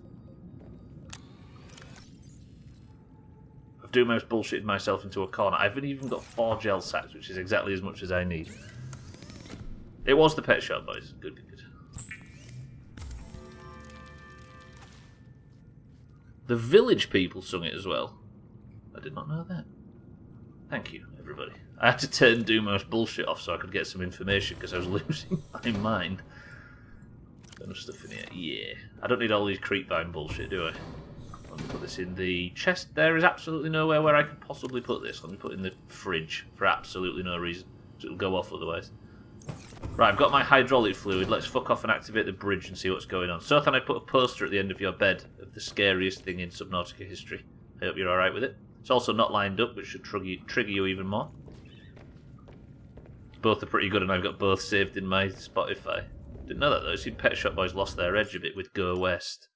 I've Doomhaus bullshitted myself into a corner. I haven't even got 4 gel sacks, which is exactly as much as I need. It was the Pet Shop Boys. Good. The Village people sung it as well. I did not know that. Thank you, everybody. I had to turn Doomhaus bullshit off so I could get some information because I was losing my mind. Got enough stuff in here. Yeah. I don't need all these creepvine bullshit, do I? Let me put this in the chest. There is absolutely nowhere where I could possibly put this. Let me put it in the fridge for absolutely no reason. It'll go off otherwise. Right, I've got my hydraulic fluid. Let's fuck off and activate the bridge and see what's going on. Sothan, I put a poster at the end of your bed of the scariest thing in Subnautica history. I hope you're alright with it. It's also not lined up, which should trigger you even more. Both are pretty good, and I've got both saved in my Spotify. Didn't know that though. I seen Pet Shop Boys lost their edge a bit with Go West.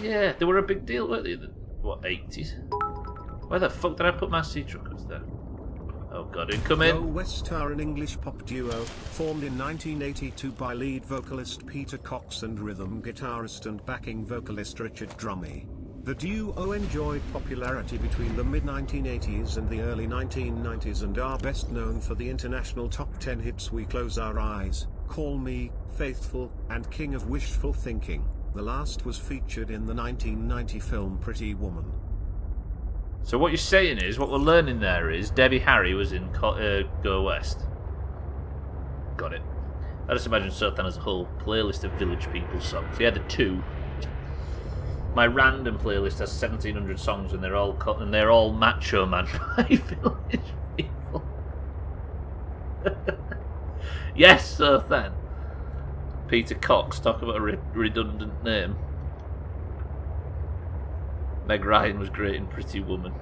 Yeah, they were a big deal, weren't they? What, 80s? Where the fuck did I put my sea truckers then? Oh god, incoming! Go West are an English pop duo, formed in 1982 by lead vocalist Peter Cox and rhythm guitarist and backing vocalist Richard Drummie. The duo enjoyed popularity between the mid-1980s and the early 1990s and are best known for the international top 10 hits We Close Our Eyes, Call Me, Faithful, and King of Wishful Thinking. The last was featured in the 1990 film Pretty Woman. So what you're saying is, what we're learning there is, Debbie Harry was in Go West. Got it. I just imagine Sothan as a whole playlist of Village People songs. He had the two. My random playlist has 1,700 songs, and they're all Macho Man by Village People. Yes, Sothan. Peter Cox, talk about a redundant name. Meg Ryan was great in Pretty Woman.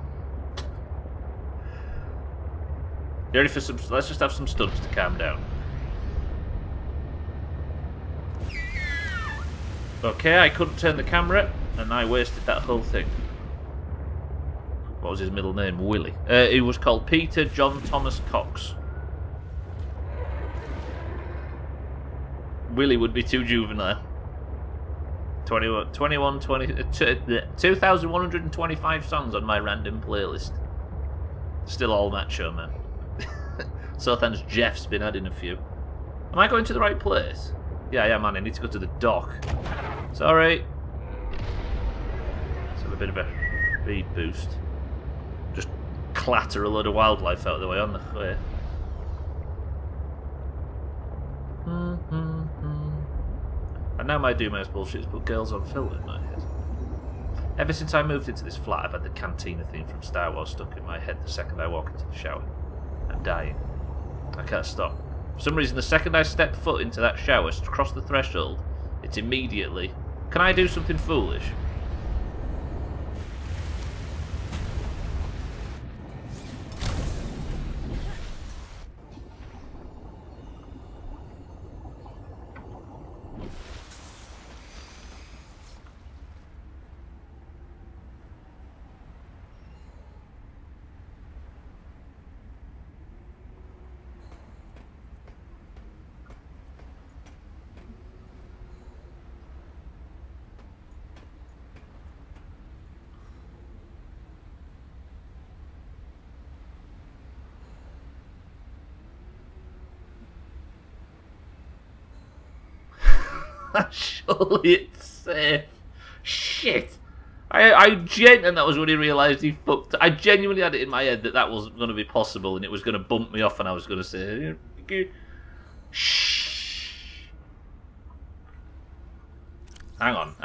You ready for some? Let's just have some stunts to calm down. Okay, I couldn't turn the camera, and I wasted that whole thing. What was his middle name? Willie. He was called Peter John Thomas Cox. Willie would be too juvenile. 2,125 songs on my random playlist. Still all Macho Man. Sothan's Jeff's been adding a few. Am I going to the right place? Yeah, man, I need to go to the dock. Sorry. Let's have a bit of a speed boost. Just clatter a load of wildlife out of the way on the way. And now my Doomhaus bullshit's put Girls on Film in my head. Ever since I moved into this flat, I've had the cantina theme from Star Wars stuck in my head the second I walk into the shower. I'm dying. I can't stop. For some reason, the second I step foot into that shower, cross the threshold, it's immediately, can I do something foolish? Surely it's safe. Shit. And that was when he realised he fucked. I genuinely had it in my head that that wasn't going to be possible and it was going to bump me off and I was going to say, shh. Hang on.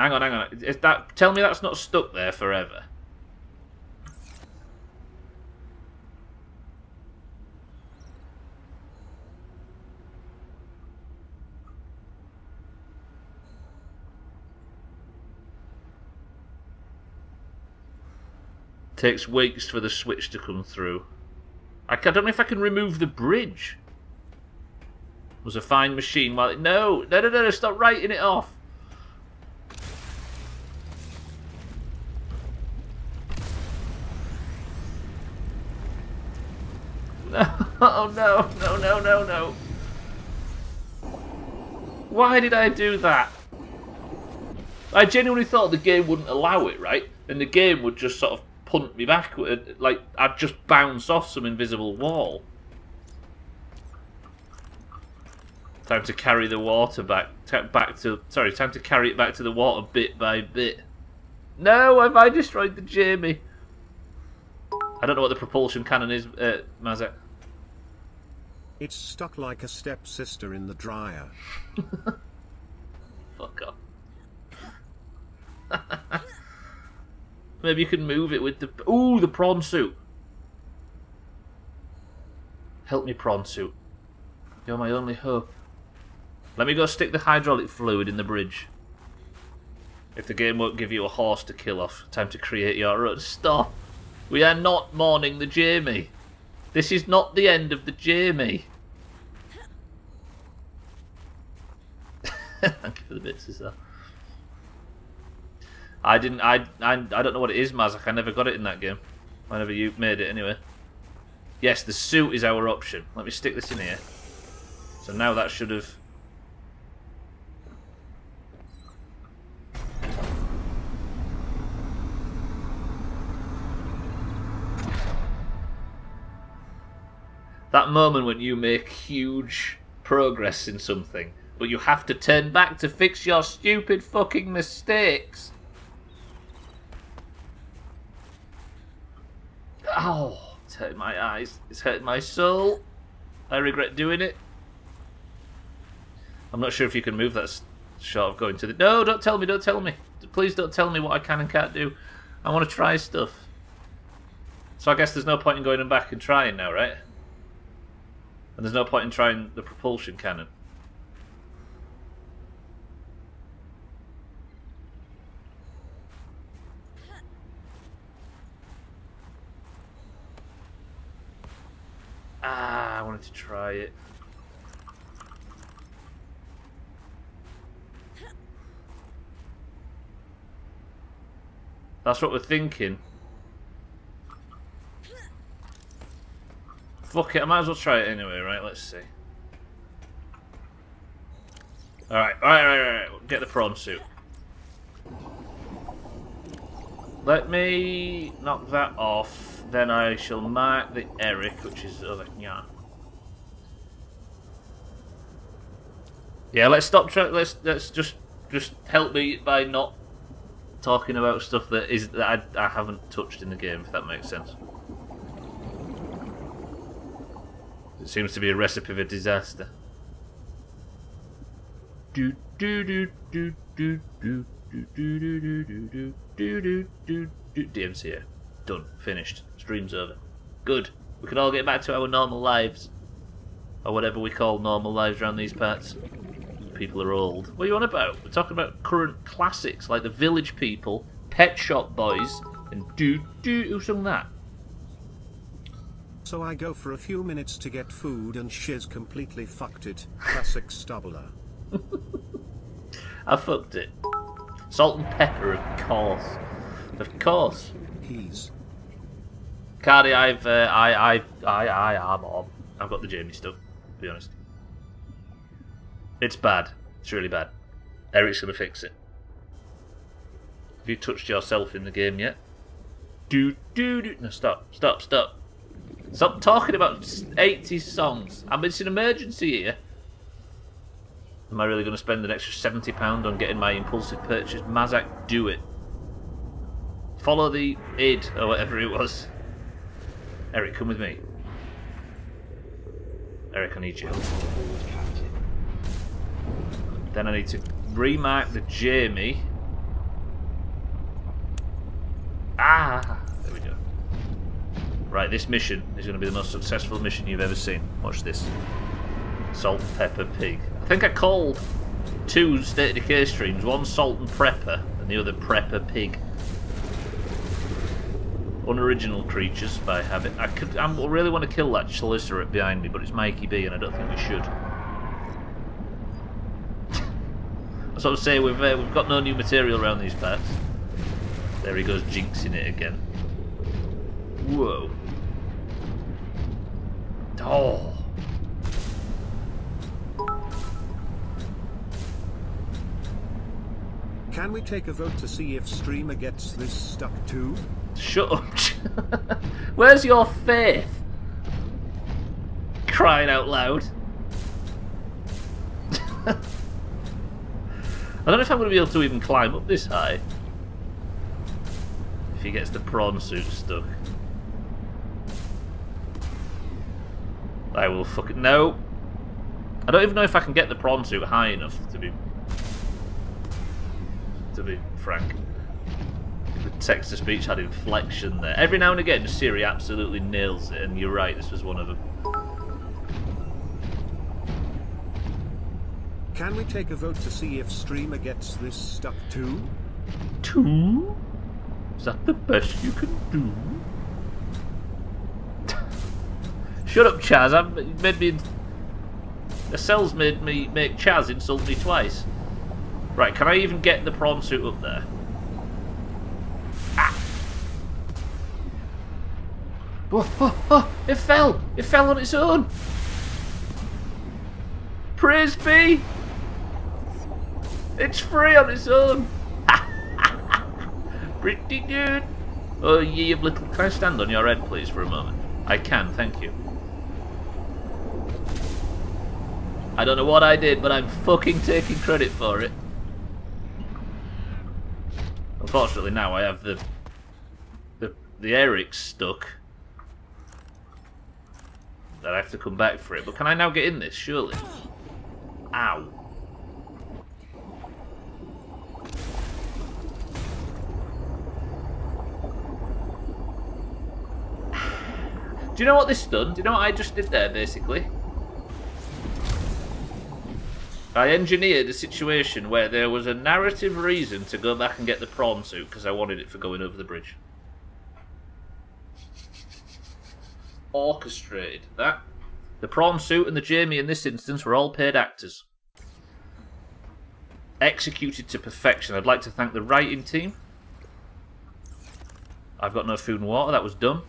Is that? Tell me that's not stuck there forever. Takes weeks for the switch to come through. I don't know if I can remove the bridge. Was a fine machine while it... No, stop writing it off. No, oh no. Why did I do that? I genuinely thought the game wouldn't allow it, right? And the game would just sort of punt me back, like I'd just bounce off some invisible wall. Time to carry the water time to carry it back to the water bit by bit. No, have I destroyed the Jamie? I don't know what the propulsion cannon is, Mazak. It's stuck like a stepsister in the dryer. Fuck off. Maybe you can move it with the... Ooh, the prawn suit. Help me, prawn suit. You're my only hope. Let me go stick the hydraulic fluid in the bridge. If the game won't give you a horse to kill off, time to create your own. Stop! We are not mourning the Jamie. This is not the end of the Jamie. Thank you for the bits, sister. I don't know what it is, Mazak. I never got it in that game. Whenever you made it, anyway. Yes, the suit is our option. Let me stick this in here. So now that should have... That moment when you make huge progress in something, but you have to turn back to fix your stupid fucking mistakes. Oh, it's hurting my eyes. It's hurting my soul. I regret doing it. I'm not sure if you can move that shot of going to the... No, don't tell me, don't tell me. Please don't tell me what I can and can't do. I want to try stuff. So I guess there's no point in going back and trying now, right? And there's no point in trying the propulsion cannon. Ah, I wanted to try it. That's what we're thinking. Fuck it, I might as well try it anyway, right? Let's see. Alright. Get the prawn suit. Let me knock that off. Then I shall mark the Eric, which is over here. Yeah, let's stop trying. Let's just help me by not talking about stuff that I haven't touched in the game, if that makes sense. It seems to be a recipe for disaster. DMCA. Done. Finished. Stream's over. Good. We can all get back to our normal lives. Or whatever we call normal lives around these parts. People are old. What are you on about? We're talking about current classics like The Village People, Pet Shop Boys, and Who sung that? So I go for a few minutes to get food and shiz completely fucked it. Classic Stubbler. I fucked it. Salt and pepper, of course. Of course. Peas. Cardi, I'm on. I've got the Jamie stuff, to be honest. It's bad. It's really bad. Eric's gonna fix it. Have you touched yourself in the game yet? No, stop. Stop talking about 80s songs. It's an emergency here. Am I really going to spend an extra £70 on getting my impulsive purchase? Mazak, do it. Follow the id, or whatever it was. Eric, come with me. Eric, I need you. Then I need to remark the Jamie. Ah! There we go. Right, this mission is going to be the most successful mission you've ever seen. Watch this. Salt and pepper pig. I think I called 2 State of Decay streams. One salt and prepper, and the other prepper pig. Unoriginal creatures by habit. I really want to kill that Chalicerate behind me, but it's Mikey B, and I don't think we should. That's what I'm saying. We've got no new material around these parts. There he goes, jinxing it again. Whoa. Oh. Can we take a vote to see if streamer gets this stuck too? Shut up. Where's your faith? Crying out loud. I don't know if I'm going to be able to even climb up this high. If he gets the prawn suit stuck. I will fucking... No! I don't even know if I can get the prawn suit high enough to be frank. The text-to-speech had inflection there. Every now and again, Siri absolutely nails it, and you're right, this was one of them. Can we take a vote to see if streamer gets this stuck too? Two? Is that the best you can do? Shut up, Chaz. Estelle's made me make Chaz insult me twice. Right, can I even get the prawn suit up there? Ah! Oh, it fell! It fell on its own! Praise be! It's free on its own! Pretty good! Oh, ye of little... Can I stand on your head, please, for a moment? I can, thank you. I don't know what I did, but I'm fucking taking credit for it. Unfortunately, now I have the Eric stuck. That I have to come back for it. But can I now get in this? Surely. Ow. Do you know what this done? Do you know what I just did there, basically? I engineered a situation where there was a narrative reason to go back and get the prawn suit because I wanted it for going over the bridge. Orchestrated that. The prawn suit and the Jamie in this instance were all paid actors. Executed to perfection. I'd like to thank the writing team. I've got no food and water, that was dumb.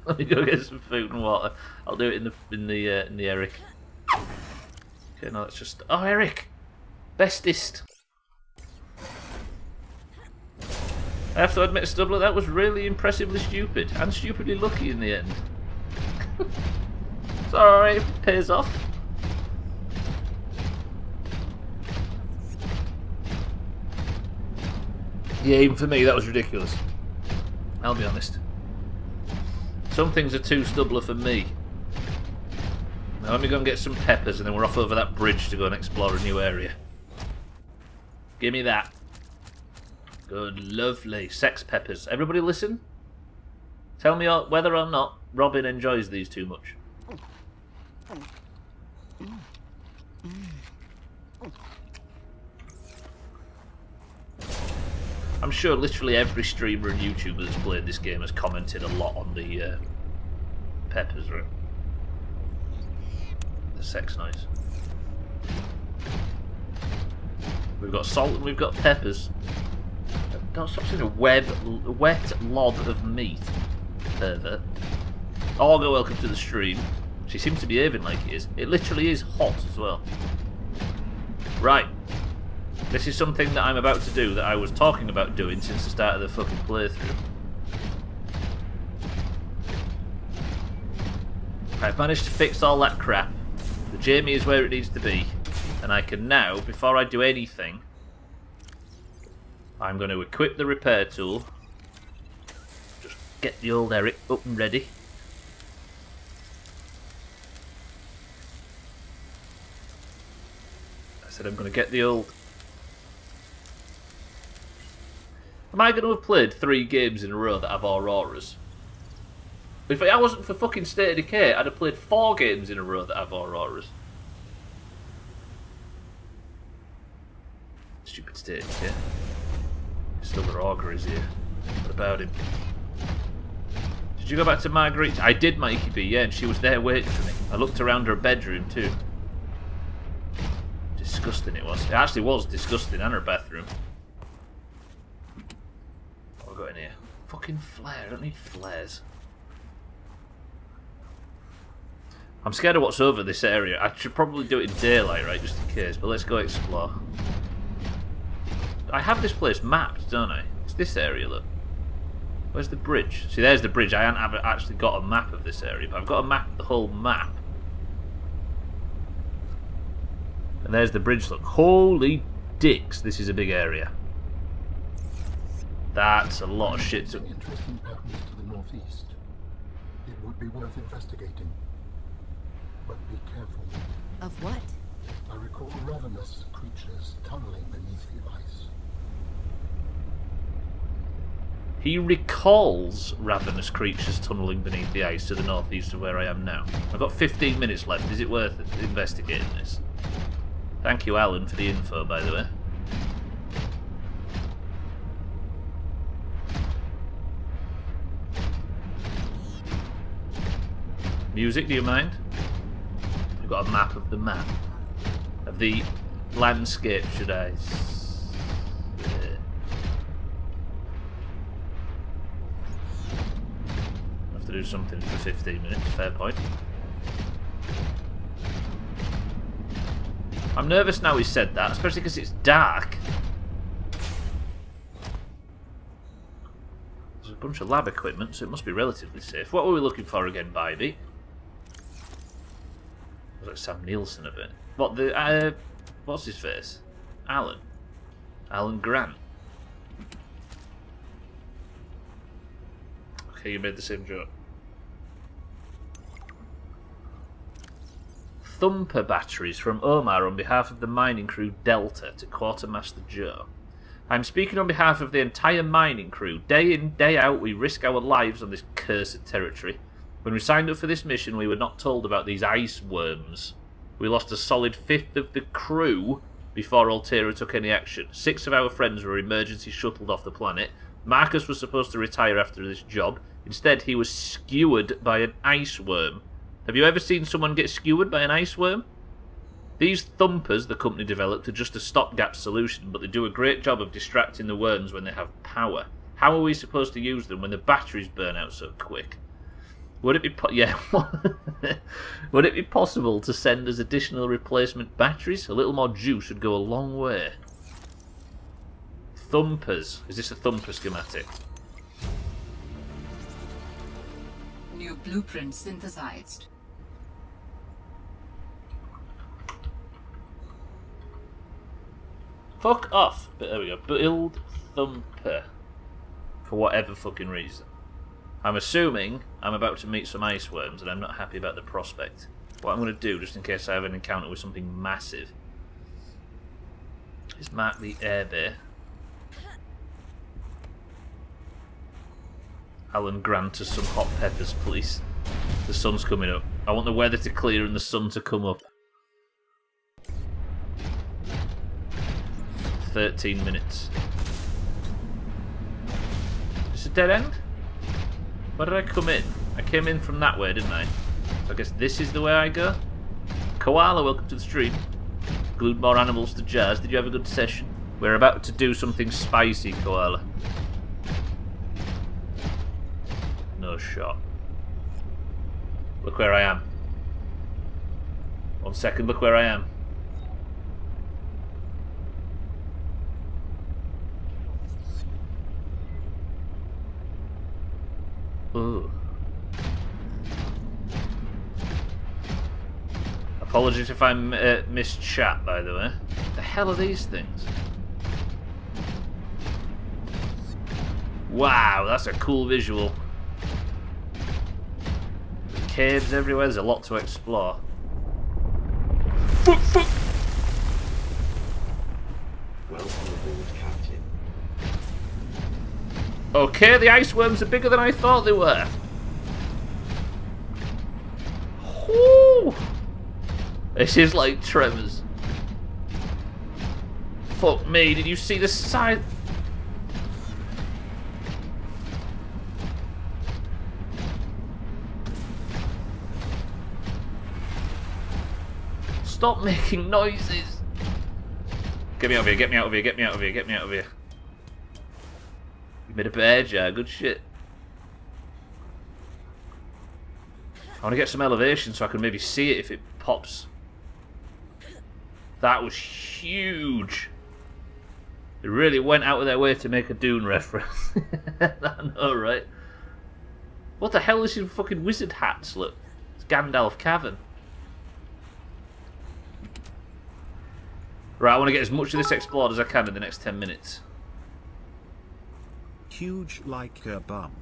Let me go get some food and water. I'll do it in the Eric. Okay, no, that's just. Oh, Eric, bestest. I have to admit, Stubbler, that was really impressively stupid and stupidly lucky in the end. It's alright, it pays off. Yeah, even for me, that was ridiculous. I'll be honest. Some things are too Stubbler for me. Now let me go and get some peppers and then we're off over that bridge to go and explore a new area. Give me that. Good, lovely. Sex peppers. Everybody listen. Tell me whether or not Robin enjoys these too much. I'm sure literally every streamer and YouTuber that's played this game has commented a lot on the peppers, right? The sex noise. We've got salt and we've got peppers. Don't stop saying a wet lob of meat, pervert. Olga, welcome to the stream. She seems to be behaving like it is. It literally is hot as well. Right. This is something that I'm about to do that I was talking about doing since the start of the fucking playthrough. I've managed to fix all that crap. The Jamie is where it needs to be. And I can now, before I do anything, I'm going to equip the repair tool. Just get the old Eric up and ready. I said I'm going to get the old... Am I going to have played 3 games in a row that have Auroras? If I wasn't for fucking State of Decay, I'd have played 4 games in a row that have Auroras. Stupid State of Decay. Stubbler Auger is here. What about him? Did you go back to Marguerite? I did, Mikey B, yeah, and she was there waiting for me. I looked around her bedroom too. Disgusting it was. It actually was disgusting, and her bathroom. What have I got in here? Fucking flare. I don't need flares. I'm scared of what's over this area. I should probably do it in daylight, right, just in case, but let's go explore. I have this place mapped, don't I? It's this area, look. Where's the bridge? See, there's the bridge. I haven't actually got a map of this area, but I've got a map, the whole map. And there's the bridge, look. Holy dicks, this is a big area. That's a lot of shit. Interesting patterns to the northeast. It would be worth investigating. But be careful. Of what? I recall ravenous creatures tunneling beneath the ice. He recalls ravenous creatures tunneling beneath the ice to the northeast of where I am now. I've got 15 minutes left. Is it worth investigating this? Thank you, Alan, for the info, by the way. Music, do you mind? We've got a map of the map. Of the landscape, should I say. Have to do something for 15 minutes, fair point. I'm nervous now he said that, especially because it's dark. There's a bunch of lab equipment, so it must be relatively safe. What were we looking for again, Bybee? Looks like Sam Nielsen a bit. What, the, what's his face? Alan Grant. Okay, you made the same joke. Thumper batteries from Omar on behalf of the mining crew Delta to Quartermaster Joe. I'm speaking on behalf of the entire mining crew. Day in, day out, we risk our lives on this cursed territory. When we signed up for this mission, we were not told about these ice worms. We lost a solid fifth of the crew before Altera took any action. 6 of our friends were emergency shuttled off the planet. Marcus was supposed to retire after this job. Instead, he was skewered by an ice worm. Have you ever seen someone get skewered by an ice worm? These thumpers the company developed are just a stopgap solution, but they do a great job of distracting the worms when they have power. How are we supposed to use them when the batteries burn out so quick? Would it be Would it be possible to send us additional replacement batteries? A little more juice would go a long way. Thumpers. Is this a thumper schematic? New blueprint synthesized. Fuck off. But there we go. Build thumper. For whatever fucking reason. I'm assuming I'm about to meet some ice worms and I'm not happy about the prospect. What I'm going to do, just in case I have an encounter with something massive, is mark the air bay. Alan Grant us some hot peppers, please. The sun's coming up. I want the weather to clear and the sun to come up. 13 minutes. Is it a dead end? Where did I come in? I came in from that way, didn't I? So I guess this is the way I go? Koala, welcome to the stream. Glued more animals to jars. Did you have a good session? We're about to do something spicy, Koala. No shot. Look where I am. 1 second, look where I am. Ooh. Apologies if I missed chat, by the way. The hell are these things? Wow, that's a cool visual. There's caves everywhere, there's a lot to explore. Welcome aboard, Captain. Okay, the ice worms are bigger than I thought they were. Whoo! This is like Tremors. Fuck me, did you see the size? Stop making noises. Get me out of here, get me out of here, get me out of here, get me out of here. You made a bear jar, good shit. I want to get some elevation so I can maybe see it if it pops. That was huge. They really went out of their way to make a Dune reference. I know, right? What the hell is your fucking wizard hats? Look, it's Gandalf Cavern. Right, I want to get as much of this explored as I can in the next 10 minutes. Huge like a bum.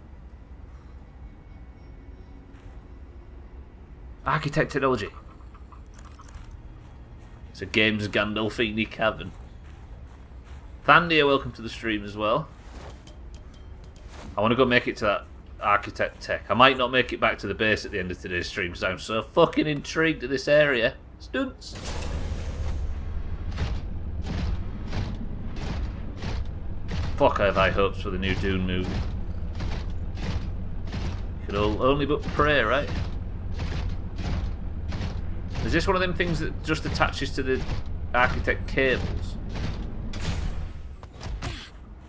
Architect technology. It's a game's Gandalfini cavern. Thandia, welcome to the stream as well. I want to go make it to that architect tech. I might not make it back to the base at the end of today's stream because I'm so fucking intrigued at this area. Stunts. Fuck, I have high hopes for the new Dune movie. You can only but pray, right? Is this one of them things that just attaches to the architect cables?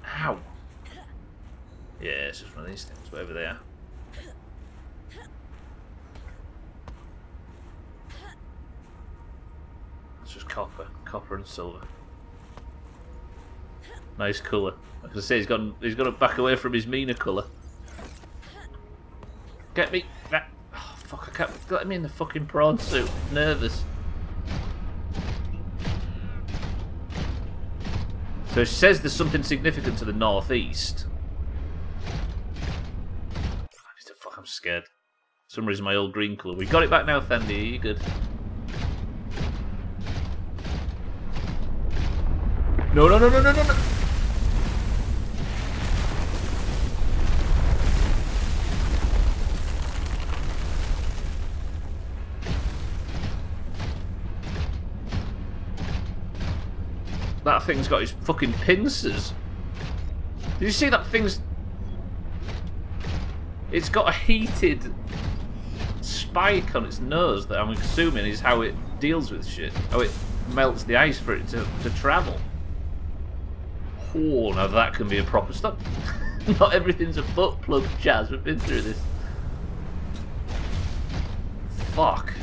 Ow! Yeah, it's just one of these things, whatever they are. It's just copper and silver. Nice colour. Like I say, he's got to back away from his meaner colour. Get me. Oh, fuck, I can't. Let me in the fucking prawn suit. Nervous. So it says there's something significant to the northeast. Fuck, I'm scared. For some reason my old green colour. We got it back now, Fendi. Are you good? No, no, no, no, no, no, no. That thing's got his fucking pincers. Did you see that thing's... It's got a heated spike on its nose that I'm assuming is how it deals with shit. How it melts the ice for it to travel. Oh, now that can be a proper stop. Not everything's a butt plug, Chaz. We've been through this. Fuck.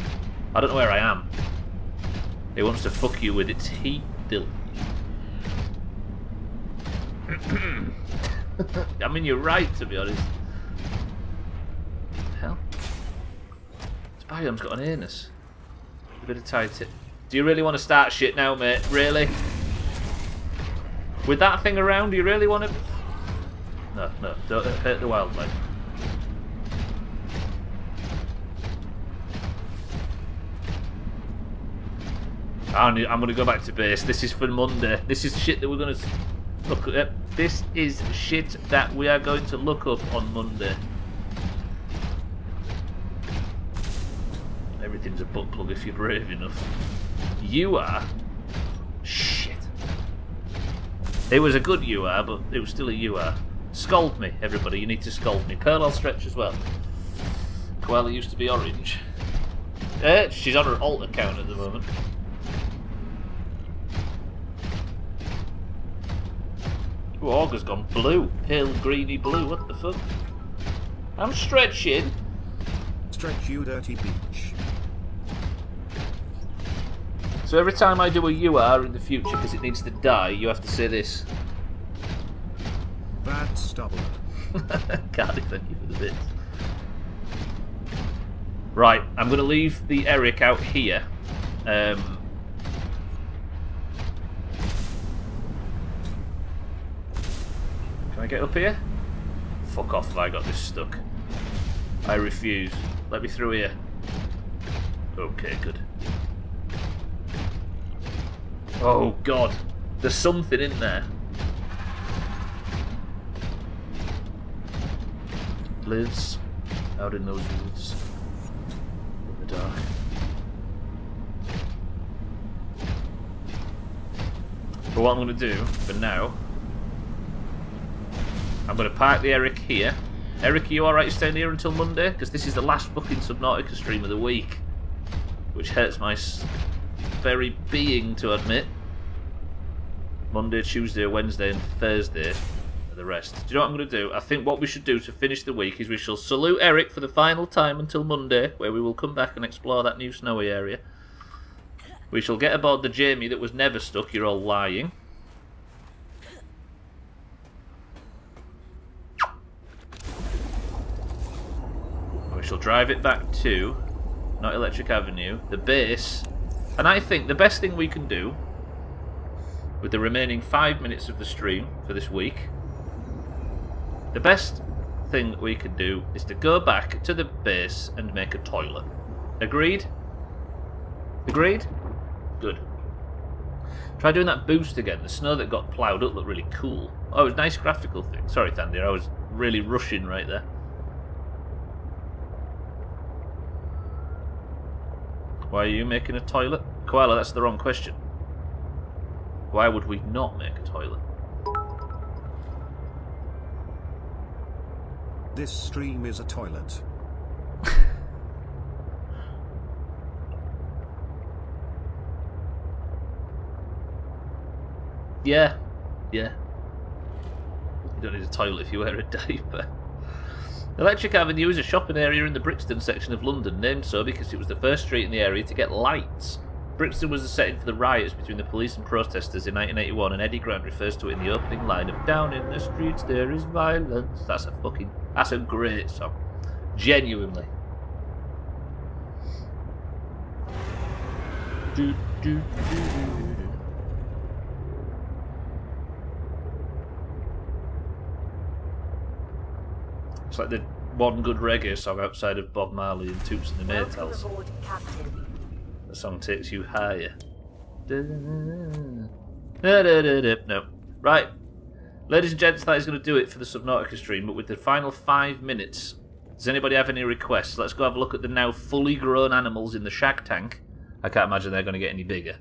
I don't know where I am. It wants to fuck you with its heat, Dylan. I mean, you're right, to be honest. Hell. This biome's got an anus. A bit of tight tip. Do you really want to start shit now, mate? Really? With that thing around, do you really want to... No, no, don't hurt the wildlife. I'm going to go back to base. This is for Monday. This is shit that we're going to look at. This is shit that we are going to look up on Monday. Everything's a butt plug if you're brave enough. You are... Shit. It was a good you are, but it was still a you are. Scold me, everybody. You need to scold me. Pearl, I'll stretch as well. Koala used to be orange. She's on her alt account at the moment. Ooh, Augur's gone blue. Pale greeny blue. What the fuck? I'm stretching. Stretch you dirty beach. So every time I do a UR in the future, because it needs to die, you have to say this. Bad Stubbler. Cardi, thank you for the bits. Right, I'm going to leave the Eric out here. Can I get up here? Fuck off if I got this stuck. I refuse. Let me through here. Okay, good. Oh god, there's something in there. Lives out in those woods in the dark. But what I'm going to do for now, I'm going to park the Eric here. Eric, are you alright staying here until Monday? Because this is the last fucking Subnautica stream of the week. Which hurts my very being to admit. Monday, Tuesday, Wednesday and Thursday are the rest. Do you know what I'm going to do? I think what we should do to finish the week is we shall salute Eric for the final time until Monday, where we will come back and explore that new snowy area. We shall get aboard the Jamie that was never stuck. You're all lying. We shall drive it back to, not Electric Avenue, the base. And I think the best thing we can do, with the remaining 5 minutes of the stream for this week, the best thing we can do is to go back to the base and make a toilet. Agreed? Agreed? Good. Try doing that boost again. The snow that got ploughed up looked really cool. Oh, it was a nice graphical thing. Sorry, Thandir, I was really rushing right there. Why are you making a toilet? Koala, that's the wrong question. Why would we not make a toilet? This stream is a toilet. Yeah. Yeah. You don't need a toilet if you wear a diaper. Electric Avenue is a shopping area in the Brixton section of London, named so because it was the first street in the area to get lights. Brixton was the setting for the riots between the police and protesters in 1981, and Eddie Grant refers to it in the opening line of "Down in the streets there is violence." That's a great song. Genuinely. Do, do, do, do. It's like the one good reggae song outside of Bob Marley and Toots and the Maytals. The song takes you higher. No. Right. Ladies and gents, that is going to do it for the Subnautica stream, but with the final 5 minutes, does anybody have any requests? Let's go have a look at the now fully grown animals in the shack tank. I can't imagine they're going to get any bigger.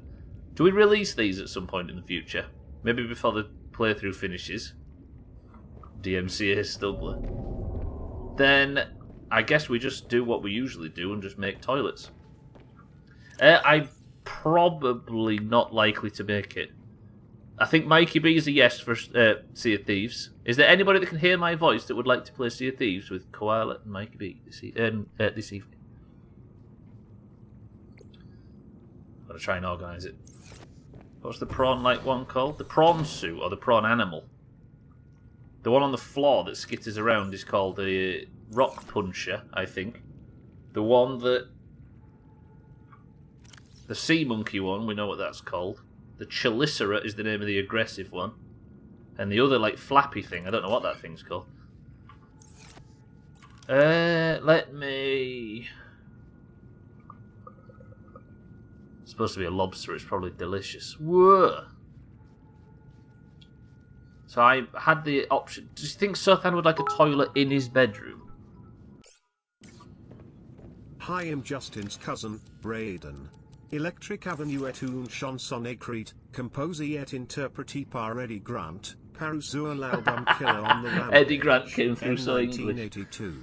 Do we release these at some point in the future? Maybe before the playthrough finishes? DMCA Stubbler. Then I guess we just do what we usually do and just make toilets. I'm probably not likely to make it. I think Mikey B is a yes for Sea of Thieves. Is there anybody that can hear my voice that would like to play Sea of Thieves with Koala and Mikey B this evening? I'm going to try and organise it. What's the prawn-like one called? The prawn suit or the prawn animal? The one on the floor that skitters around is called the rock puncher, I think. The one that... The sea monkey one, we know what that's called. The chelicera is the name of the aggressive one. And the other, like, flappy thing, I don't know what that thing's called. Let me... It's supposed to be a lobster, it's probably delicious. Whoa! So I had the option... Do you think Sothan would like a toilet in his bedroom? Hi, I'm Justin's cousin, Brayden. Electric Avenue et une chanson écrite, composée et interprétée par Eddie Grant, paru sur l'album Killer on the Rampage. Eddie Grant came through so English. 1982.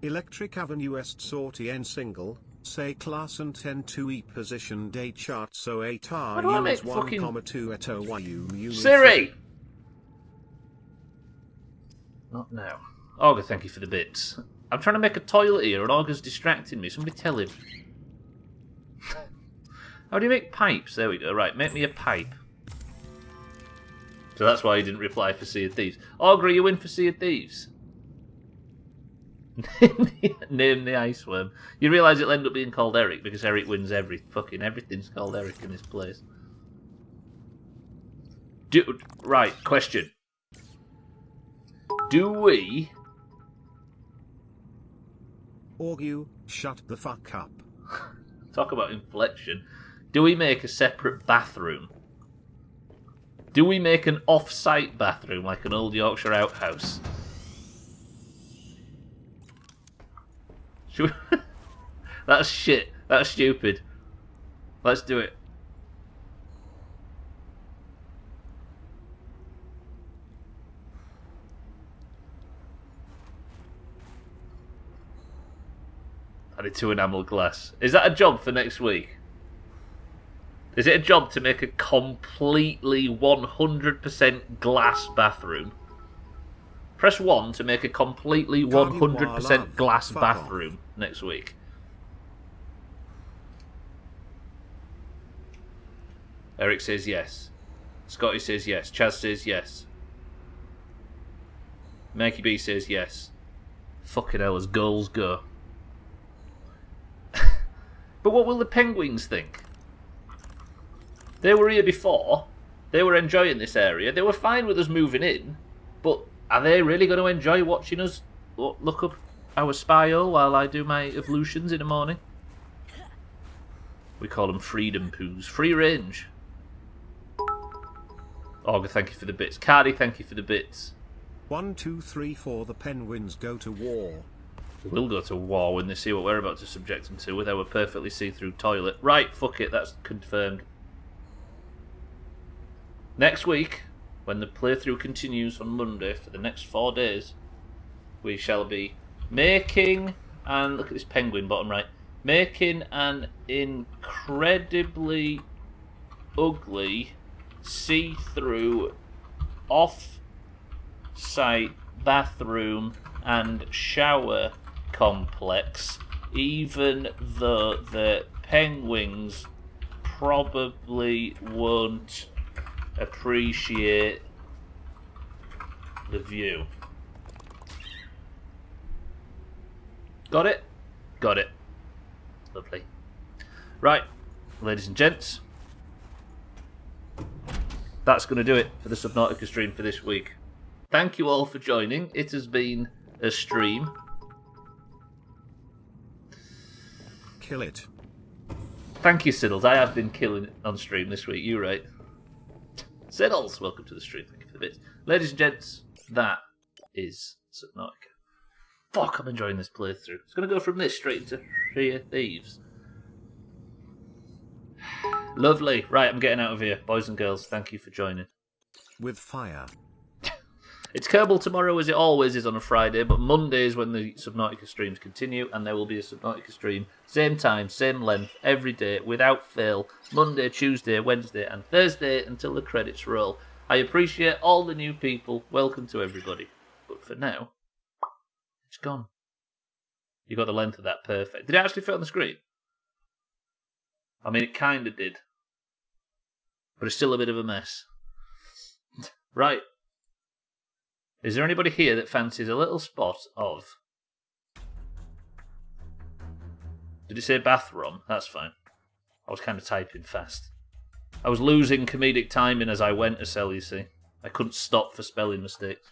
Electric Avenue est sorti en single, c'est classe en 10 position des charts so 8 How do I make fucking... 1,2 et au Siri! Not now. Augur, thank you for the bits. I'm trying to make a toilet here and Augur's distracting me. Somebody tell him. How do you make pipes? There we go. Right, make me a pipe. So that's why he didn't reply for Sea of Thieves. Augur, are you in for Sea of Thieves? Name the ice worm. You realise it'll end up being called Eric because Eric wins everything's called Eric in this place. Right, question. Do we... Augur, shut the fuck up. Talk about inflection. Do we make a separate bathroom? Do we make an off-site bathroom like an old Yorkshire outhouse? Should we... That's shit. That's stupid. Let's do it. Added to enamel glass. Is that a job for next week? Is it a job to make a completely 100% glass bathroom? Press 1 to make a completely 100% glass bathroom next week. Eric says yes. Scotty says yes. Chaz says yes. Mikey B says yes. Fucking hell, as goals go. But what will the penguins think? They were here before. They were enjoying this area. They were fine with us moving in. But are they really going to enjoy watching us look up our spy-hole while I do my evolutions in the morning? We call them freedom poos. Free range. Augur, thank you for the bits. Cardi, thank you for the bits. 1, 2, 3, 4. The penguins go to war. They will go to war when they see what we're about to subject them to with our perfectly see-through toilet. Right, fuck it, that's confirmed. Next week, when the playthrough continues on Monday for the next 4 days, we shall be making, and look at this penguin bottom right, making an incredibly ugly see-through off-site bathroom and shower complex, even though the penguins probably won't appreciate the view. Got it? Got it. Lovely. Right, ladies and gents. That's going to do it for the Subnautica stream for this week. Thank you all for joining. It has been a stream. Kill it. Thank you, Siddles. I have been killing it on stream this week. You're right. Siddles, welcome to the stream. Thank you for the bits. Ladies and gents, that is Subnautica. Fuck, I'm enjoying this playthrough. It's going to go from this straight into Sea of Thieves. Lovely. Right, I'm getting out of here. Boys and girls, thank you for joining. With fire. It's Kerbal tomorrow, as it always is on a Friday, but Monday is when the Subnautica streams continue, and there will be a Subnautica stream, same time, same length, every day, without fail, Monday, Tuesday, Wednesday, and Thursday, until the credits roll. I appreciate all the new people. Welcome to everybody. But for now, it's gone. You got the length of that perfect. Did it actually fit on the screen? I mean, it kind of did. But it's still a bit of a mess. Right. Is there anybody here that fancies a little spot of... Did it say bathroom? That's fine. I was kind of typing fast. I was losing comedic timing as I went to sell, you see. I couldn't stop for spelling mistakes.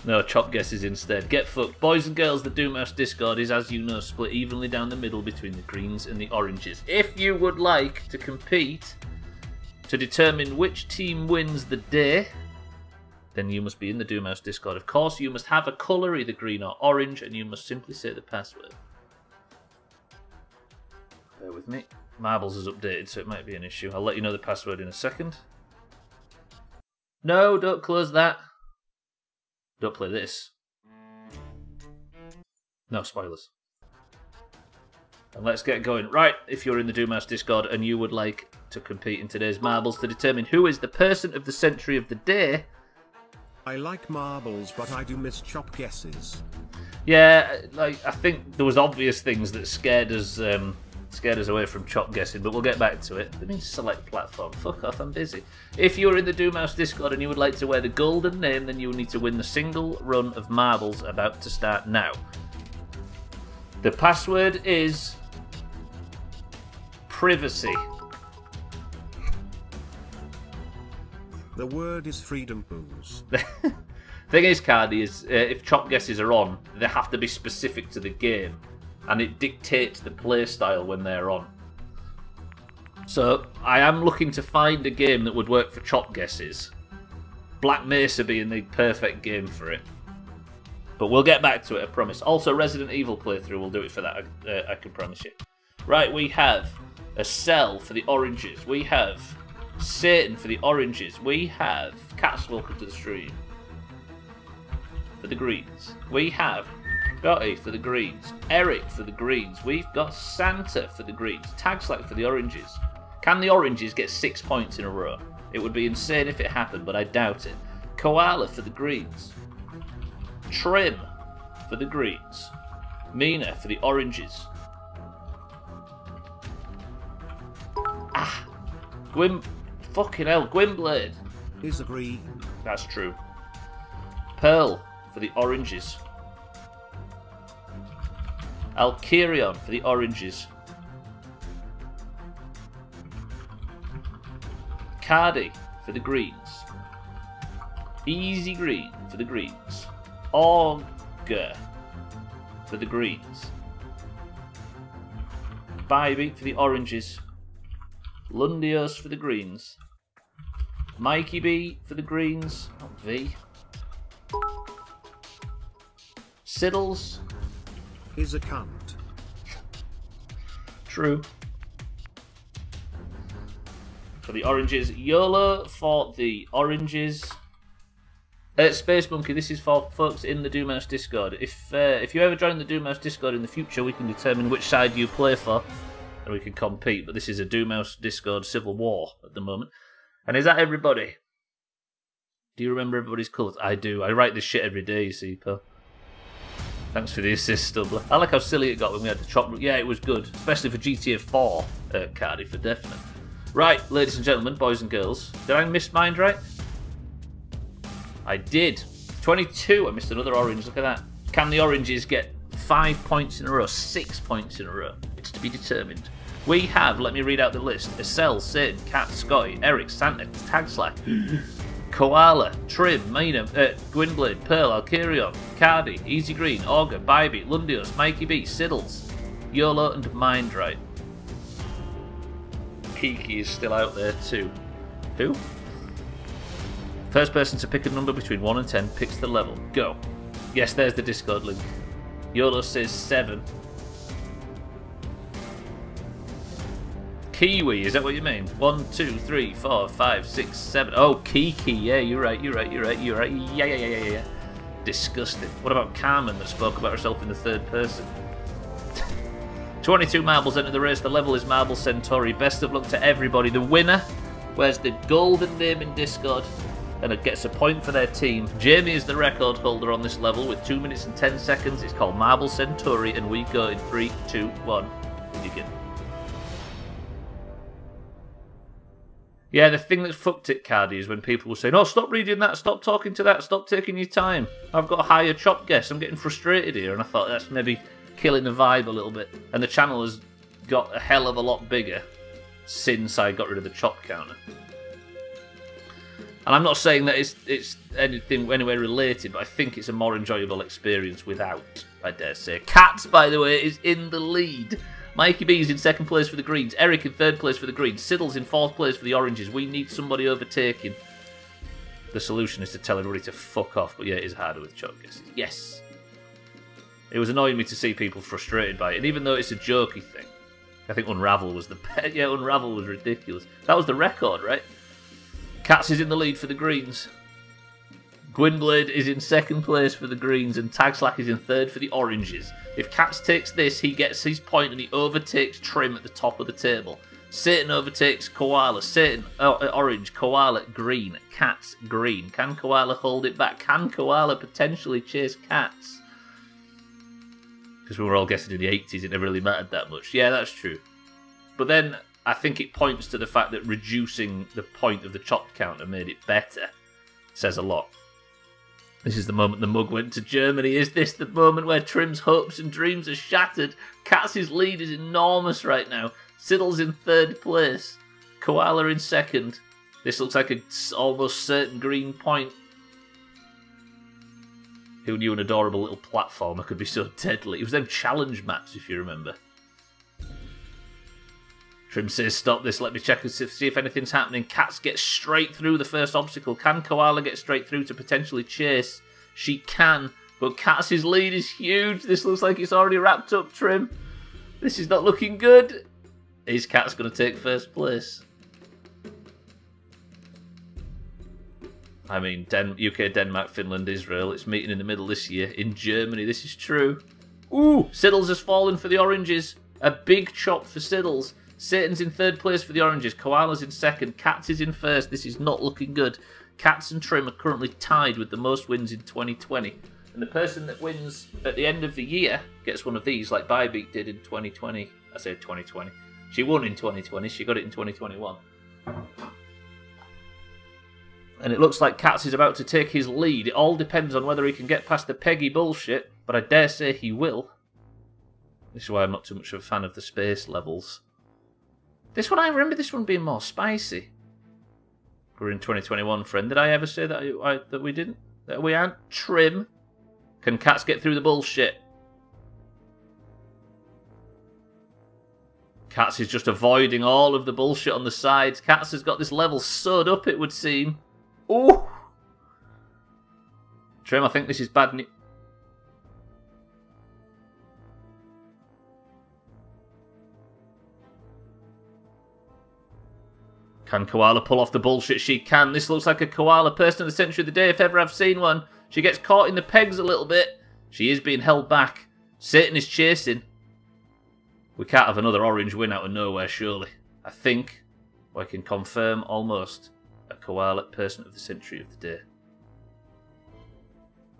No, chop guesses instead. Get fucked. Boys and girls, the Doomhaus Discord is, as you know, split evenly down the middle between the greens and the oranges. If you would like to compete to determine which team wins the day, then you must be in the Doomhaus Discord. Of course, you must have a colour, either green or orange, and you must simply say the password. Bear with me. Marbles is updated, so it might be an issue. I'll let you know the password in a second. No, don't close that. Don't play this. No spoilers. And let's get going. Right, if you're in the Doomhaus Discord and you would like to compete in today's marbles to determine who is the person of the century of the day... I like marbles, but I do miss chop guesses. Yeah, like I think there was obvious things that scared us away from chop guessing, but we'll get back to it. Let me select platform. Fuck off, I'm busy. If you're in the Doomhaus Discord and you would like to wear the golden name, then you will need to win the single run of marbles about to start now. The password is privacy. The word is freedom booze. Thing is, Cardi, is if chop guesses are on, they have to be specific to the game, and it dictates the play style when they're on. So I am looking to find a game that would work for chop guesses. Black Mesa being the perfect game for it. But we'll get back to it, I promise. Also, Resident Evil playthrough will do it for that, I can promise you. Right, we have a Cell for the oranges. We have Satan for the oranges. We have Cats, welcome to the stream, for the greens. We have Gotti for the greens. Eric for the greens. We've got Santa for the greens. Tag Slack for the oranges. Can the oranges get 6 points in a row? It would be insane if it happened, but I doubt it. Koala for the greens. Trim for the greens. Mina for the oranges. Fucking hell, Gwynblade is a green. That's true. Pearl for the oranges. Alkirion for the oranges. Cardi for the greens. Easy Green for the greens. Augur for the greens. Bybee for the oranges. Lundios for the greens. Mikey B for the greens. Not V. Siddles is a cunt. True. For the oranges. YOLO for the oranges. Space Monkey, this is for folks in the Doomhaus Discord. If you ever join the Doomhaus Discord in the future, we can determine which side you play for, and we can compete. But this is a Doomhaus Discord civil war at the moment. And is that everybody? Do you remember everybody's colours? I do. I write this shit every day, you see, Pearl. Thanks for the assist, Stubbler. I like how silly it got when we had the chop. Yeah, it was good. Especially for GTA 4, Cardiff, for definite. Right, ladies and gentlemen, boys and girls. Did I miss Mind right? I did. 22. I missed another orange. Look at that. Can the Oranges get 5 points in a row, 6 points in a row? It's to be determined. We have, let me read out the list, Estelle, Satan, Kat, Scotty, Eric, Santa, Tagslack, Koala, Trim, Mina, Gwynblade, Pearl, Alkirion, Cardi, Easy Green, Augur, Bybee, Lundios, Mikey B, Siddles, YOLO and Mindright. Kiki is still out there too. Who? First person to pick a number between 1 and 10 picks the level. Go. Yes, there's the Discord link. YOLO says 7. Kiwi, is that what you mean? 1, 2, 3, 4, 5, 6, 7. Oh, Kiki, yeah, you're right. Yeah. Disgusting. What about Carmen that spoke about herself in the third person? 22 marbles enter the race. The level is Marble Centauri. Best of luck to everybody. The winner wears the golden name in Discord and it gets a point for their team. Jamie is the record holder on this level with 2 minutes and 10 seconds. It's called Marble Centauri and we go in 3, 2, 1. Begin. Yeah, the thing that fucked it, Cardi, is when people were saying, oh, stop reading that, stop talking to that, stop taking your time. I've got a higher chop guess, I'm getting frustrated here. And I thought that's maybe killing the vibe a little bit. And the channel has got a hell of a lot bigger since I got rid of the chop counter. And I'm not saying that it's anything anywhere related, but I think it's a more enjoyable experience without, I dare say. Cats, by the way, is in the lead. Mikey B is in second place for the Greens. Eric in third place for the Greens. Siddle's in fourth place for the Oranges. We need somebody overtaking. The solution is to tell everybody to fuck off, but yeah, it is harder with chop guesses. Yes. It was annoying me to see people frustrated by it, and even though it's a jokey thing, I think Unravel was the best. Yeah, Unravel was ridiculous. That was the record, right? Cats is in the lead for the Greens. Gwynblade is in second place for the Greens, and Tagslack is in third for the Oranges. If Cats takes this, he gets his point and he overtakes Trim at the top of the table. Satan overtakes Koala. Satan, orange. Koala, green. Cats, green. Can Koala hold it back? Can Koala potentially chase Cats? Because we were all guessing in the 80s, it never really mattered that much. Yeah, that's true. But then I think it points to the fact that reducing the point of the chop counter made it better. Says a lot. This is the moment the mug went to Germany. Is this the moment where Trim's hopes and dreams are shattered? Katz's lead is enormous right now. Siddle's in third place. Koala in second. This looks like an almost certain green point. Who knew an adorable little platformer could be so deadly? It was them challenge maps, if you remember. Trim says, stop this, let me check and see if anything's happening. Cats get straight through the first obstacle. Can Koala get straight through to potentially chase? She can, but Cats' lead is huge. This looks like it's already wrapped up, Trim. This is not looking good. Is Cats going to take first place? I mean, UK, Denmark, Finland, Israel. It's meeting in the middle this year. In Germany, this is true. Ooh, Siddles has fallen for the Oranges. A big chop for Siddles. Satan's in third place for the Oranges. Koala's in second. Cats is in first. This is not looking good. Cats and Trim are currently tied with the most wins in 2020. And the person that wins at the end of the year gets one of these, like Bybee did in 2020. I say 2020. She won in 2020. She got it in 2021. And it looks like Cats is about to take his lead. It all depends on whether he can get past the Peggy bullshit, but I dare say he will. This is why I'm not too much of a fan of the space levels. This one, I remember this one being more spicy. We're in 2021, friend. Did I ever say that that we didn't? That we aren't? Trim. Can Cats get through the bullshit? Cats is just avoiding all of the bullshit on the sides. Cats has got this level sewed up, it would seem. Ooh! Trim, I think this is bad news. Can Koala pull off the bullshit? She can. This looks like a Koala person of the century of the day if ever I've seen one. She gets caught in the pegs a little bit. She is being held back. Satan is chasing. We can't have another orange win out of nowhere, surely. I think, I can confirm almost, a Koala person of the century of the day.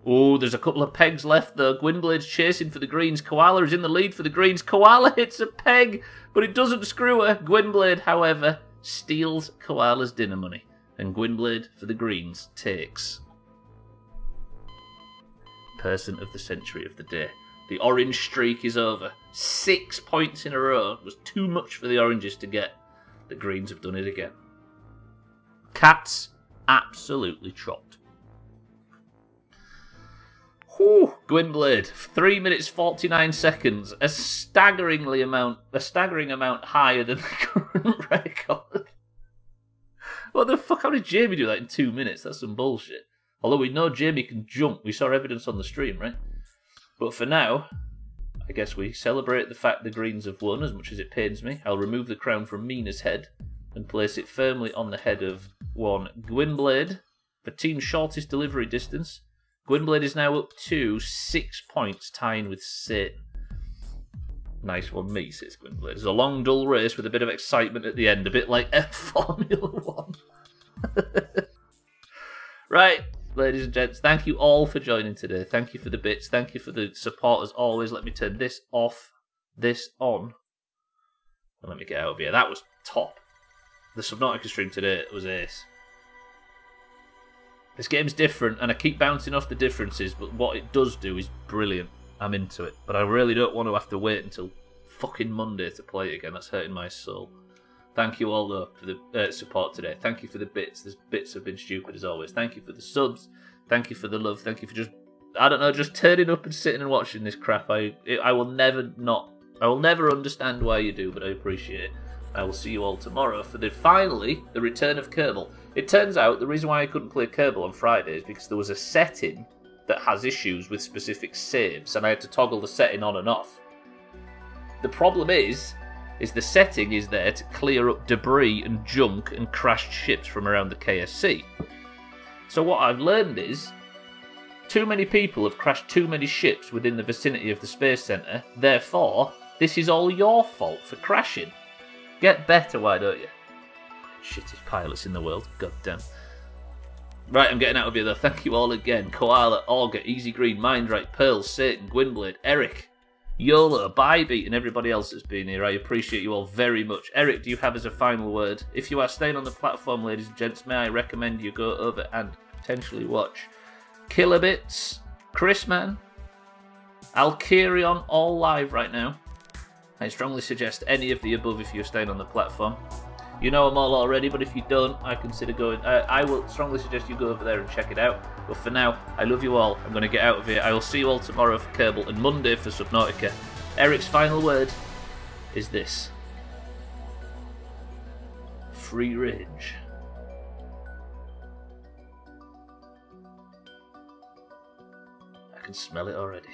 Oh, there's a couple of pegs left though. Gwynblade's chasing for the Greens. Koala is in the lead for the Greens. Koala hits a peg, but it doesn't screw her. Gwynblade, however, steals Koala's dinner money, and Gwynblade for the Greens takes person of the century of the day. The orange streak is over. 6 points in a row. It was too much for the oranges to get. The greens have done it again. Cats absolutely chopped. Whew, Gwynblade, 3 minutes 49 seconds, a staggering amount higher than the current record. What the fuck? How did Jamie do that in 2 minutes? That's some bullshit. Although we know Jamie can jump, we saw evidence on the stream, right? But for now, I guess we celebrate the fact the greens have won, as much as it pains me. I'll remove the crown from Mina's head and place it firmly on the head of one Gwynblade for team shortest delivery distance. Gwynblade is now up to 6 points, tying with Satan. Nice one, me, says Gwynblade. It's a long, dull race with a bit of excitement at the end, a bit like Formula 1. Right, ladies and gents, thank you all for joining today. Thank you for the bits. Thank you for the support as always. Let me turn this off, this on, and let me get out of here. That was top. The Subnautica stream today was ace. This game's different, and I keep bouncing off the differences, but what it does do is brilliant. I'm into it. But I really don't want to have to wait until fucking Monday to play it again. That's hurting my soul. Thank you all, though, for the support today. Thank you for the bits. The bits have been stupid, as always. Thank you for the subs. Thank you for the love. Thank you for just, I don't know, just turning up and sitting and watching this crap. I will never understand why you do, but I appreciate it. I will see you all tomorrow for finally the return of Kerbal. It turns out the reason why I couldn't play Kerbal on Friday is because there was a setting that has issues with specific saves, and I had to toggle the setting on and off. The problem is the setting is there to clear up debris and junk and crashed ships from around the KSC. So what I've learned is too many people have crashed too many ships within the vicinity of the Space Centre, therefore this is all your fault for crashing. Get better, why don't you? Shittest pilots in the world, goddamn. Right, I'm getting out of here though. Thank you all again. Koala, Auger, Easy Green, Mindright, Pearl, Satan, Gwynblade, Eric, YOLO, Bybeat, and everybody else that's been here. I appreciate you all very much. Eric, do you have as a final word? If you are staying on the platform, ladies and gents, may I recommend you go over and potentially watch Kilobits, Chrisman, Alkirion, all live right now. I strongly suggest any of the above if you're staying on the platform. You know them all already, but if you don't, I consider going. I will strongly suggest you go over there and check it out. But for now, I love you all. I'm going to get out of here. I will see you all tomorrow for Kerbal and Monday for Subnautica. Eric's final word is this: free range. I can smell it already.